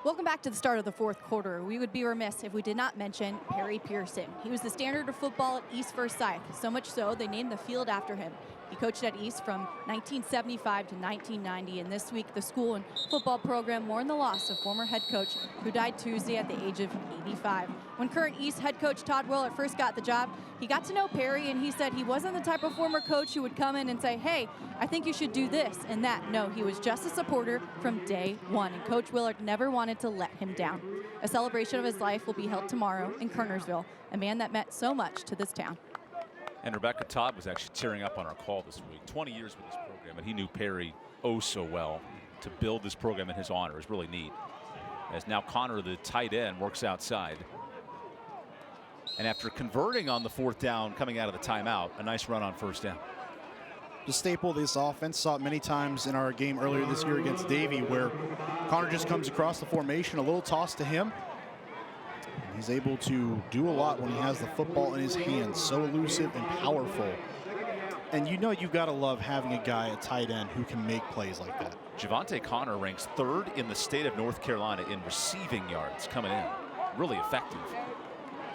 Welcome back to the start of the fourth quarter. We would be remiss if we did not mention Perry Pearson. He was the standard of football at East Forsyth, so much so they named the field after him. He coached at East from 1975 to 1990, and this week the school and football program mourned the loss of former head coach who died Tuesday at the age of 85. When current East head coach Todd Willard first got the job, he got to know Perry, and he said he wasn't the type of former coach who would come in and say, hey, I think you should do this and that. No, he was just a supporter from day one, and Coach Willard never wanted to let him down. A celebration of his life will be held tomorrow in Kernersville, a man that meant so much to this town. And Rebecca Todd was actually tearing up on our call this week. 20 years with this program, and he knew Perry oh so well. To build this program in his honor is really neat. As now Connor, the tight end, works outside. And after converting on the fourth down coming out of the timeout, a nice run on first down. The staple of this offense, saw it many times in our game earlier this year against Davie, where Connor just comes across the formation, a little toss to him. He's able to do a lot when he has the football in his hands, so elusive and powerful. And you know you've got to love having a guy at tight end who can make plays like that. Javante Connor ranks 3rd in the state of North Carolina in receiving yards coming in. Really effective.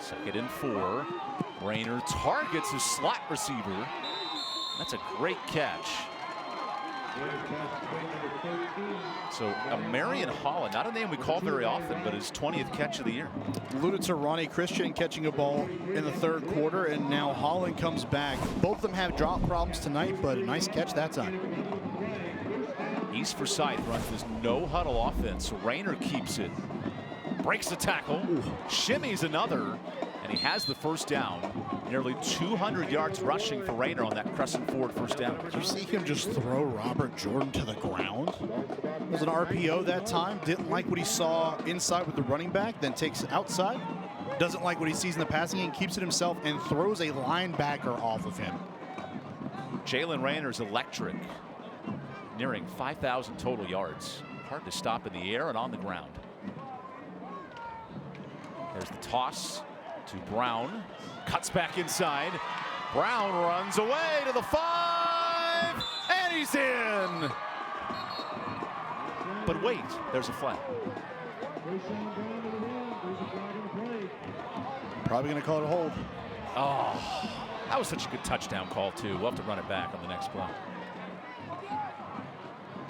2nd and 4. Rayner targets his slot receiver. That's a great catch. So Marion Holland, not a name we call very often, but his 20th catch of the year. Alluded to Ronnie Christian catching a ball in the third quarter, and now Holland comes back. Both of them have drop problems tonight, but a nice catch that time. East Forsyth runs this no huddle offense. Rayner keeps it, breaks the tackle, shimmies another, and he has the first down. Nearly 200 yards rushing for Rayner on that Crescent Ford first down. Did you see him just throw Robert Jordan to the ground? It was an RPO that time. Didn't like what he saw inside with the running back, then takes it outside. Doesn't like what he sees in the passing game, keeps it himself, and throws a linebacker off of him. Jalen Rayner's electric, nearing 5,000 total yards. Hard to stop in the air and on the ground. There's the toss to Brown. Cuts back inside. Brown runs away to the 5, and he's in. But wait, there's a flag. Probably going to call it a hold. Oh, that was such a good touchdown call, too. We'll have to run it back on the next play.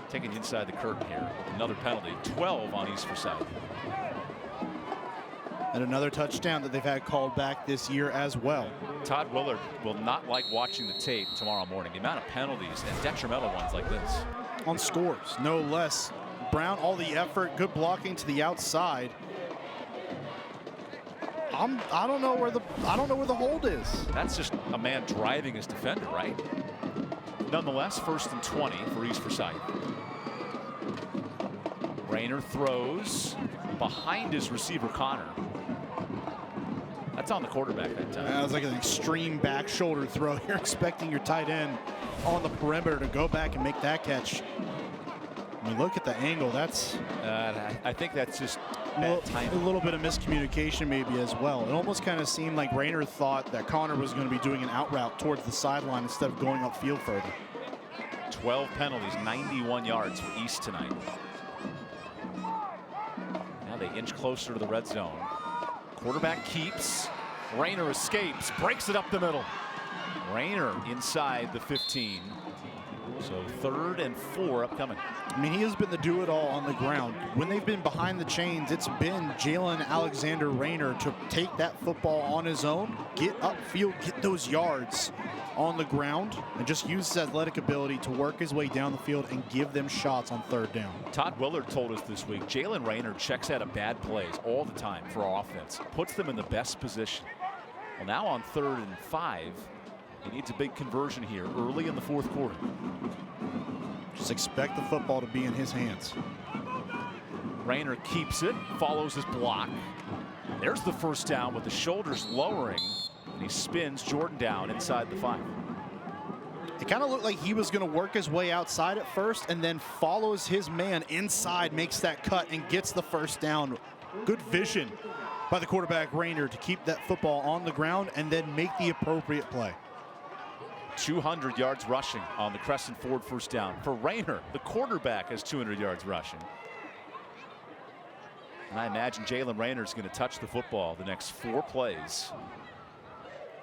Taking inside the curtain here. Another penalty. 12 on East Forsyth. And another touchdown that they've had called back this year as well. Todd Willard will not like watching the tape tomorrow morning. The amount of penalties and detrimental ones like this. On scores, no less. Brown, all the effort, good blocking to the outside. I don't know where the hold is. That's just a man driving his defender, right? Nonetheless, 1st and 20 for East Forsyth. Rayner throws behind his receiver Connor. That's on the quarterback that time. That was like an extreme back shoulder throw. You're expecting your tight end on the perimeter to go back and make that catch. When you look at the angle, that's I think that's just a little bit of miscommunication maybe as well. It almost kind of seemed like Rayner thought that Connor was going to be doing an out route towards the sideline instead of going upfield further. 12 penalties, 91 yards for East tonight. Now they inch closer to the red zone. Quarterback keeps. Rayner escapes, breaks it up the middle. Rayner inside the 15. So 3rd and 4 upcoming. I mean, he has been the do-it-all on the ground. When they've been behind the chains, it's been Jalen Alexander Rayner to take that football on his own, get upfield, get those yards on the ground, and just use his athletic ability to work his way down the field and give them shots on 3rd down. Todd Willard told us this week, Jalen Rayner checks out of bad plays all the time for our offense, puts them in the best position. Well, now on 3rd and 5, he needs a big conversion here early in the 4th quarter. Just expect the football to be in his hands. Rayner keeps it, follows his block. There's the first down with the shoulders lowering, and he spins Jordan down inside the 5. It kind of looked like he was going to work his way outside at first and then follows his man inside, makes that cut, and gets the first down. Good vision by the quarterback Rayner to keep that football on the ground and then make the appropriate play. 200 yards rushing on the Crescent Ford first down. For Rayner, the quarterback has 200 yards rushing. And I imagine Jalen Rayner is going to touch the football the next 4 plays.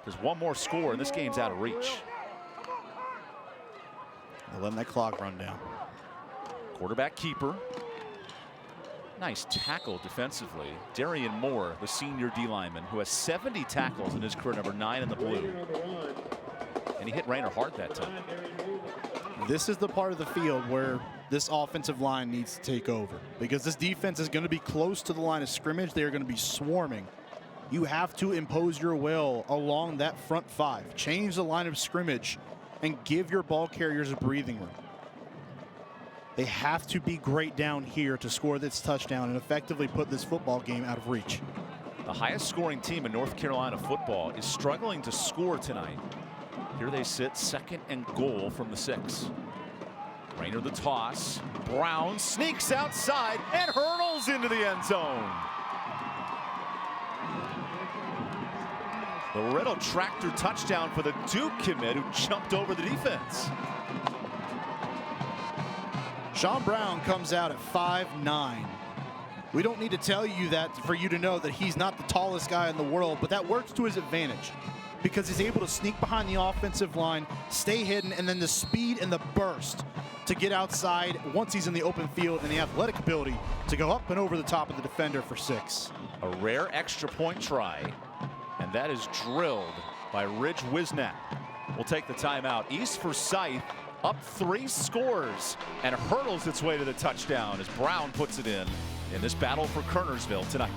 There's one more score, and this game's out of reach. They're letting that clock run down. Quarterback keeper. Nice tackle defensively. Darian Moore, the senior D lineman, who has 70 tackles in his career, number 9 in the blue. And he hit Rayner hard that time. This is the part of the field where this offensive line needs to take over, because this defense is going to be close to the line of scrimmage. They're going to be swarming. You have to impose your will along that front 5. Change the line of scrimmage and give your ball carriers a breathing room. They have to be great down here to score this touchdown and effectively put this football game out of reach. The highest scoring team in North Carolina football is struggling to score tonight. Here they sit, 2nd and goal from the 6. Rayner the toss. Brown sneaks outside and hurtles into the end zone. The Riddle tractor touchdown for the Duke commit who jumped over the defense. Sean Brown comes out at 5'9". We don't need to tell you that for you to know that he's not the tallest guy in the world, but that works to his advantage, because he's able to sneak behind the offensive line, stay hidden, and then the speed and the burst to get outside once he's in the open field, and the athletic ability to go up and over the top of the defender for 6. A rare extra point try, and that is drilled by Ridge Wisnat. We'll take the timeout. East Forsyth up 3 scores and hurdles its way to the touchdown as Brown puts it in this battle for Kernersville tonight.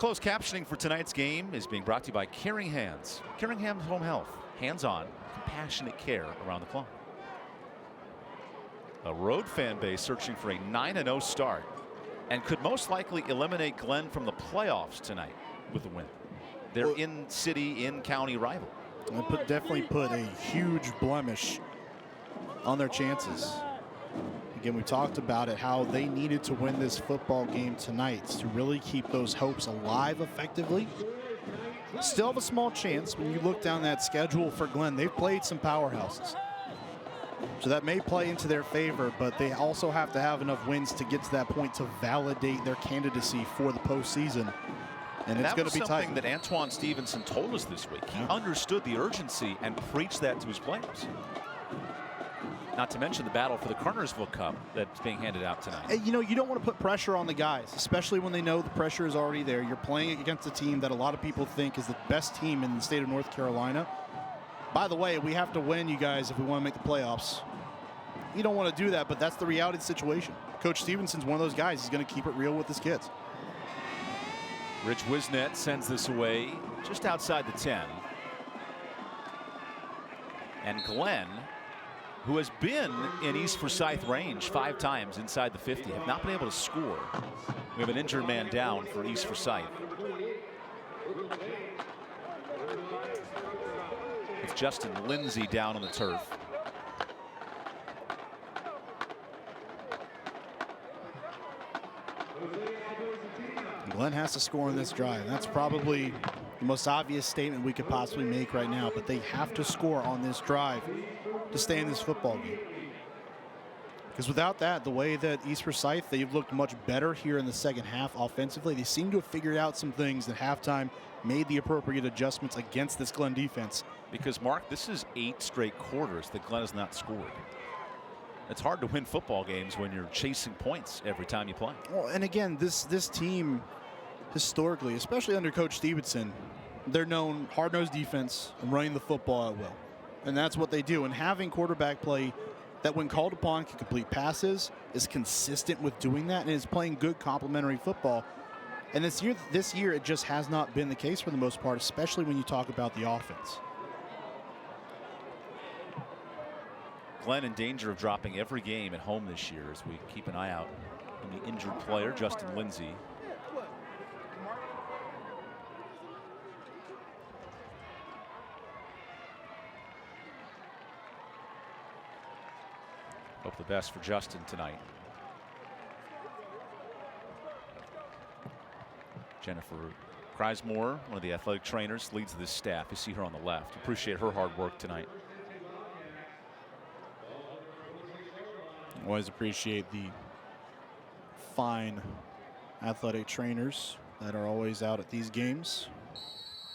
Closed captioning for tonight's game is being brought to you by Caring Hands. Caring Hands Home Health. Hands-on, compassionate care around the clock. A road fan base searching for a 9-0 start and could most likely eliminate Glenn from the playoffs tonight with a win. They're in-city, in-county rival. Definitely put a huge blemish on their chances. Again, we talked about it, how they needed to win this football game tonight to really keep those hopes alive effectively. Still have a small chance when you look down that schedule for Glenn. They've played some powerhouses, so that may play into their favor, but they also have to have enough wins to get to that point to validate their candidacy for the postseason. And it's going to be tight. Something that Antoine Stevenson told us this week. He understood the urgency and preached that to his players. Not to mention the battle for the Kernersville Cup that's being handed out tonight. You know, you don't want to put pressure on the guys, especially when they know the pressure is already there. You're playing against a team that a lot of people think is the best team in the state of North Carolina. By the way, we have to win, you guys, if we want to make the playoffs. You don't want to do that, but that's the reality of the situation. Coach Stevenson's one of those guys. He's going to keep it real with his kids. Rich Wisnet sends this away just outside the 10. And Glenn, who has been in East Forsyth range 5 times inside the 50, have not been able to score. We have an injured man down for East Forsyth. It's Justin Lindsay down on the turf. Glenn has to score in this drive. That's probably the most obvious statement we could possibly make right now, but they have to score on this drive to stay in this football game. Because without that, the way that East Forsyth, they've looked much better here in the second half offensively. They seem to have figured out some things at halftime, made the appropriate adjustments against this Glenn defense. Because, Mark, this is 8 straight quarters that Glenn has not scored. It's hard to win football games when you're chasing points every time you play. Well, and again, this team, historically, especially under Coach Stevenson, they're known hard-nosed defense and running the football at will. And that's what they do. And having quarterback play that, when called upon, can complete passes, is consistent with doing that, and is playing good complementary football. And this year, it just has not been the case for the most part, especially when you talk about the offense. Glenn in danger of dropping every game at home this year as we keep an eye out on the injured player, Justin Lindsay. Hope the best for Justin tonight. Jennifer Kreismore, one of the athletic trainers, leads this staff. You see her on the left. Appreciate her hard work tonight. Always appreciate the fine athletic trainers that are always out at these games,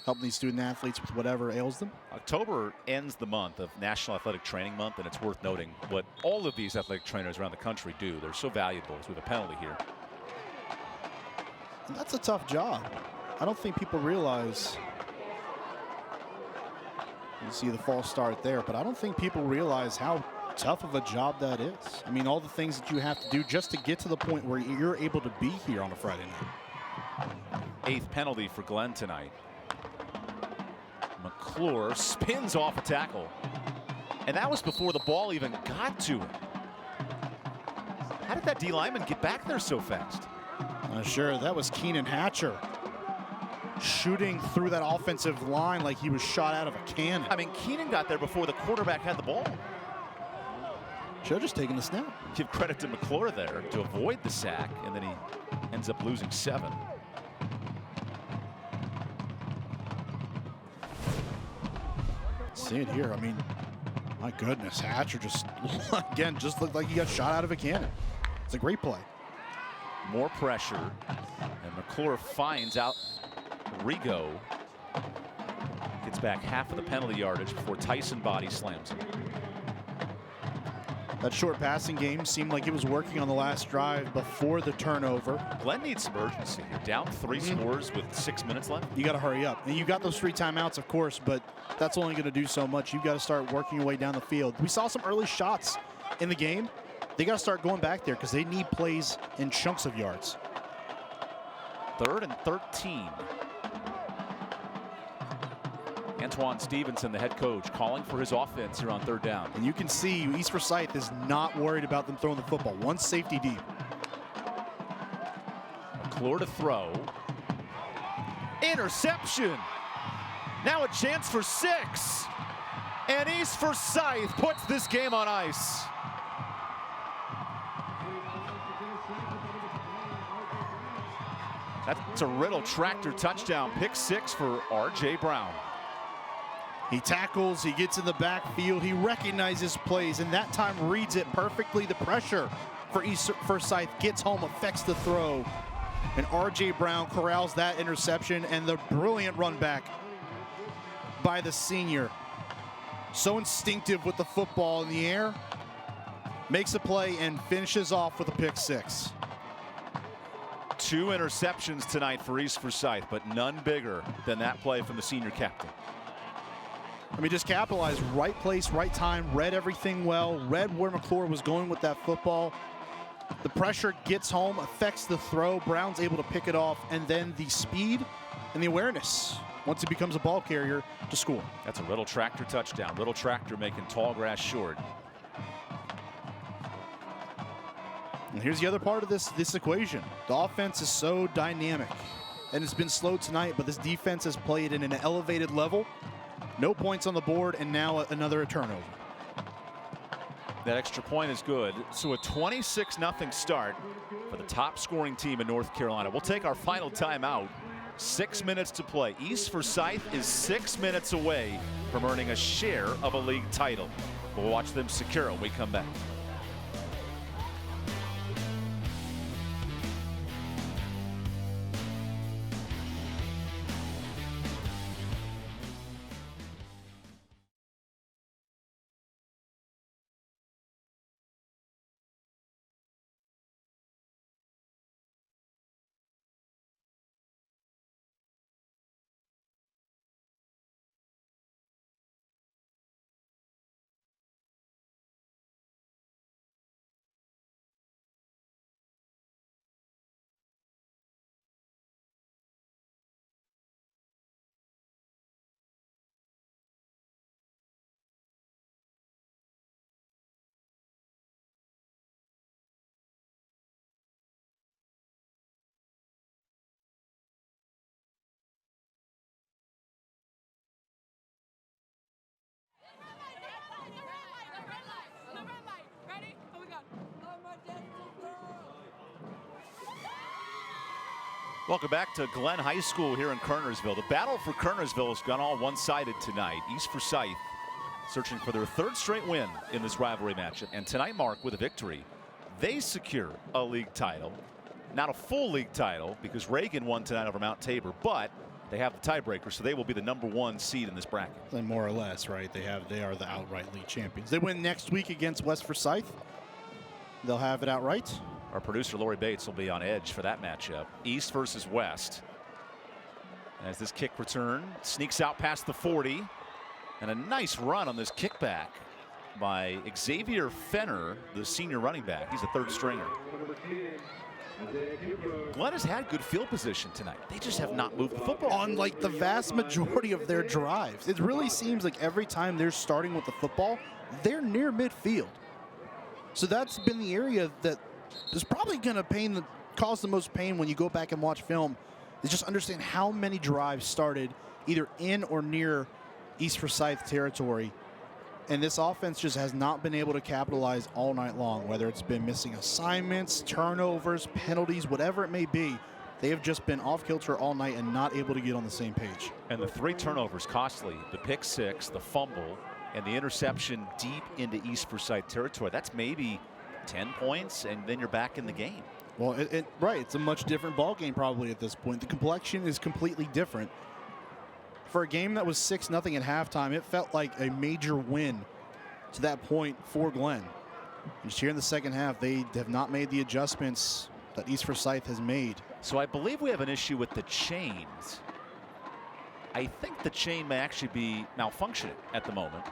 helping these student athletes with whatever ails them. October ends the month of National Athletic Training Month, and it's worth noting what all of these athletic trainers around the country do. They're so valuable with a penalty here. And that's a tough job. I don't think people realize. You see the false start there, but I don't think people realize how tough of a job that is. I mean, all the things that you have to do just to get to the point where you're able to be here on a Friday night. 8th penalty for Glenn tonight. McClure spins off a tackle, and that was before the ball even got to him. How did that D lineman get back there so fast? Sure, that was Keenan Hatcher shooting through that offensive line like he was shot out of a cannon. I mean, Keenan got there before the quarterback had the ball. Should have just taken the snap. Give credit to McClure there to avoid the sack, and then he ends up losing 7. See it here. I mean, my goodness, Hatcher just, again, just looked like he got shot out of a cannon. It's a great play. More pressure, and McClure finds out Rigo. Gets back half of the penalty yardage before Tyson body slams him. That short passing game seemed like it was working on the last drive before the turnover. Glenn needs some urgency. You're down 3 scores with 6 minutes left. You got to hurry up. And you got those 3 timeouts, of course, but that's only going to do so much. You've got to start working your way down the field. We saw some early shots in the game. They got to start going back there because they need plays in chunks of yards. 3rd and 13. Antoine Stevenson, the head coach, calling for his offense here on 3rd down. And you can see East Forsyth is not worried about them throwing the football. One safety deep. McClure to throw. Interception. Now a chance for 6. And East Forsyth puts this game on ice. That's a Riddle tractor touchdown. Pick 6 for R.J. Brown. He tackles, he gets in the backfield, he recognizes plays, and that time reads it perfectly. The pressure for East Forsyth gets home, affects the throw. And R.J. Brown corrals that interception, and the brilliant run back by the senior. So instinctive with the football in the air. Makes a play and finishes off with a pick 6. 2 interceptions tonight for East Forsyth, but none bigger than that play from the senior captain. I mean, just capitalize, right place, right time, read everything well, read where McClure was going with that football. The pressure gets home, affects the throw. Brown's able to pick it off, and then the speed and the awareness once he becomes a ball carrier to score. That's a Riddle tractor touchdown. Riddle tractor making tall grass short. And here's the other part of this equation. The offense is so dynamic, and it's been slow tonight, but this defense has played in an elevated level. No points on the board, and now another turnover. That extra point is good. So a 26-0 start for the top scoring team in North Carolina. We'll take our final timeout. 6 minutes to play. East Forsyth is 6 minutes away from earning a share of a league title. We'll watch them secure when we come back. Welcome back to Glenn High School here in Kernersville. The battle for Kernersville has gone all one-sided tonight. East Forsyth searching for their 3rd straight win in this rivalry matchup. And tonight, Mark, with a victory, they secure a league title. Not a full league title because Reagan won tonight over Mount Tabor, but they have the tiebreaker, so they will be the #1 seed in this bracket. And more or less, right? They are the outright league champions. They win next week against West Forsyth. They'll have it outright. Our producer, Lori Bates, will be on edge for that matchup. East versus West. As this kick return sneaks out past the 40. And a nice run on this kickback by Xavier Fenner, the senior running back. He's a 3rd stringer. Glenn has had good field position tonight. They just have not moved the football. On like the vast majority of their drives. It really seems like every time they're starting with the football, they're near midfield. So that's been the area that is probably going to cause the most pain when you go back and watch film, is just understand how many drives started either in or near East Forsyth territory. And this offense just has not been able to capitalize all night long, whether it's been missing assignments, turnovers, penalties, whatever it may be. They have just been off kilter all night and not able to get on the same page. And the 3 turnovers costly. The pick 6, the fumble, and the interception deep into East Forsyth territory. That's maybe 10 points, and then you're back in the game. Well, right. It's a much different ball game probably at this point. The complexion is completely different. For a game that was 6-0 at halftime, it felt like a major win to that point for Glenn. And just here in the second half, they have not made the adjustments that East Forsyth has made. So I believe we have an issue with the chains. I think the chain may actually be malfunctioning at the moment.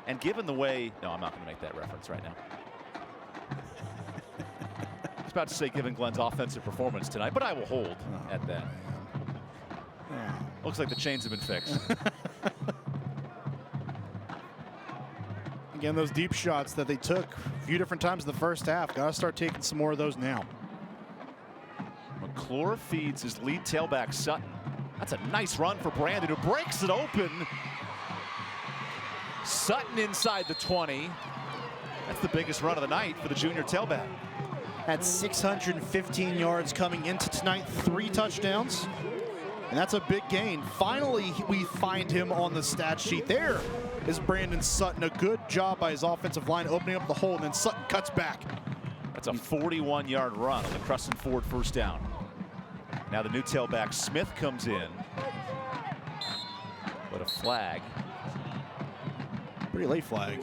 And given the way, no, I'm not going to make that reference right now. was about to say given Glenn's offensive performance tonight, but I will hold at that. Looks like the chains have been fixed. Again, those deep shots that they took a few different times in the first half. Got to start taking some more of those now. McClure feeds his lead tailback, Sutton. That's a nice run for Brandon, who breaks it open. Sutton inside the 20. That's the biggest run of the night for the junior tailback. Had 615 yards coming into tonight, 3 touchdowns. And that's a big gain. Finally, we find him on the stat sheet. There is Brandon Sutton. A good job by his offensive line opening up the hole, and then Sutton cuts back. That's a 41-yard run on the Crescent Ford first down. Now the new tailback, Smith, comes in. But a flag. Pretty late flag.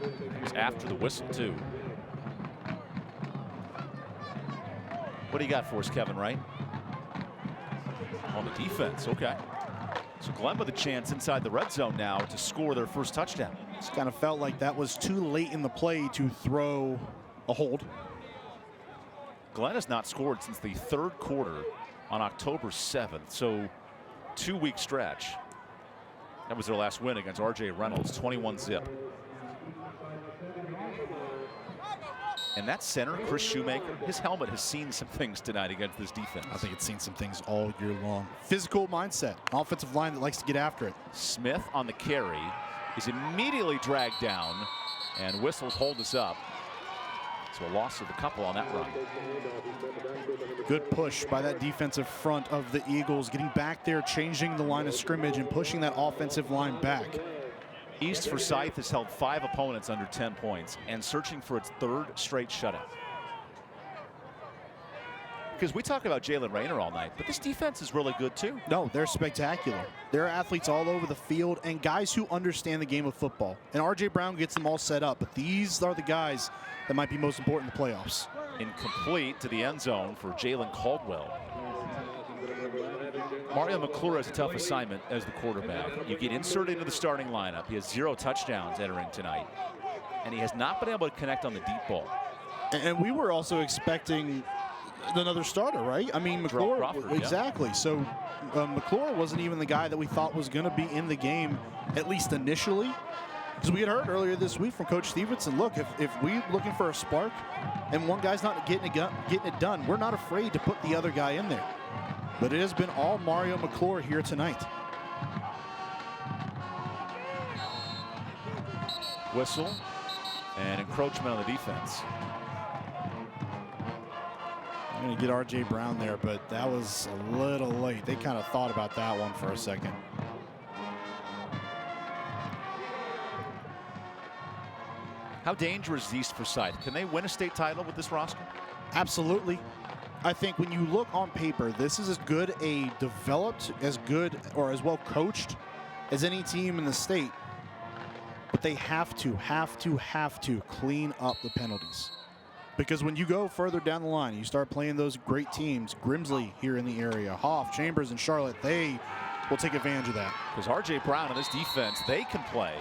It was after the whistle, too. What do you got for us, Kevin, right? On the defense, okay. So Glenn with a chance inside the red zone now to score their first touchdown. Just kind of felt like that was too late in the play to throw a hold. Glenn has not scored since the 3rd quarter on October 7th, so 2-week stretch. That was their last win against R.J. Reynolds, 21-zip. And that center, Chris Shoemaker, his helmet has seen some things tonight against this defense. I think it's seen some things all year long. Physical mindset, offensive line that likes to get after it. Smith on the carry is immediately dragged down, and whistles hold us up. So a loss of a couple on that run. Good push by that defensive front of the Eagles, getting back there, changing the line of scrimmage and pushing that offensive line back. East Forsyth has held 5 opponents under 10 points and searching for its 3rd straight shutout. Because we talk about Jalen Rayner all night, but this defense is really good too. No, they're spectacular. There are athletes all over the field and guys who understand the game of football. And R.J. Brown gets them all set up, but these are the guys that might be most important in the playoffs. Incomplete to the end zone for Jalen Caldwell. Mario McClure has a tough assignment as the quarterback. You get inserted into the starting lineup. He has 0 touchdowns entering tonight, and he has not been able to connect on the deep ball. And we were also expecting another starter, right? I mean, McClure, Crawford, exactly. Yeah. So McClure wasn't even the guy that we thought was going to be in the game, at least initially. Because we had heard earlier this week from Coach Stevenson, look, if we're looking for a spark and one guy's not getting it done, we're not afraid to put the other guy in there. But it has been all Mario McClure here tonight. Whistle and encroachment on the defense. I'm going to get R.J. Brown there, but that was a little late. They kind of thought about that one for a second. How dangerous is East Forsyth? Can they win a state title with this roster? Absolutely. I think when you look on paper, this is as good a developed, as good or as well coached as any team in the state. But they have to clean up the penalties. Because when you go further down the line, you start playing those great teams, Grimsley here in the area, Hoff, Chambers, and Charlotte, they will take advantage of that. Because R.J. Brown and this defense, they can play.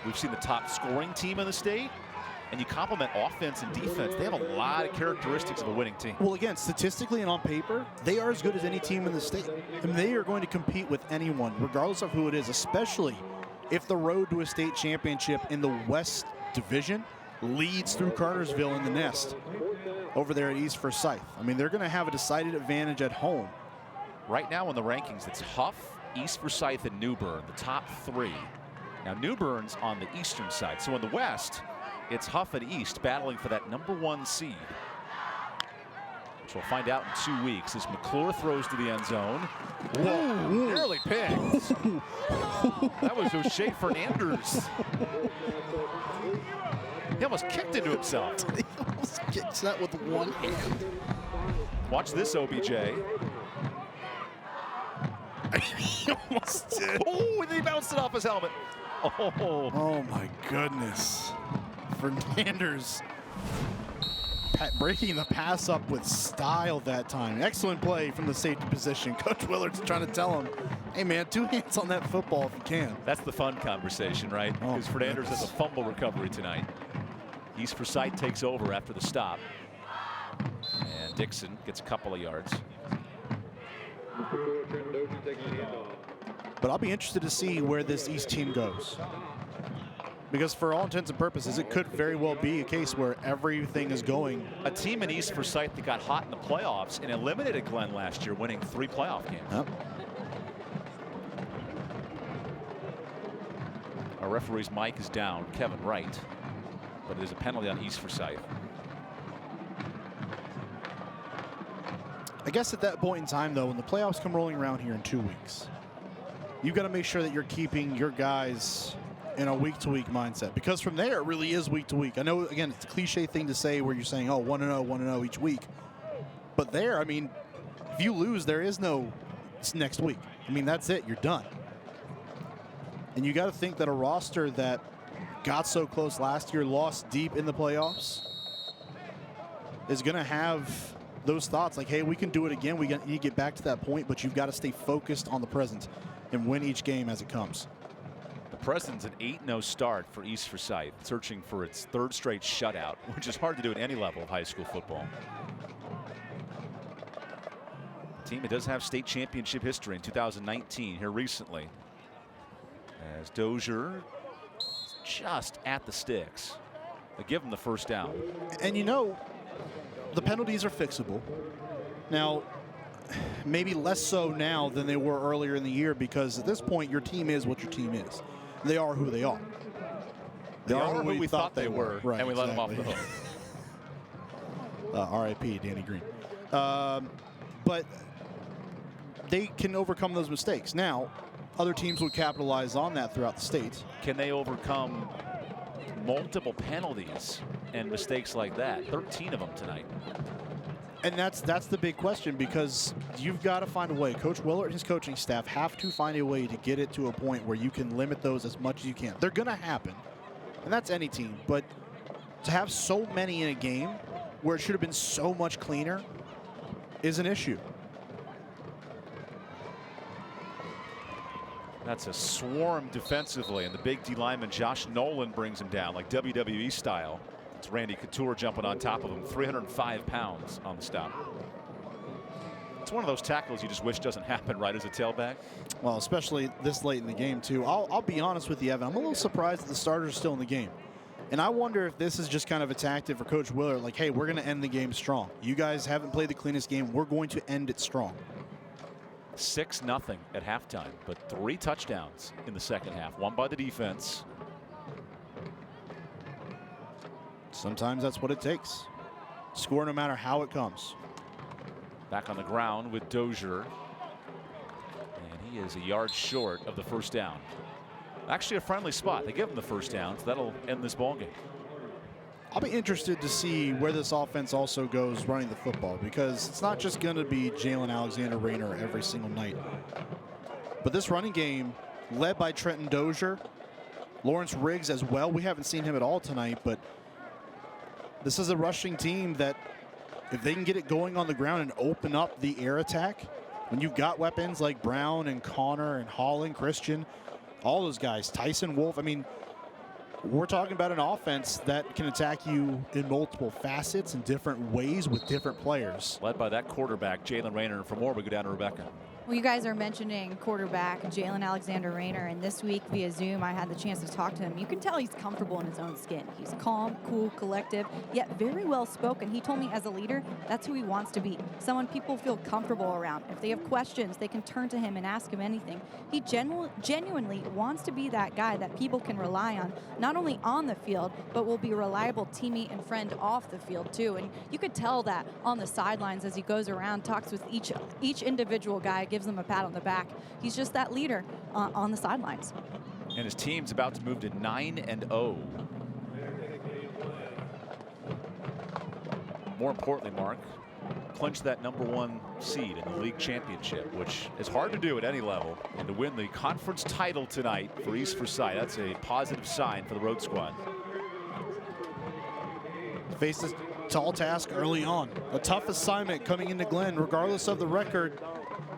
We've seen the top scoring team in the state. And you complement offense and defense, they have a lot of characteristics of a winning team. Well, again, statistically and on paper, they are as good as any team in the state. And they are going to compete with anyone, regardless of who it is, especially if the road to a state championship in the West Division leads through Cartersville in the Nest over there at East Forsyth. I mean, they're going to have a decided advantage at home. Right now in the rankings, it's Huff, East Forsyth, and New Bern, the top 3. Now, New Bern's on the eastern side. So in the West, it's Huff and East battling for that #1 seed, which we'll find out in 2 weeks as McClure throws to the end zone. Whoa, nearly picked. That was O'Shea Fernandez. He almost kicked into himself. He almost kicks that with one hand. Watch this, OBJ. He almost did. Oh, and he bounced it off his helmet. Oh my goodness. Fernandez breaking the pass up with style that time. Excellent play from the safety position. Coach Willard's trying to tell him, hey man, 2 hands on that football if you can. That's the fun conversation, right? Because Fernandez has a fumble recovery tonight. East Forsyth takes over after the stop. Dixon gets a couple of yards. But I'll be interested to see where this East team goes. Because for all intents and purposes, it could very well be a case where everything is going. A team in East Forsyth that got hot in the playoffs and eliminated Glenn last year, winning 3 playoff games. Yep. Our referee's mic is down, Kevin Wright, but it is a penalty on East Forsyth. I guess at that point in time, though, when the playoffs come rolling around here in 2 weeks, you've got to make sure that you're keeping your guys in a week-to-week mindset, because from there it really is week-to-week. I know, again, it's a cliche thing to say where you're saying, oh, 1-0, 1-0 each week. But there, I mean, if you lose, there is no next week. I mean, that's it. You're done. And you got to think that a roster that got so close last year, lost deep in the playoffs, is going to have those thoughts like, hey, we can do it again. We need to get back to that point, but you've got to stay focused on the present and win each game as it comes. The present's an 8-0 start for East Forsyth, searching for its 3rd straight shutout, which is hard to do at any level of high school football. A team that does have state championship history in 2019 here recently, as Dozier just at the sticks. They give him the first down. And you know, the penalties are fixable. Now, maybe less so now than they were earlier in the year, because at this point your team is what your team is. They are who they are. They are who we thought they were, right, and we let them off the hook. R.I.P. Danny Green. But they can overcome those mistakes. Now, other teams would capitalize on that throughout the state. Can they overcome multiple penalties and mistakes like that? 13 of them tonight. And that's the big question, because you've got to find a way. Coach Willard and his coaching staff have to find a way to get it to a point where you can limit those as much as you can. They're going to happen, and that's any team. But to have so many in a game where it should have been so much cleaner is an issue. That's a swarm defensively, and the big D lineman Josh Nolan brings him down like WWE style. It's Randy Couture jumping on top of him, 305 pounds on the stop. It's one of those tackles you just wish doesn't happen right as a tailback. Well, especially this late in the game, too. I'll be honest with you, Evan. I'm a little surprised that the starters are still in the game. And I wonder if this is just kind of a tactic for Coach Willard, like, hey, we're going to end the game strong. You guys haven't played the cleanest game. We're going to end it strong. 6-0 at halftime, but 3 touchdowns in the second half. One by the defense. Sometimes that's what it takes. Score no matter how it comes. Back on the ground with Dozier. And he is a yard short of the first down. Actually a friendly spot. They give him the first down, so that'll end this ball game. I'll be interested to see where this offense also goes running the football, because it's not just going to be Jalen Alexander Rayner every single night. But this running game, led by Trenton Dozier, Lawrence Riggs as well. We haven't seen him at all tonight, but this is a rushing team that, if they can get it going on the ground and open up the air attack, when you've got weapons like Brown and Connor and Holland, Christian, all those guys, Tyson Wolf, I mean, we're talking about an offense that can attack you in multiple facets and different ways with different players. Led by that quarterback, Jalen Rayner. And for more, we go down to Rebecca. Well, you guys are mentioning quarterback Jalen Alexander Rayner, and this week via Zoom I had the chance to talk to him. You can tell he's comfortable in his own skin. He's calm, cool, collective, yet very well spoken. He told me as a leader, that's who he wants to be. Someone people feel comfortable around. If they have questions, they can turn to him and ask him anything. He genuinely wants to be that guy that people can rely on, not only on the field, but will be a reliable teammate and friend off the field too. And you could tell that on the sidelines as he goes around, talks with each individual guy, gives them a pat on the back. He's just that leader on the sidelines. And his team's about to move to 9-0. More importantly, Mark, clinch that #1 seed in the league championship, which is hard to do at any level. And to win the conference title tonight for East Forsyth, that's a positive sign for the road squad. Faced a tall task early on. A tough assignment coming into Glenn, regardless of the record.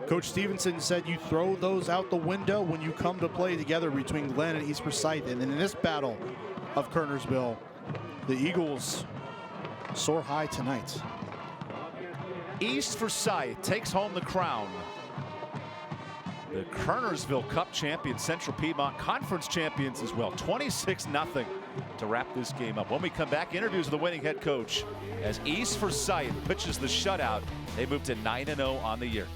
Coach Stevenson said you throw those out the window when you come to play together between Glenn and East Forsyth. And in this battle of Kernersville, the Eagles soar high tonight. East Forsyth takes home the crown. The Kernersville Cup champions, Central Piedmont Conference champions as well. 26-0 to wrap this game up. When we come back, interviews with the winning head coach as East Forsyth pitches the shutout. They move to 9-0 on the year.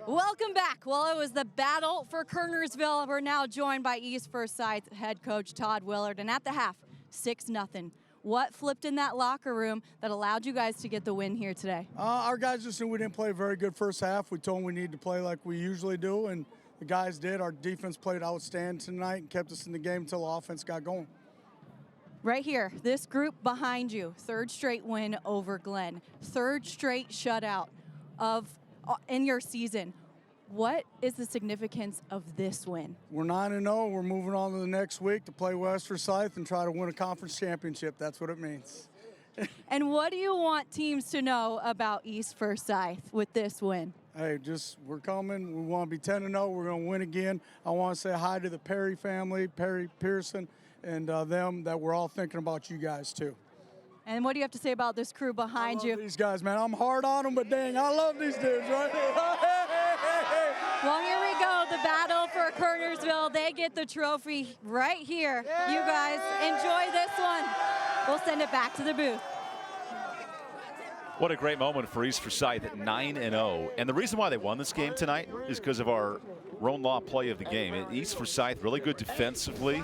Welcome back. Well, it was the battle for Kernersville. We're now joined by East Forsyth head coach Todd Willard, and at the half, 6-0. What flipped in that locker room that allowed you guys to get the win here today? Our guys just knew we didn't play a very good first half. We told them we needed to play like we usually do, and the guys did. Our defense played outstanding tonight and kept us in the game until the offense got going. Right here, this group behind you, third straight win over Glenn, third straight shutout in your season. What is the significance of this win? We're 9-0. We're moving on to the next week to play West Forsyth and try to win a conference championship. That's what it means. And what do you want teams to know about East Forsyth with this win? Hey, we're coming. We want to be 10-0. We're going to win again. I want to say hi to the Perry family, Perry Pearson, and them, that we're all thinking about you guys too. And what do you have to say about this crew behind you? These guys, man, I'm hard on them, but dang, I love these dudes, right? Well, here we go, the battle for Kernersville. They get the trophy right here. You guys enjoy this one. We'll send it back to the booth. What a great moment for East Forsyth at 9-0. And the reason why they won this game tonight is because of our Roan Law play of the game. East Forsyth really good defensively,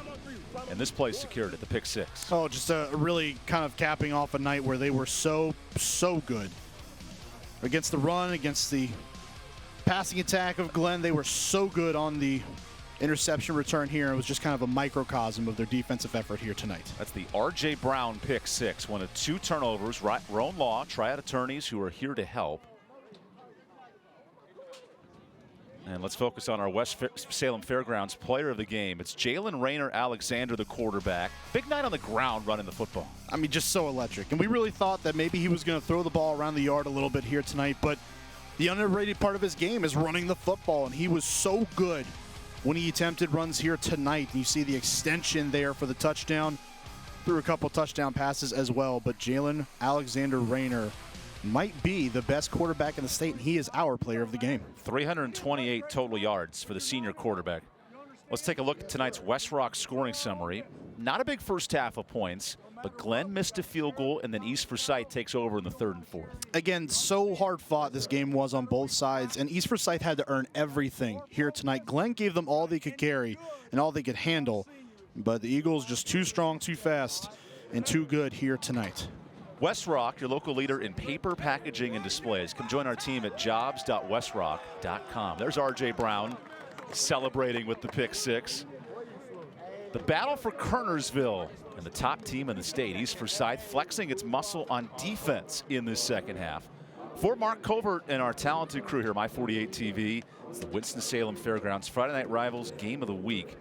and this play secured at the pick six. Oh, just a really kind of capping off a night where they were so good. Against the run, against the passing attack of Glenn, they were so good on the interception return here. It was just kind of a microcosm of their defensive effort here tonight. That's the R.J. Brown pick six, one of 2 turnovers. Roan Law, triad attorneys who are here to help. And let's focus on our West Salem Fairgrounds player of the game. It's Jalen Rayner Alexander, the quarterback. Big night on the ground running the football. I mean, just so electric. And we really thought that maybe he was going to throw the ball around the yard a little bit here tonight, but the underrated part of his game is running the football, and he was so good when he attempted runs here tonight. And you see the extension there for the touchdown. Threw a couple touchdown passes as well, but Jalen Alexander Rayner might be the best quarterback in the state, and he is our player of the game. 328 total yards for the senior quarterback. Let's take a look at tonight's West Rock scoring summary. Not a big first half of points. but Glenn missed a field goal, and then East Forsyth takes over in the 3rd and 4th. Again, so hard fought this game was on both sides, and East Forsyth had to earn everything here tonight. Glenn gave them all they could carry and all they could handle, but the Eagles just too strong, too fast, and too good here tonight. West Rock, your local leader in paper packaging and displays. Come join our team at jobs.westrock.com. There's R.J. Brown celebrating with the pick 6. The battle for Kernersville and the top team in the state, East Forsyth, flexing its muscle on defense in this second half. For Mark Covert and our talented crew here, My48 TV, it's the Winston-Salem Fairgrounds Friday Night Rivals Game of the Week,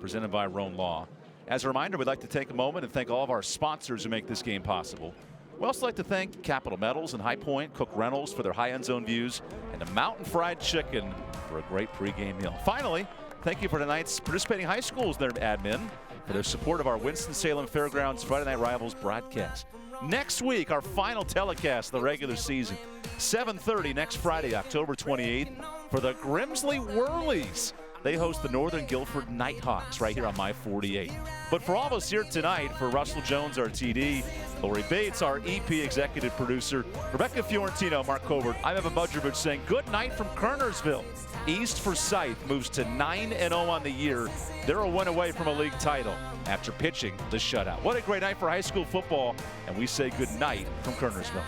presented by Roan Law. As a reminder, we'd like to take a moment and thank all of our sponsors who make this game possible. We also like to thank Capital Metals and High Point, Cook Reynolds for their high end zone views, and the Mountain Fried Chicken for a great pregame meal. Finally, thank you for tonight's participating high schools, their admin, for their support of our Winston-Salem Fairgrounds Friday Night Rivals broadcast. Next week, our final telecast of the regular season, 7:30 next Friday, October 28th, for the Grimsley Whirlies. They host the Northern Guilford Nighthawks right here on My48. But for all of us here tonight, for Russell Jones, our TD, Lori Bates, our EP executive producer, Rebecca Fiorentino, Mark Covert, I'm Evan Budrovich saying good night from Kernersville. East Forsyth moves to 9-0 on the year. They're a win away from a league title after pitching the shutout. What a great night for high school football, and we say good night from Kernersville.